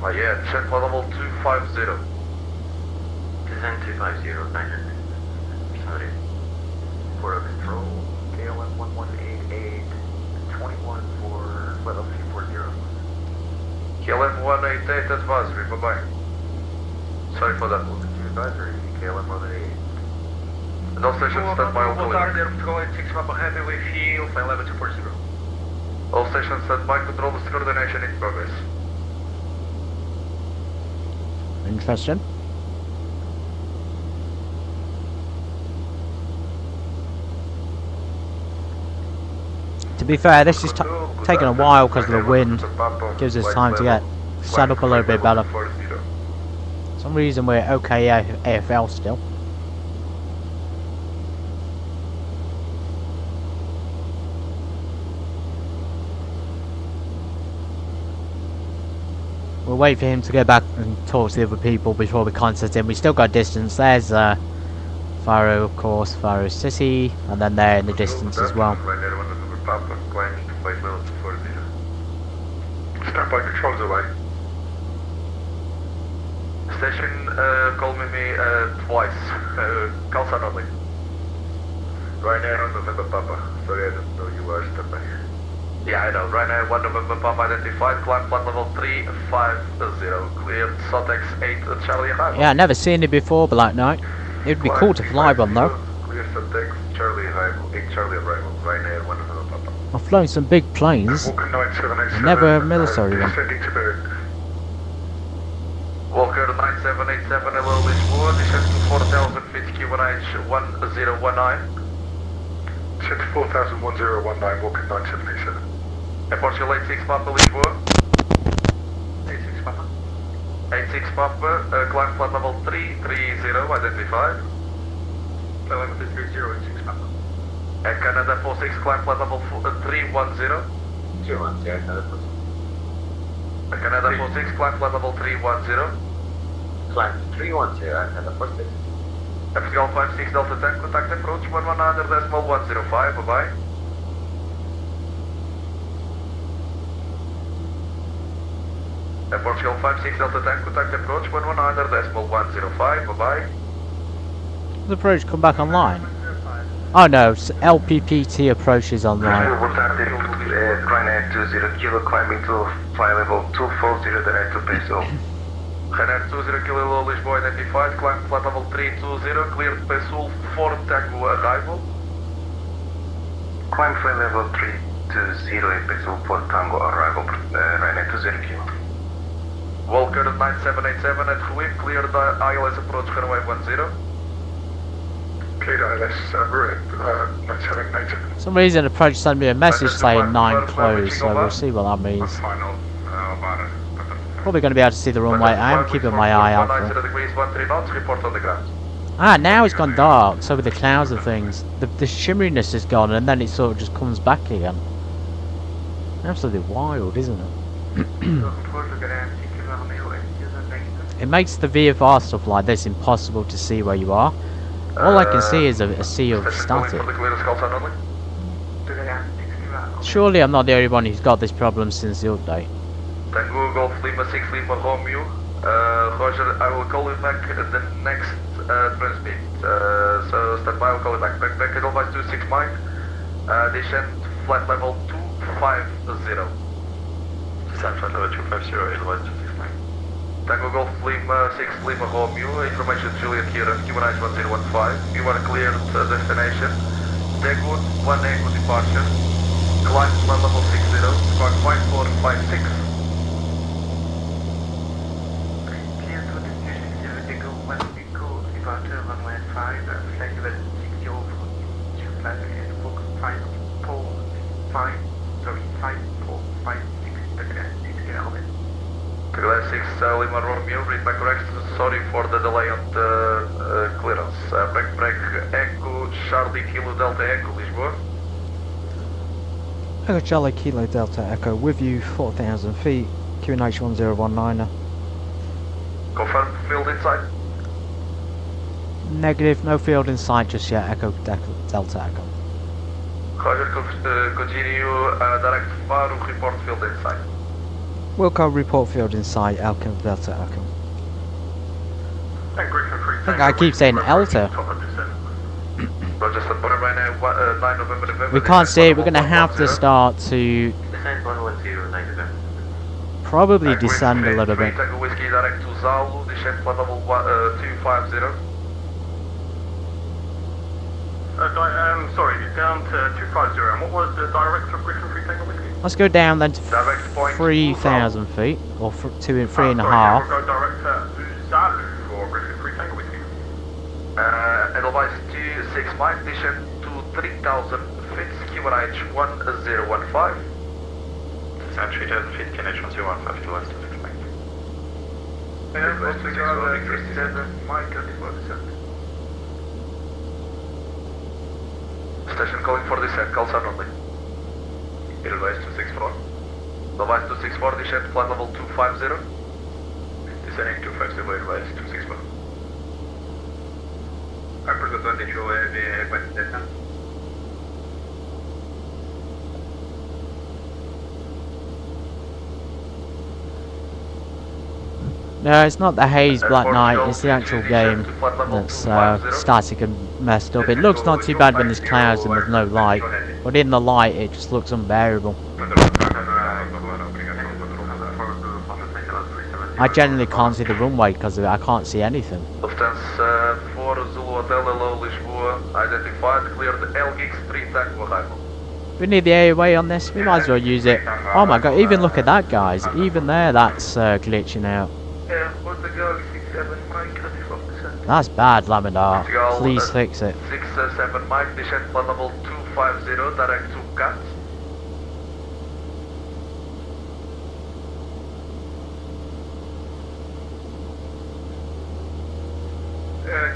Oh yeah, descent for level 250. Descent 250, Tangier. Sorry. For control, KLM 1188, 21 for level 340. KLM 188 advisory, bye bye. Sorry for that, movement to advisory, KLM 188. And all stations stand by on collision. Portugal 86 Papa Heavy with heel, flight level 240. All stations stand by, control the coordination in progress. Interesting. To be fair, this is taking a while because of the wind. Gives us time to get set up a little bit better. For some reason we're okay AFL still. We'll wait for him to go back and talk to the other people before we contact him. We still got distance. There's Faro, of course, Faro City, and then there in the distance as well. Stand by, controls away. Station, call me twice. Calls only. Ryanair on November Papa. Sorry, I don't know you are standby here. Yeah, I know. Ryanair 1 November Papa identified. Climb flight level 350. Cleared. Sotex 8 Charlie arrival. Yeah, I've never seen it before, Black Knight. It'd be cool to fly one though. Clear Sotex Charlie arrival. 8 Charlie arrival. Ryanair 1 November Papa. I've flown some big planes. Walker 9787. Never a military one. Descending to Berwick. Walker 9787, hello Lisboa, descend to 4000 feet Q QNH 1019. Set to 4000 1019, walking 9787. Portugal 86 Papa, Lisboa. 86 Papa. 86 Papa, climb flight level 330, identified. Flight level 330, 86 Papa. Canada 46, climb flight level 310. 210, Canada 46. Canada 46, climb flight level 310. Climb 310, Canada 46. Portugal 56 Delta 10, contact approach 119.105, bye-bye. Portugal 56 Delta 10, contact approach 119.105, bye-bye. The approach come back online. Oh no, LPPT approach is online. Boa tarde, Ryanair 20 Kilo, climbing to fly level 240 direct to Peso. Ryanair 20 Kilo Lisboa identified, climb flight level 320, cleared Pesul for Tango arrival. Climb flight level 320 in Peso for Tango arrival, Ryanair 20 Kilo. Walker 9787 at Ruim, cleared ILS approach runway 10. Cleared ILS, Ruin, 9787. For some reason approach sent me a message saying 9 closed, so we'll see what that means. Final, Probably going to be able to see the runway. I am keeping my eye out for it. Degrees 13 knots, report on the ground. Ah, now it's gone dark, so with the clouds and things, the shimmeriness is gone and then it sort of just comes back again. Absolutely wild, isn't it? It makes the VFR stuff like this impossible to see where you are. All I can see is a sea of static. Surely I'm not the only one who's got this problem since the update. Tango Golf Lima 6 Lima Romeo. Roger, I will call you back at the next transmit. So stand by, I will call you back. Back Edelweiss 26 Mike. Descent flight level 250. Descent flight level 250, Edelweiss 26 Mike. Tango Golf Lima 6 Lima Romeo. Information Juliet here at QNH 1015. You are cleared destination. Dagoon 1 Echo departure. Climb flight level 60. Squawk 5456. Departure runway 5, flight level 60 for 2 flight and book 5456 km. Class 6 Lima Romeo, read my correct, sorry for the delay on the clearance. Break Echo Charlie Kilo Delta Echo, Lisboa. Echo Charlie Kilo Delta Echo with you, 4,000 feet, QNH 1019er. Confirm field inside. Negative, no field in sight just yet, Echo Delta Echo. Roger, continue direct Faro, report field inside. Wilco, report field in sight, Echo Delta Echo. I think I keep saying Elta. Roger, stand by right now, 9 November. We can't see it, we're going to have to start to Descent 110, 9 November. probably descend a little bit. Tango Whiskey direct to Zalo, descent flight level 250. Sorry, down to 250. And what was the direct of Griffin 3 Tango Whiskey? Let's go down then to Direct point 3,000 feet, or 3.5. We'll go direct to Zalu for Griffin 3 Tango Whiskey. Edelweiss 26 Mike, descent to 3,000 feet, QNH 1015. Descent 3,000 feet, QNH 1015, Edelweiss 26 Mike. Edelweiss 27 Mike, Station calling for descent, call sound only. Edelweiss 264. Edelweiss 264, descent flight level 250. Descending 250, Edelweiss 264. Upper 22, request descent. No, it's not the haze black night, it's the actual game that's static and messed up. It looks not too bad when there's clouds and there's no light, but in the light it just looks unbearable. I generally can't see the runway because I can't see anything. Lufthansa 4 Zulu Hotel, hello Lisboa, identified, cleared LGX 3 Tango arrival. We need the airway on this, we might as well use it. Oh my god, even look at that guys, even there that's glitching out. Portugal 6 7 Mike, ready for descent. That's bad, Laminar. Portugal, Please fix it. 6-7 Mike, descent plan level 250, direct to CAT.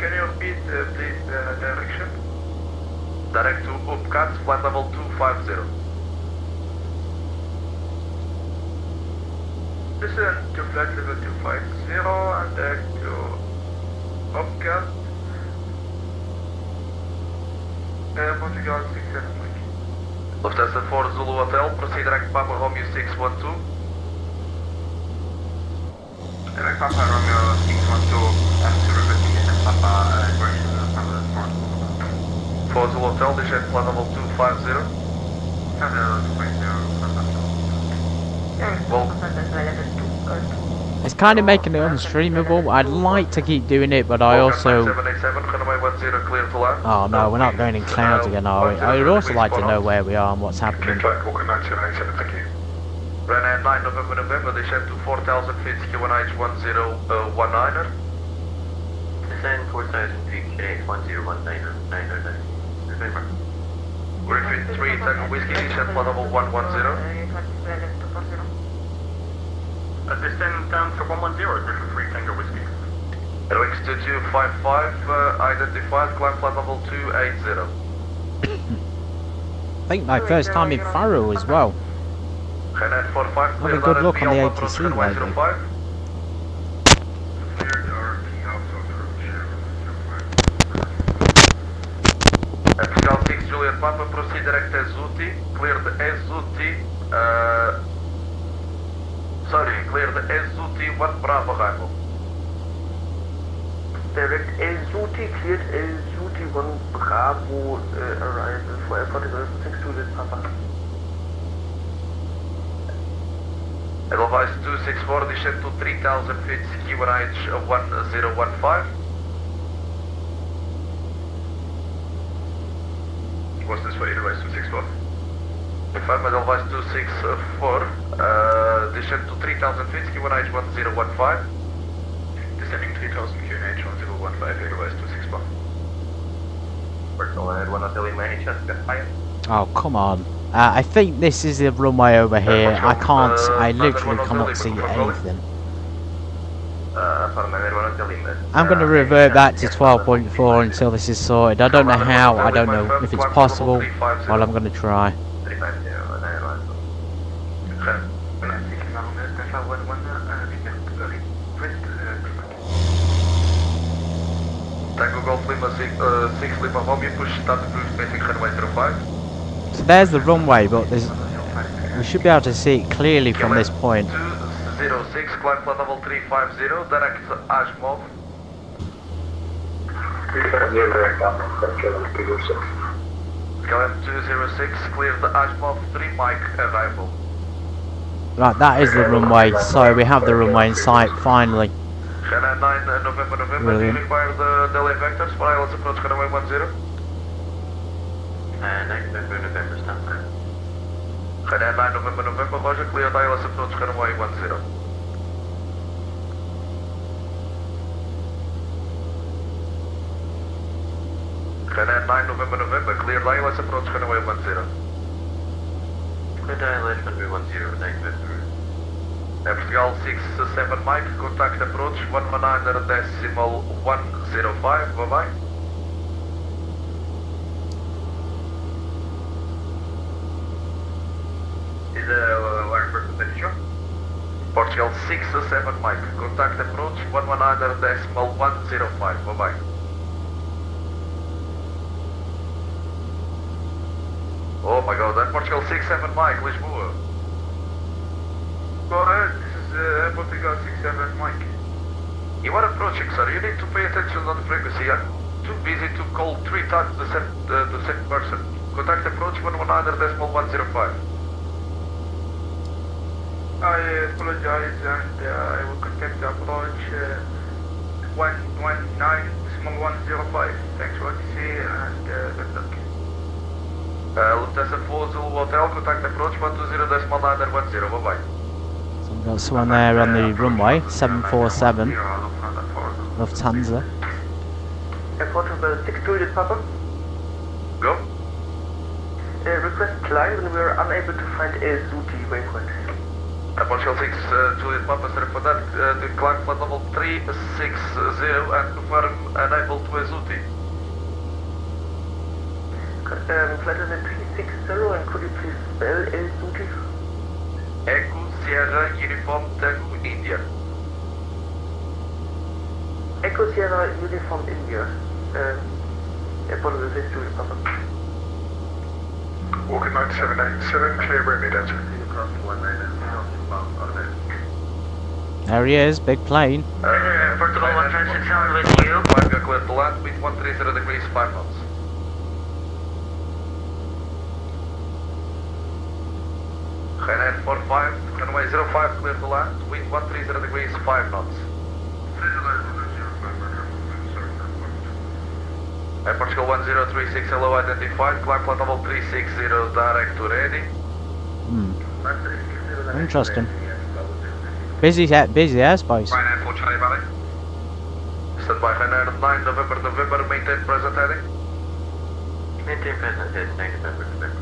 Can you repeat, please, direction? Direct to UPCAT, flight level 250. Descend to flight level 250 and direct to UPCAT. Portugal 67 Mike. Lufthansa 4 Zulu Hotel, proceed direct Papa Romeo 612. Direct Papa Romeo 612, after requesting descent Papa, correction, Papa 4 Zulu Hotel, descent plan level 250. Well, It's kind of making it unstreamable. I'd like to keep doing it, but I also... 787, runway 10, clear to land. Oh no, we're not going in clouds again, are we? I would also like to know where we are and what's happening. Walker 9787, thank you. Runway 9 November, descent to 4,000 feet, QNH 1019er. Descend 4,000 feet, QNH 1019er. Griffin 3 Tango Whiskey, descent plan level 110. Descend down to 110, Griffin 3 Tango Whiskey. LX 2255, identified, climb flight level 280. I think my first time in Faro as well. Skynet 45, Have a clear good look on the Alpha approach, ATC runway lately. 05. Cleared RP Alpha approach. Pascal 6 Juliet Papa, proceed direct Ezuti, cleared Ezuti, cleared Ezuti 1 Bravo arrival. Direct Ezuti, cleared Ezuti 1 Bravo arrival for airport 6 Juliet Papa. Edelweiss 264, descend to 3,000 feet, QNH 1015. What's this way, Edelweiss 264? Confirm Edelweiss 264, descend to 3,000 feet, QNH 1015. Descending 3000 QNH 1015, Edelweiss 264. Personal ahead, 1 Hotel in Manny, chest, got fire. Oh, come on. I think this is the runway over here. I can't, I literally cannot see anything. I'm going to revert back to 12.4 until this is sorted. I don't know how, I don't know if it's possible, but I'm going to try. Tango Golf Lima 6 Lima Romeo, push start cruise facing runway 05. So there's the runway, but there's, we should be able to see it clearly from this point. 206, climb flight level 350, direct Ashmov. 350, direct Ashmov, Climb 206, clear the Ashmov 3 Mike arrival. Right, that is the runway, so we have the runway in sight, finally. China 9 November, do you Brilliant. require the delay vectors for ILS approach runway 10? 9 November, stand by. China 9 November, Roger, cleared ILS approach runway 10. China 9 November, cleared ILS approach runway 10. Cleared ILS runway 10, 9 November. Portugal 6-7 Mike, contact approach 119.105, bye bye. Is the wire person sure? Portugal 6-7 Mike, contact approach 119.105, bye bye. Oh my god, that's Portugal 6-7 Mike, Lisboa. Go ahead, this is Portugal 67 Mike. You are approaching, sir. You need to pay attention on the frequency. I'm too busy to call 3 times the same person. Contact approach 119.105. I apologize and I will contact the approach 119.105. Thanks for what you say and good luck. Lufthansa 4 Zulu Hotel, contact approach 120.910. Bye bye. So we've got someone there on the runway, 747. Lufthansa 4 Lufthansa. Portugal 628 Papa. Go. Request climb when we are unable to find a Zooty waypoint. Portugal 6 Juliet Papa, sorry for that. To climb flight level 360 and confirm unable to a Zooty. Flight level 360 and could you please spell a Zooty? Echo Sierra Uniform Tango India. Echo Sierra Uniform India. Portugal 6 Juliet Papa. Walking 9787, clear room data. There he is, big plane. Portugal 156 with you. Flying clear to land with 130 degrees 5 knots. Ryanair 45, runway 05 clear to land with 130 degrees 5 knots. Portugal 1036, hello, identified, climb flight level 360, direct to ready. Interesting. Busy airspace. Ryanair 4 Charlie Valley. Stand by Ryanair 9 November, maintain present heading. Maintain present heading, 9 November.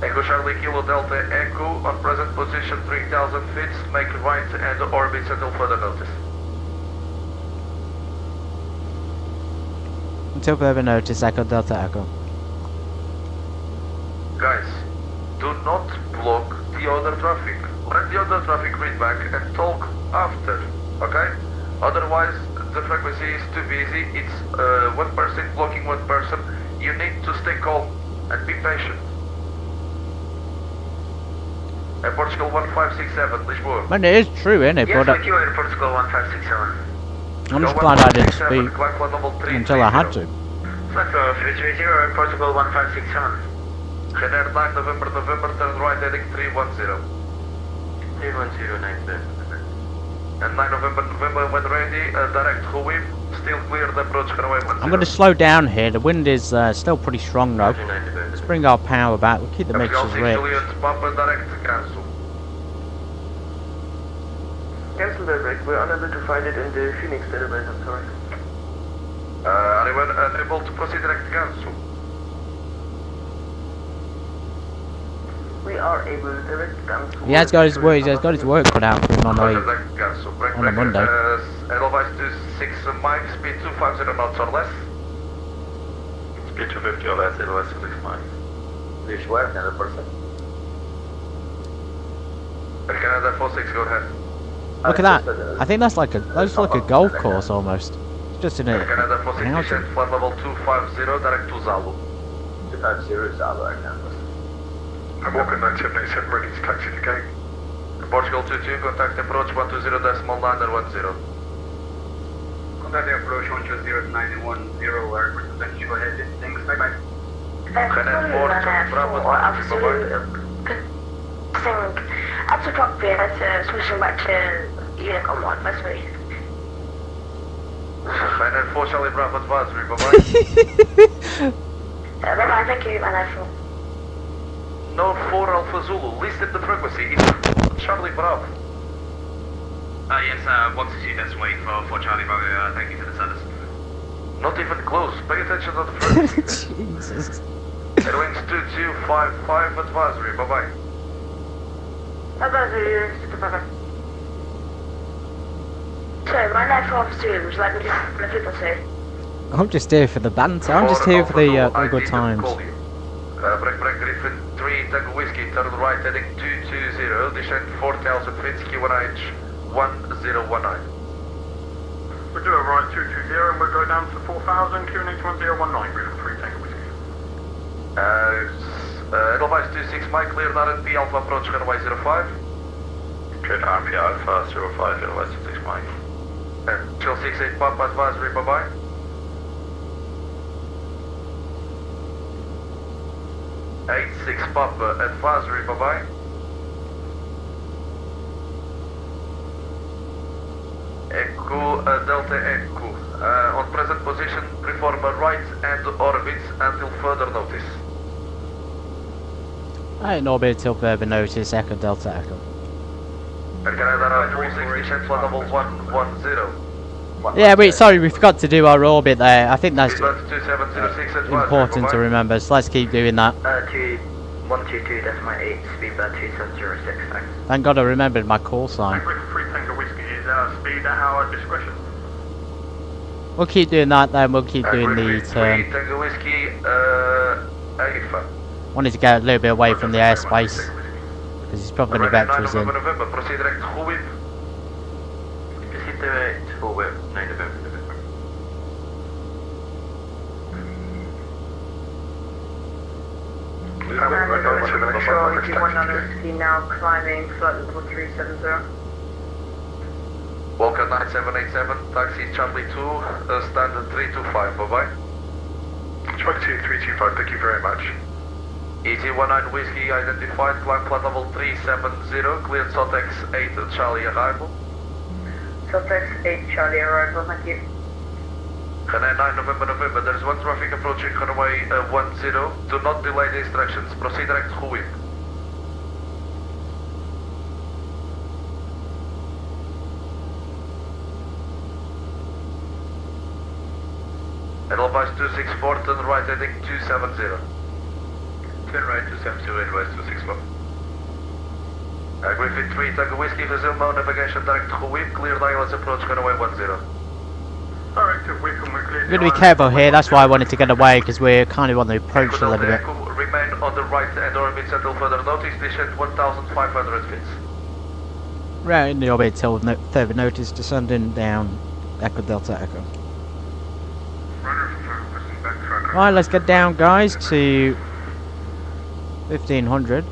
Echo Charlie Kilo Delta Echo on present position 3000 feet, make right and orbits until further notice. Until further notice, Echo Delta Echo. Guys, do not block the other traffic. Let the other traffic read back and talk after, okay? Otherwise, the frequency is too busy. It's one person blocking one person. You need to stay calm and be patient. Portugal 1567, Lisboa. Man, it is true, isn't it? Yes, But with you in Portugal 1567. I'm just glad I didn't speak Climb flight level 330. until I had to. Flight level 330 in Portugal 1567. Ryanair 9 November, turn right heading 310. 310, And 9 November, when ready, direct Huim, still clear the approach runway 10. I'm going to slow down here. The wind is still pretty strong though. Let's bring our power back. We'll keep the mixtures rich. Papa, direct cancel. Cancel the break. We're unable to find it in the Phoenix database. I'm sorry. Anyone unable to proceed direct cancel? We are able to direct cancel. He has got his work. He has got his work cut out for him on Direct cancel. Break, on a Monday. Edelweiss 26 miles, speed 250 knots or less. Speed 250 or less, Edelweiss 26 miles. Please work, another person. Canada 46, go ahead. Look at that. I think that's like a golf course almost. It's just in a Canada 46, housing. descent flight level 250, direct to Zalo. 250 Zalo right now. I'm walking 9787, ready to taxi the gate. Portugal 22, contact approach 120.910. Contact approach 120.910, represent you ahead. Thanks, bye bye. Ryanair 4, Charlie Bravo, bye-bye. Up to cockpit, switching back to Yoke on 1, that's me. Ryanair 4, Charlie Bravo, advisory, bye-bye. Bye-bye, thank you, Ryanair 4. No 4 Alpha Zulu, listed the frequency, it's Charlie Bravo. Yes, 162, that's wait for Charlie Bravo, thank you for the service. Not even close, pay attention to the frequency. Jesus. Airwings 2255, advisory, bye-bye. Bye-bye, bye-bye. Sorry, Ryanair 4 Officer, would you like me to just the frequency? I'm just here for the banter. I'm just here for the good times. Break Griffin 3 Tango Whiskey, turn right heading 220, descend 4,000 feet, QNH 1019. We'll do a right 220 and we'll go down to 4,000, QNH 1019, Griffin 3 Tango Whiskey. Edelweiss 26 Mike, cleared RNP Alpha approach runway 05. Cleared RP Alpha 05, Edelweiss 26 Mike. Chill 68 Papa, advisory, bye-bye. 86 Papa, advisory, bye-bye. Echo, Delta Echo. On present position, perform a right and orbits until further notice. I ain't orbit till further notice. Echo Delta Echo. Air Canada 46, descent flight level 110. Yeah, wait, sorry, we forgot to do our orbit there. I think that's Speedbird 2706 advise. important to remember, so let's keep doing that. 122.8, speedbird 2706, thanks. Thank God I remembered my call sign. Angry for 3 Tango Whiskey is speed at our discretion. We'll keep doing that then, we'll keep doing the Angry turn. 3 Tango Whiskey, AFA. Wanted to get a little bit away from the airspace, because he's probably going to vector us in. November, proceed direct to Whip. Proceed direct to Whip, 9 November. Control, if you want on whiskey now, climbing flight level 370. Walker 9787, taxi Charlie 2, standard 325, bye bye. Charlie 2, 325, thank you very much. ET19 Whiskey identified, climb flight level 370, cleared SOTEX 8 Charlie arrival. Subtext 8 Charlie arrival, thank you. Runway 9 November, there is one traffic approaching runway 10, do not delay the instructions, proceed direct to Whip. Edelweiss 264, turn right heading 270. Turn right 270, Edelweiss 264. Griffin 3, Tango Whiskey, resume mode navigation direct to Whip, cleared ILS approach runway 10. Direct to Whip and we're clear. We're going to be careful here, that's why I wanted to get away, because we're kind of on the approach a little bit. Remain on the right end orbit until further notice, descend 1,500 feet. Right in the orbit till further notice, descending down Echo Delta Echo. Right, let's get down guys to 1500.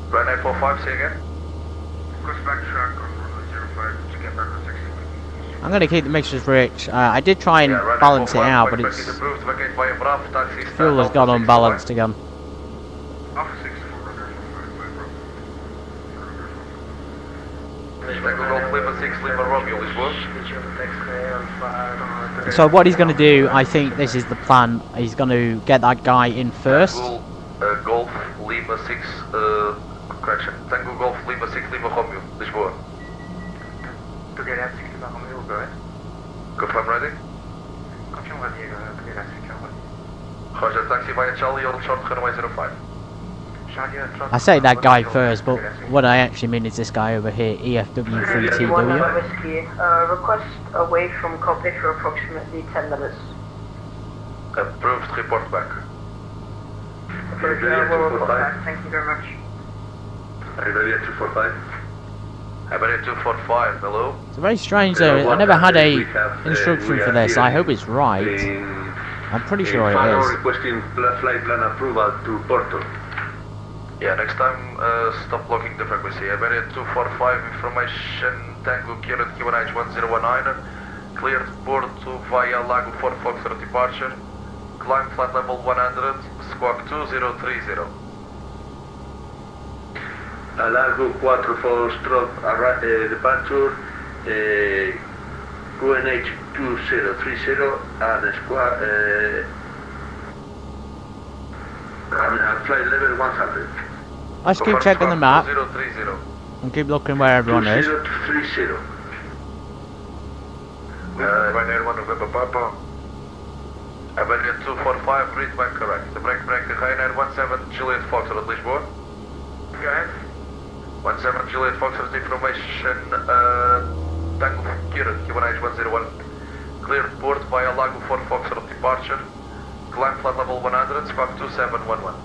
Runway 45, see again. Goes backtrack on runway 05 to get back on 60. I'm going to keep the mixtures rich. I did try and runway balance it 45, out, but back it's is approved, vacate by Bravo, taxi fuel has gone unbalanced again. Alpha 64, Rudder 45 by Bravo. Tango Golf Lima 6, Lima Romeo, Lisboa. So what he's going to do, I think this is the plan. He's going to get that guy in first. Golf Lima 6, correction. Tango Golf Lima 6, Lima Romeo, Lisboa. To get at 60 by Romeo, go ahead. Confirm ready. Confirm ready, to get at 60 by Roger, taxi via Charlie, on short runway 05. I say that guy first, but what I actually mean is this guy over here, EFW3TW. Whiskey, request away from cockpit for approximately 10 minutes. Approved, report back. We'll report back, thank you very much. Iberia 245. Iberia 245, hello. It's very strange though, I never had a instruction for this, I hope it's right. I'm pretty sure it Faro is. requesting flight plan approval to Porto. Yeah, next time stop blocking the frequency. Iberia 245, information Tango Quadrant QNH 1019, cleared Porto via Lago 4 Foxtrot departure, climb flight level 100, squawk 2030. Lago 4 Foxtrot departure, QNH 2030 and squad and flight level 100. Let's keep checking the map 2030. and keep looking where everyone is. 2030. Ryanair 1 November Papa. Iberia 245, read back correct. Break, Ryanair 17 Juliet Foxtrot, Lisboa. Go ahead. 17 Juliet Foxtrot information, Tango Quadrant QNH 101. Cleared port via Lago 4 Foxtrot departure. Climb flight level 100, squawk 2711.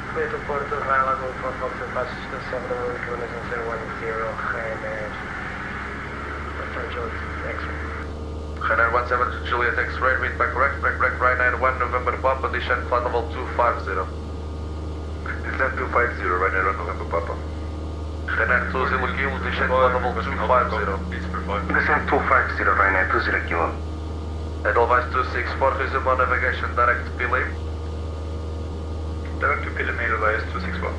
Clear to Porto via Lago 4 Foxtrot departure, 2710, Ryanair X-ray. Ryanair 17 Juliet X-ray, read back correct. Break, Ryanair 1 November Papa, descend flight level 250. Descend 250, Ryanair 1 November Papa. Ryanair 20 Kilo, descend flight level 250. Descend 250, Ryanair 20 Kilo. Edelweiss 264, resume on navigation direct to Pilim. Direct to Pilim, Edelweiss 264.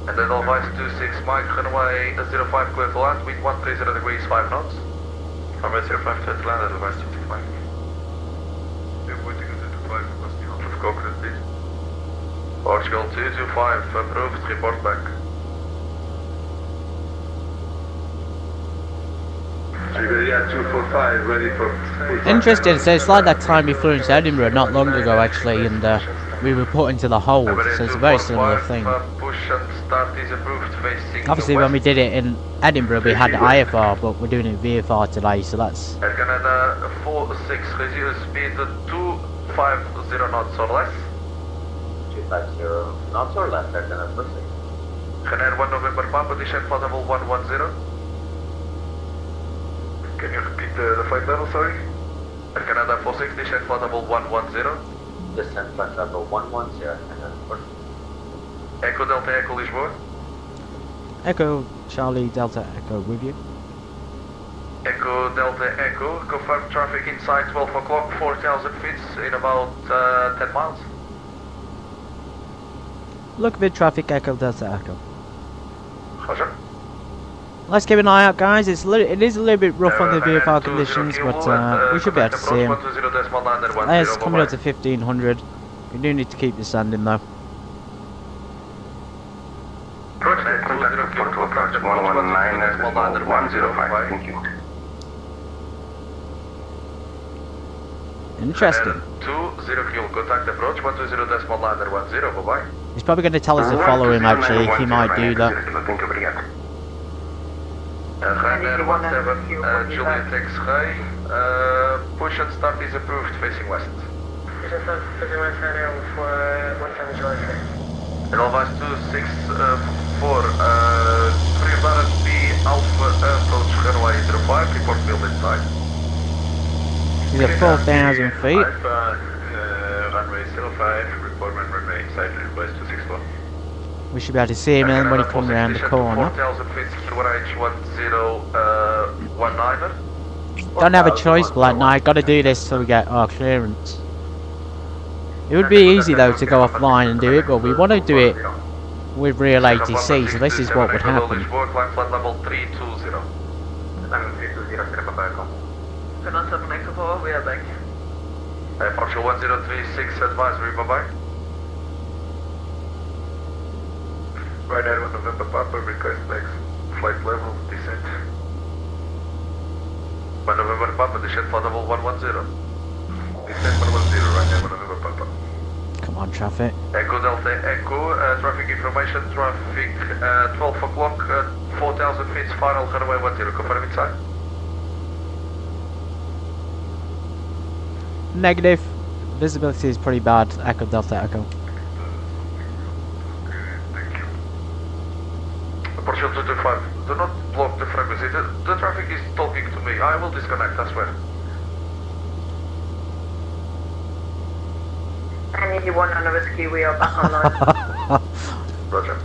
And Edelweiss 26 Mike, runway 05 clear to land, wind 130 degrees 5 knots. Runway 05 clear to land, Edelweiss 25. We're pointing at 25, requesting out of Quadrant, please. Portugal 225, approved, report back. Yeah, 245, ready for... Interesting, so it's like that time we flew into Edinburgh not long ago actually, and we were put into the hold, so it's a very similar thing. Push and start is approved facing Obviously when we did it in Edinburgh we had IFR, but we're doing it VFR today, so that's... Air Canada 46, resume speed 250 knots or less. 250 knots or less, Air Canada 46. Canada 1 November Papa, descent flight level 110. Can you repeat the flight level, sorry? Air Canada 46, descent flight level 110. Descent flight level 110, Air Canada 46. Echo Delta Echo Lisboa. Echo Charlie Delta Echo with you. Echo Delta Echo, confirm traffic inside 12 o'clock, 4,000 feet in about 10 miles. Look bit traffic Echo Delta Echo. Roger. Let's keep an eye out guys, it is a little bit rough on the VFR conditions, but we should be able to see him. It's coming up to 1500, we do need to keep descending though. Approach 119.105, thank you. Interesting. 20 kilo, contact approach 120.910, bye bye. He's probably going to tell us to follow him actually, he might do that. Ryanair 17, Juliet X-Ray, push and start is approved, facing west. Advise 264, Pre-Barrett B Alpha Approach Runway 05, report build inside. He's at 4,000 feet. Runway 05, report runway inside, request 264. We should be able to see him when he comes around the corner. 4,000 feet, QRH 1019er. Don't have a choice, Black Knight, gotta do this till we get our clearance. It would be easy though to go offline and do it, but we want to do it with real ATC, so this is what would happen. Level 320. We are back. Partial 1036 advisory, bye bye. Ryanair 1 November Papa, request next flight level, descent. 1 November Papa, descent flight level 110. Descent 110, Ryanair 1 November Papa. Come on, traffic. Echo Delta Echo, traffic information, traffic 12 o'clock, 4,000 feet, final runway 10, confirm inside. Negative. Visibility is pretty bad, Echo Delta Echo. Partial 225, do not block the frequency, the traffic is talking to me, I will disconnect, I swear. And if you want on a whiskey, we are back online. Roger.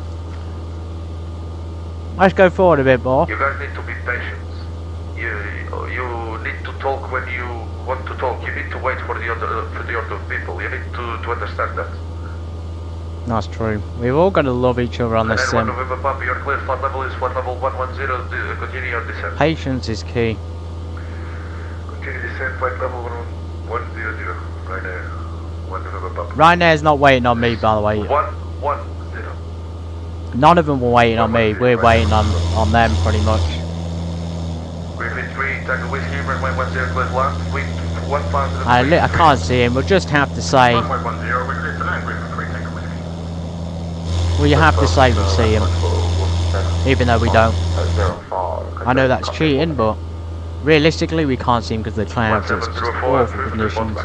Let's go forward a bit more. You guys need to be patient. You need to talk when you want to talk, you need to wait for the other people, you need to understand that. That's true. We've all got to love each other on this sim. November Papa, your clear flight level is flight level 110, continue your descent. Patience is key. Continue descent, flight level 110, right there. 1 November Papa. Ryanair's not waiting on me, by the way. 110. None of them were waiting on me, we're waiting on them pretty much. Griffin 3, Tango Whiskey, runway 10, clear land, wind 1,000. I can't see him, we'll just have to say... Runway 10, we're clear to land, Griffin 3, Tango Whiskey. Well, you have to say we see him, even though we don't. I know that's cheating, but realistically we can't see him because of the clouds, it's just awful conditions.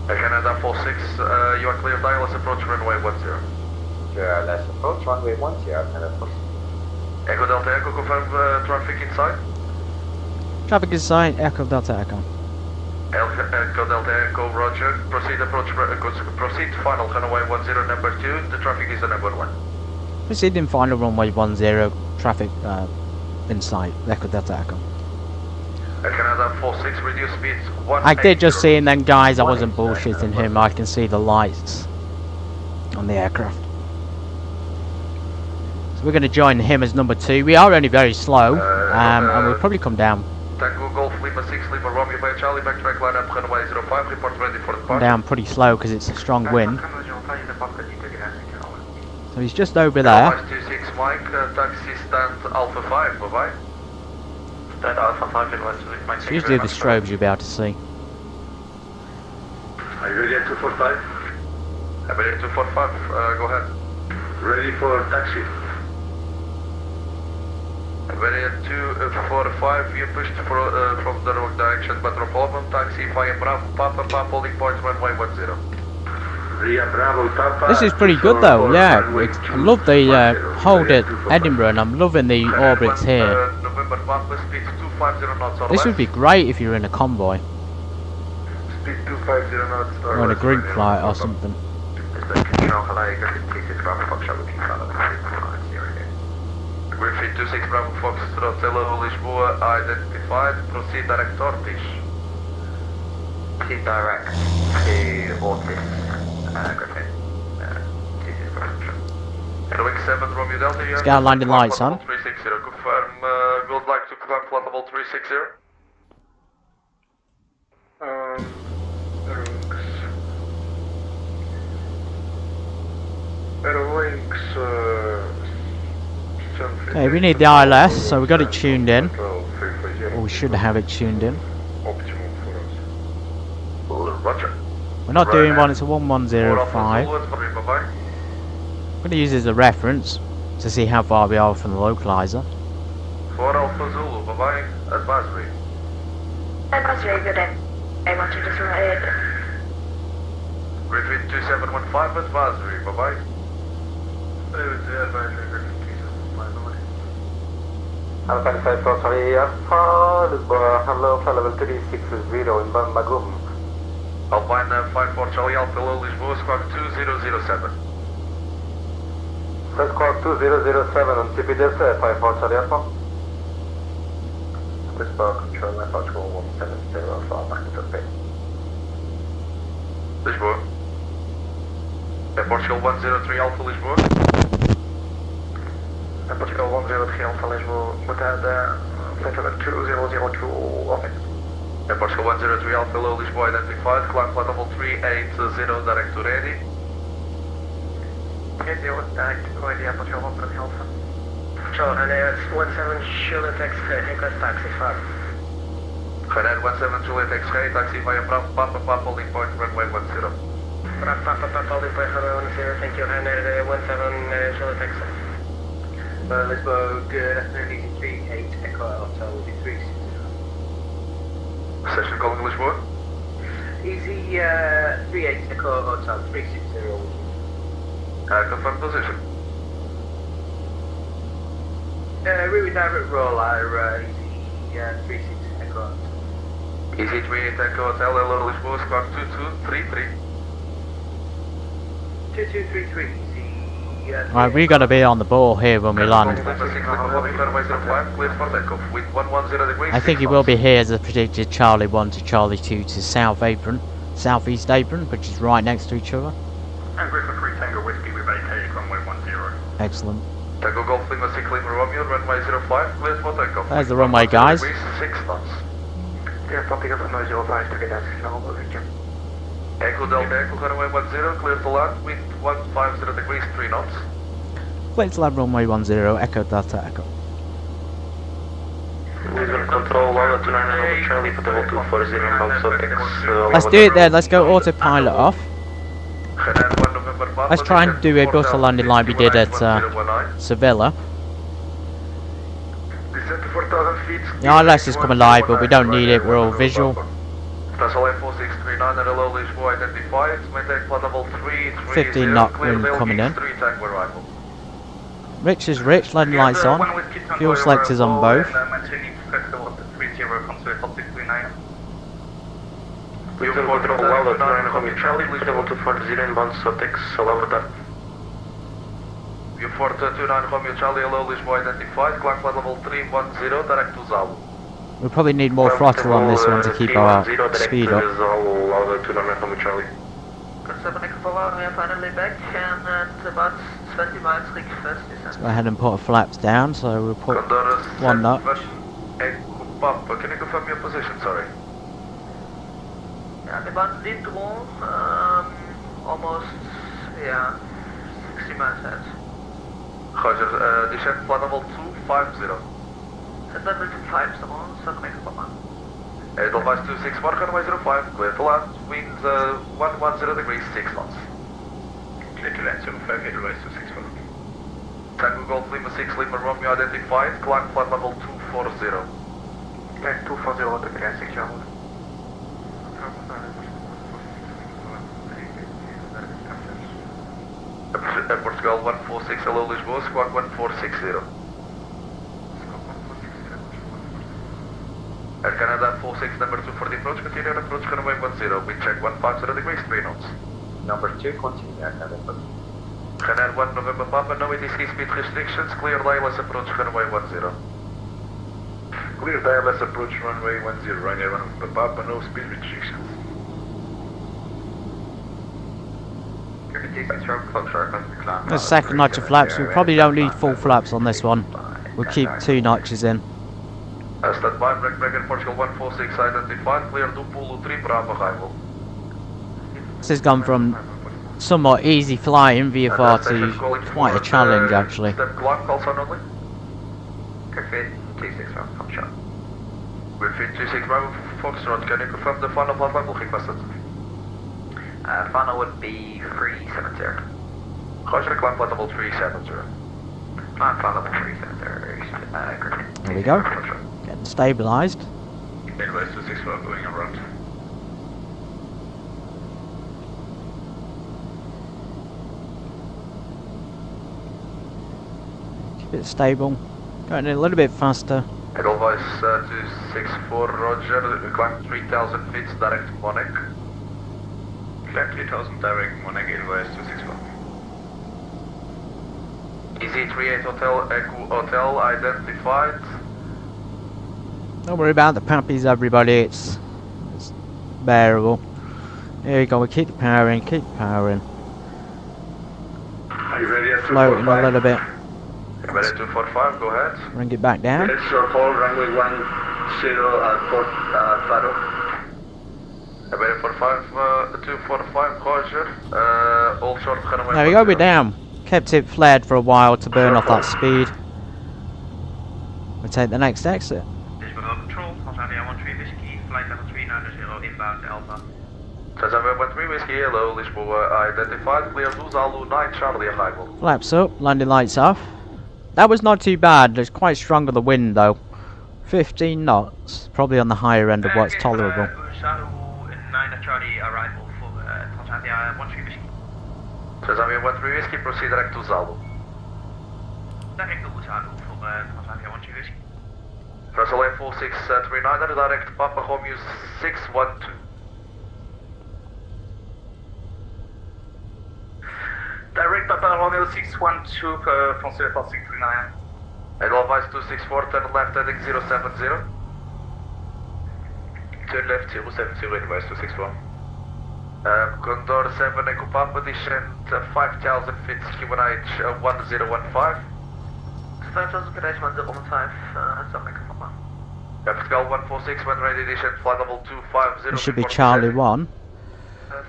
Canada 46, you are clear, ILS Approach, runway 10. ILS Approach, runway 10, Canada 46. Echo Delta Echo, confirm traffic inside. Traffic inside, Echo Delta Echo. Echo Delta Echo, roger. Proceed approach, proceed final runway 10, number 2. The traffic is the number 1. Proceed in final runway 10, traffic inside, Echo Delta Echo. Canada 46, reduce speeds 1. I did just see him then, guys, I wasn't bullshitting him, I can see the lights on the aircraft. So we're going to join him as number 2. We are only very slow, and we'll probably come down. Tango Golf Lima 6, Lima Romeo by Charlie, backtrack line up runway 05, report ready for the Come park. down pretty slow because it's a strong wind. So he's just over there. Mike, taxi stand Alpha 5, bye-bye. Stand Alpha 5 in West Mike. It's usually the strobes you'll be able to see. Are you ready at 245? Iberian 245, go ahead. Ready for taxi. Iberian 245, you pushed from the wrong direction, but no problem. Taxi via Bravo Papa, holding point runway 10. Via Bravo Papa. This is pretty good though, yeah. I love the hold at Edinburgh and I'm loving the orbits here. November Papa, speed 250 knots or This would be great if you're in a convoy. Speed 250 knots or Or in a group flight or something. Control, hello, Griffin 26 Bravo Foxtrot looking for Griffin 26 Bravo Foxtrot, hello, Lisboa, identified, proceed direct Ortiz. Proceed direct to Ortiz, Griffin, 26 Bravo Foxtrot. Going 7 Romeo Delta, you Scout landing lights on. 360, confirm, would like to climb flight level 360. Okay, we need the ILS, so we got it tuned in. Or we should have it tuned in. Roger. We're not doing one, it's a 1105. I'm Bye-bye. going to use it as a reference to see how far we are from the localizer. 4 Alpha Zulu, bye-bye, advisory. Advisory, good day. I want you to survive. Griffin 2715, advisory, bye-bye. Alpha 5 for Charlie Alpha, hello, flight level 360 in Magum. Alpine 54 Charlie Alpha, hello, Lisboa, squawk 2007. First squawk 2007 on TP Delta, 54 Charlie Alpha. Lisboa, control, my Portugal 170 for back to pay. Lisboa. Portugal 103 Alpha, Lisboa. Portugal 103 Alpha Lisboa, would add flight level 2002, okay. Portugal 103 Alpha, hello, Lisboa, identified, climb flight level 380, direct to ready. Okay, deal with direct to ready, Portugal 103 Alpha. Sure, and it's 17 Juliet X-ray, request taxi, Faro. Grenade 17 Juliet X-ray, taxi via Bravo Papa, holding point runway 10. Bravo Papa, holding point runway 10, thank you, Grenade 17 Juliet X-ray. Lisboa, good afternoon, easy 38 Echo Hotel, will be 360. Session calling Lisboa. Easy 38 Echo Hotel, 360. Confirm position. Really direct roll, easy 36 Echo Hotel. Easy 38 Echo Hotel, hello, Lisboa, squawk 2233. 2233, easy. Right, we got to be on the ball here when we land. I think he will be here as a predicted Charlie 1 to Charlie 2 to South Apron, Southeast Apron, which is right next to each other. And Griffin 3 Tango Whiskey, we've vacated runway 10. Excellent. Tango Golf Lima 6 Lima Romeo, runway 05, cleared for takeoff. There's the runway, guys. 6 knots. Yeah, topic of runway 05 to get that signal over again. Echo Delta Echo, runway 10, clear to land, wind 150 degrees, 3 knots. Clear to land runway 10, Echo Delta Echo. We're control 129 Charlie for level 240 inbound subjects. Let's do it there, let's go autopilot off. Let's try and do a bus landing like we did at Sevilla. The ILS is coming live, but we don't need it, we're all visual. 15 knot wind coming in. Rich is rich, landing lights on. Fuel selectors on both. We will control well at 9 Charlie, level 240 inbound subjects, hello that. You 429 Romeo Charlie, hello, Lisboa identified, climb flight level 310, direct to Zulu. We probably need more throttle on this one to keep our speed up. So We are finally back and at about 20 miles request. Let's go ahead and put our flaps down, so we'll put 1 knot. Papa, can you confirm your position, sorry? Yeah, about Lindron, almost, yeah, 60 miles ahead. Roger, descend flight level 250. Send level 25, someone, circling Papa. Edelweiss 261, runway 05, clear to land, winds 110 degrees, 6 knots. Clear to land, 05, Edelweiss 261. Tango Golf Lima 6 Lima Romeo identified, climb flight level 240. Climb 240 with the grand 6 Yahoo. Portugal 146, hello Lisboa, squawk 1460. Air Canada 46, number 2 for the approach, continue approach runway 10, wind check 150 degrees, 3 knots. Number 2, continue Air Canada. Canada 1 November Papa, no ATC speed restrictions, clear ILS approach runway 10. Clear ILS approach runway 10, Ryanair 1 November Papa, no speed restrictions. The second notch of flaps, we probably don't need full flaps on this one. We'll keep 2 notches in. Stand by, break Portugal 146 identified, clear to Pulu 3 Bravo arrival. This has gone from somewhat easy flying VFR to quite a challenge actually. Step clock, call sign only. Perfect, 26 Bravo, come shot. Within 26 Bravo Foxtrot, can you confirm the final flight level requested? Final would be 370. Roger, climb flight level 370. Climb flight level 370, great. There we go. Getting stabilised. Edelweiss 264 going around. Keep it stable. Going a little bit faster. Edelweiss 264, Roger, climb 3000 feet, direct Monac. Climb 3000 direct Monac, Edelweiss 264. Easy 38 Hotel, Echo Hotel identified. Don't worry about the puppies, everybody. It's bearable. Here we go. We keep the power in. Keep the power in. Are you ready at Floating a little bit. Ready 245, go ahead. Bring it back down. Let's hold runway 10 at Port Faro. Ready 245, Roger. All short runway. There we go. We're down. Kept it flared for a while to burn off that speed. We'll take the next exit. Lisboa Control, Tangier 13 Whiskey, flight level 390 inbound Alpha. Tangier 13 Whiskey, hello, Lisboa identified, clear to Zulu 9 Charlie arrival. Flaps up, landing lights off. That was not too bad. There's quite strong of the wind though. 15 knots, probably on the higher end of what's tolerable. Zulu 9 Charlie arrival for Tangier 13 Whiskey. Tangier 13 Whiskey, proceed direct to Zulu. Direct to Zulu for Tangier 13 Whiskey. Russell Air 4639, direct Papa Romeo 612. Direct Papa Romeo 612, Français 4639. Edelweiss 264, turn left heading 070. Turn left 070, Edelweiss 264. Condor 7 Echo Papa, descend 5000 feet, QNH 1015. 5000 Grenade 105, something Papa. Portugal 146, when ready, descend flight level 250. It should be Charlie 1.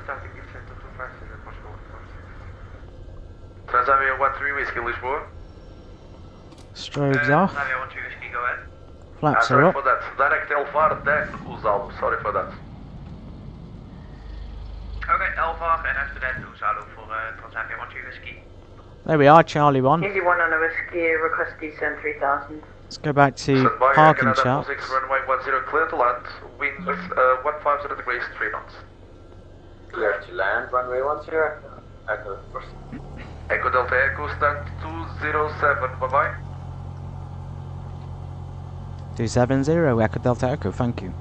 Starting descent to 250, Portugal 146. Tangier 13 Whiskey, Lisboa. Strobes off. Tangier 13 Whiskey, go ahead. Flaps are Sorry up. for that. Direct Elvar, then Uzalo. Sorry for that. Okay, Alpha, and after that Zulu for Tangier 13 Whiskey. There we are, Charlie 1. Easy 1 on a whiskey, request descend 3000. Let's go back to Stand by, parking Canada charts. 46, runway 10, clear to land. Winds 150 degrees, 3 knots. Clear to land, runway 10. Echo first. Echo Delta Echo, stand 207, bye bye. 270, Echo Delta Echo, thank you.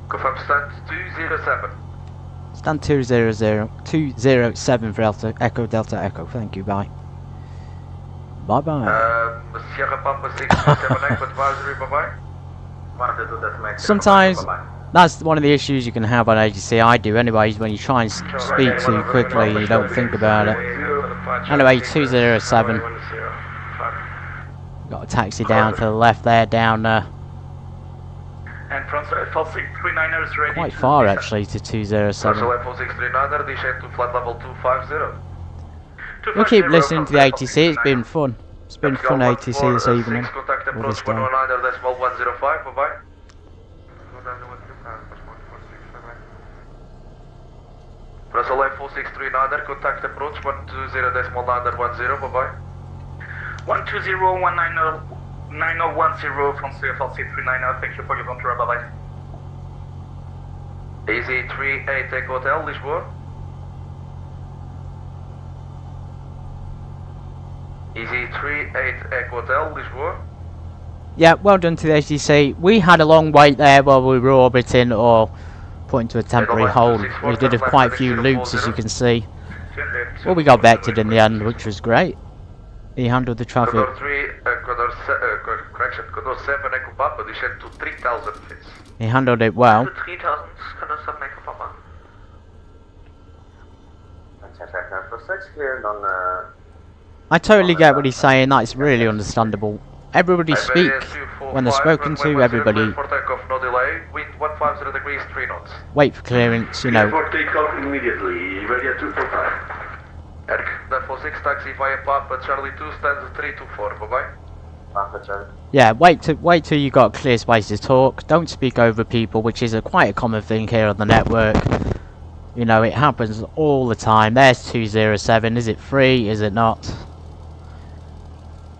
Confirm stand 207. Stand 207 for Echo Delta Echo, thank you, bye. Bye bye. Sierra Papa 637 Echo advisory, bye bye. Sometimes that's one of the issues you can have on AGC. I do anyways, when you try and speak too quickly you don't think about it. Anyway, 207. Got a taxi down to the left there, down And Français 4639 is ready. quite far actually to 207. Russell Air 4639, descend to flight level 250. We'll keep listening to the ATC, it's been fun. It's been fun ATC this evening. Contact Or approach this day. 119.105, bye-bye. Russell Line 4639, contact approach 120.910, bye-bye. 120.9010 from CFLC 390, thank you for your control, bye-bye. Easy 38 Echo Hotel, Lisboa. Easy 38 Echo Hotel, Lisboa. Yeah, well done to the ATC. We had a long wait there while we were orbiting or put into a temporary hold. We did quite a few loops, as you can see. Well, we got vectored in the end, which was great. He handled the traffic. Condor 3, correction, Condor 7 Echo Papa, descend to 3000 feet. He handled it well. 3000, Condor 7 Echo Papa. I totally get what he's saying, that's really understandable. Everybody speak when they're spoken to, everybody For takeoff, no delay, wind 150 degrees, 3 knots. wait for clearance, you know. For takeoff immediately, ready at 245. Eric, 946, taxi via Papa, Charlie 2, stands 324, bye-bye. Yeah, wait till you got clear space to talk. Don't speak over people, which is quite a common thing here on the network. You know, it happens all the time. There's 207, is it free, is it not?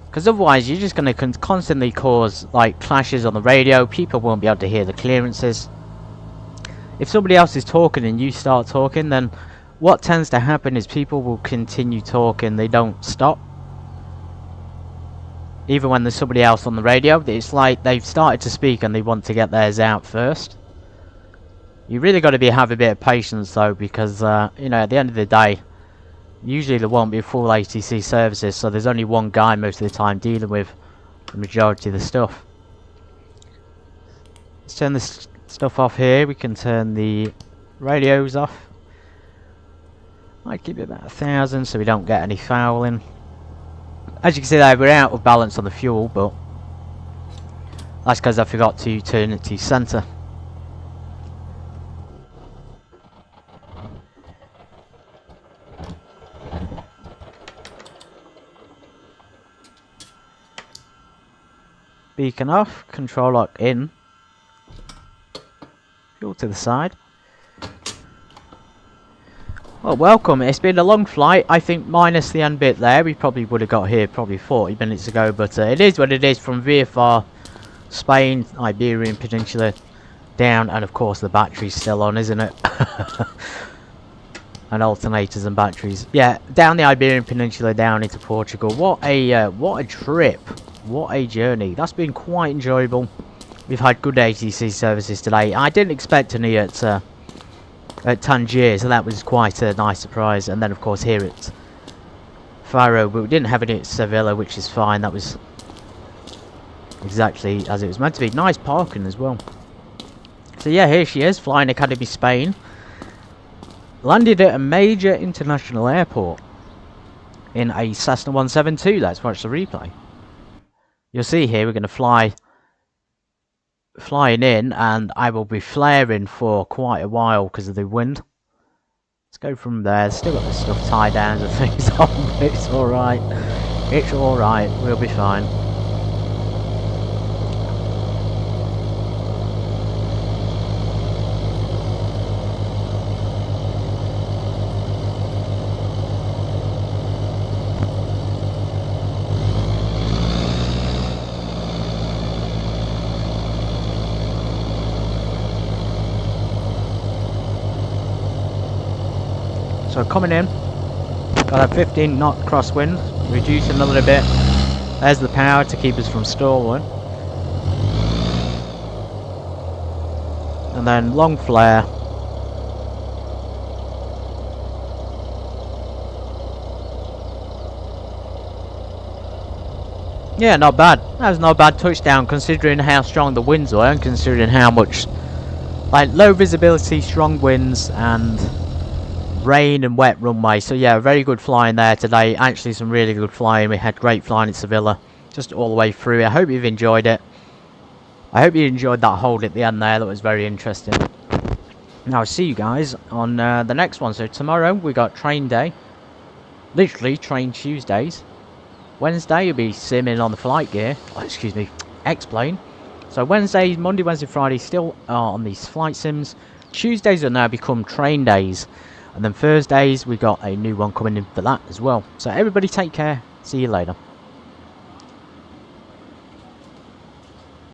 Because otherwise you're just going to constantly cause like clashes on the radio. People won't be able to hear the clearances. If somebody else is talking and you start talking, then what tends to happen is people will continue talking, they don't stop. Even when there's somebody else on the radio, it's like they've started to speak and they want to get theirs out first. You really got to have a bit of patience though, because you know, at the end of the day, usually there won't be full ATC services, so there's only one guy most of the time dealing with the majority of the stuff. Let's turn this stuff off here. We can turn the radios off. Might keep it about 1,000 so we don't get any fouling. As you can see there, we're out of balance on the fuel, but that's because I forgot to turn it to centre. Beacon off, control lock in, fuel to the side. Well, welcome. It's been a long flight. I think minus the end bit there, we probably would have got here probably 40 minutes ago, but it is what it is. From VFR, Spain, Iberian Peninsula, down, and of course the battery's still on, isn't it? And alternators and batteries. Yeah, down the Iberian Peninsula, down into Portugal. What a trip. What a journey. That's been quite enjoyable. We've had good ATC services today. I didn't expect any at Tangier, so that was quite a nice surprise. And then of course here at Faro, but we didn't have any at Sevilla, which is fine. That was exactly as it was meant to be. Nice parking as well. So yeah, here she is, Flying Academy Spain. Landed at a major international airport in a Cessna 172. Let's watch the replay. You'll see here we're going to flying in, and I will be flaring for quite a while because of the wind. Let's go from there. Still got this stuff tied down and things on. It's alright. It's alright. We'll be fine. So coming in, got a 15 knot crosswind, reducing a little bit. There's the power to keep us from stalling. And then long flare. Yeah, not bad. That was not a bad touchdown considering how strong the winds were and considering how much, like, low visibility, strong winds and rain and wet runway. So yeah, very good flying there today. Actually some really good flying. We had great flying in Sevilla just all the way through. I hope you've enjoyed it. I hope you enjoyed that hold at the end there. That was very interesting. Now I'll see you guys on the next one. So tomorrow we got train day literally train Tuesdays. Wednesday you'll be simming on the flight gear. Oh, excuse me, X-plane. So Wednesday, Monday, Wednesday, Friday still are on these flight sims. Tuesdays will now become train days. And then Thursdays we got a new one coming in for that as well. So everybody take care. See you later.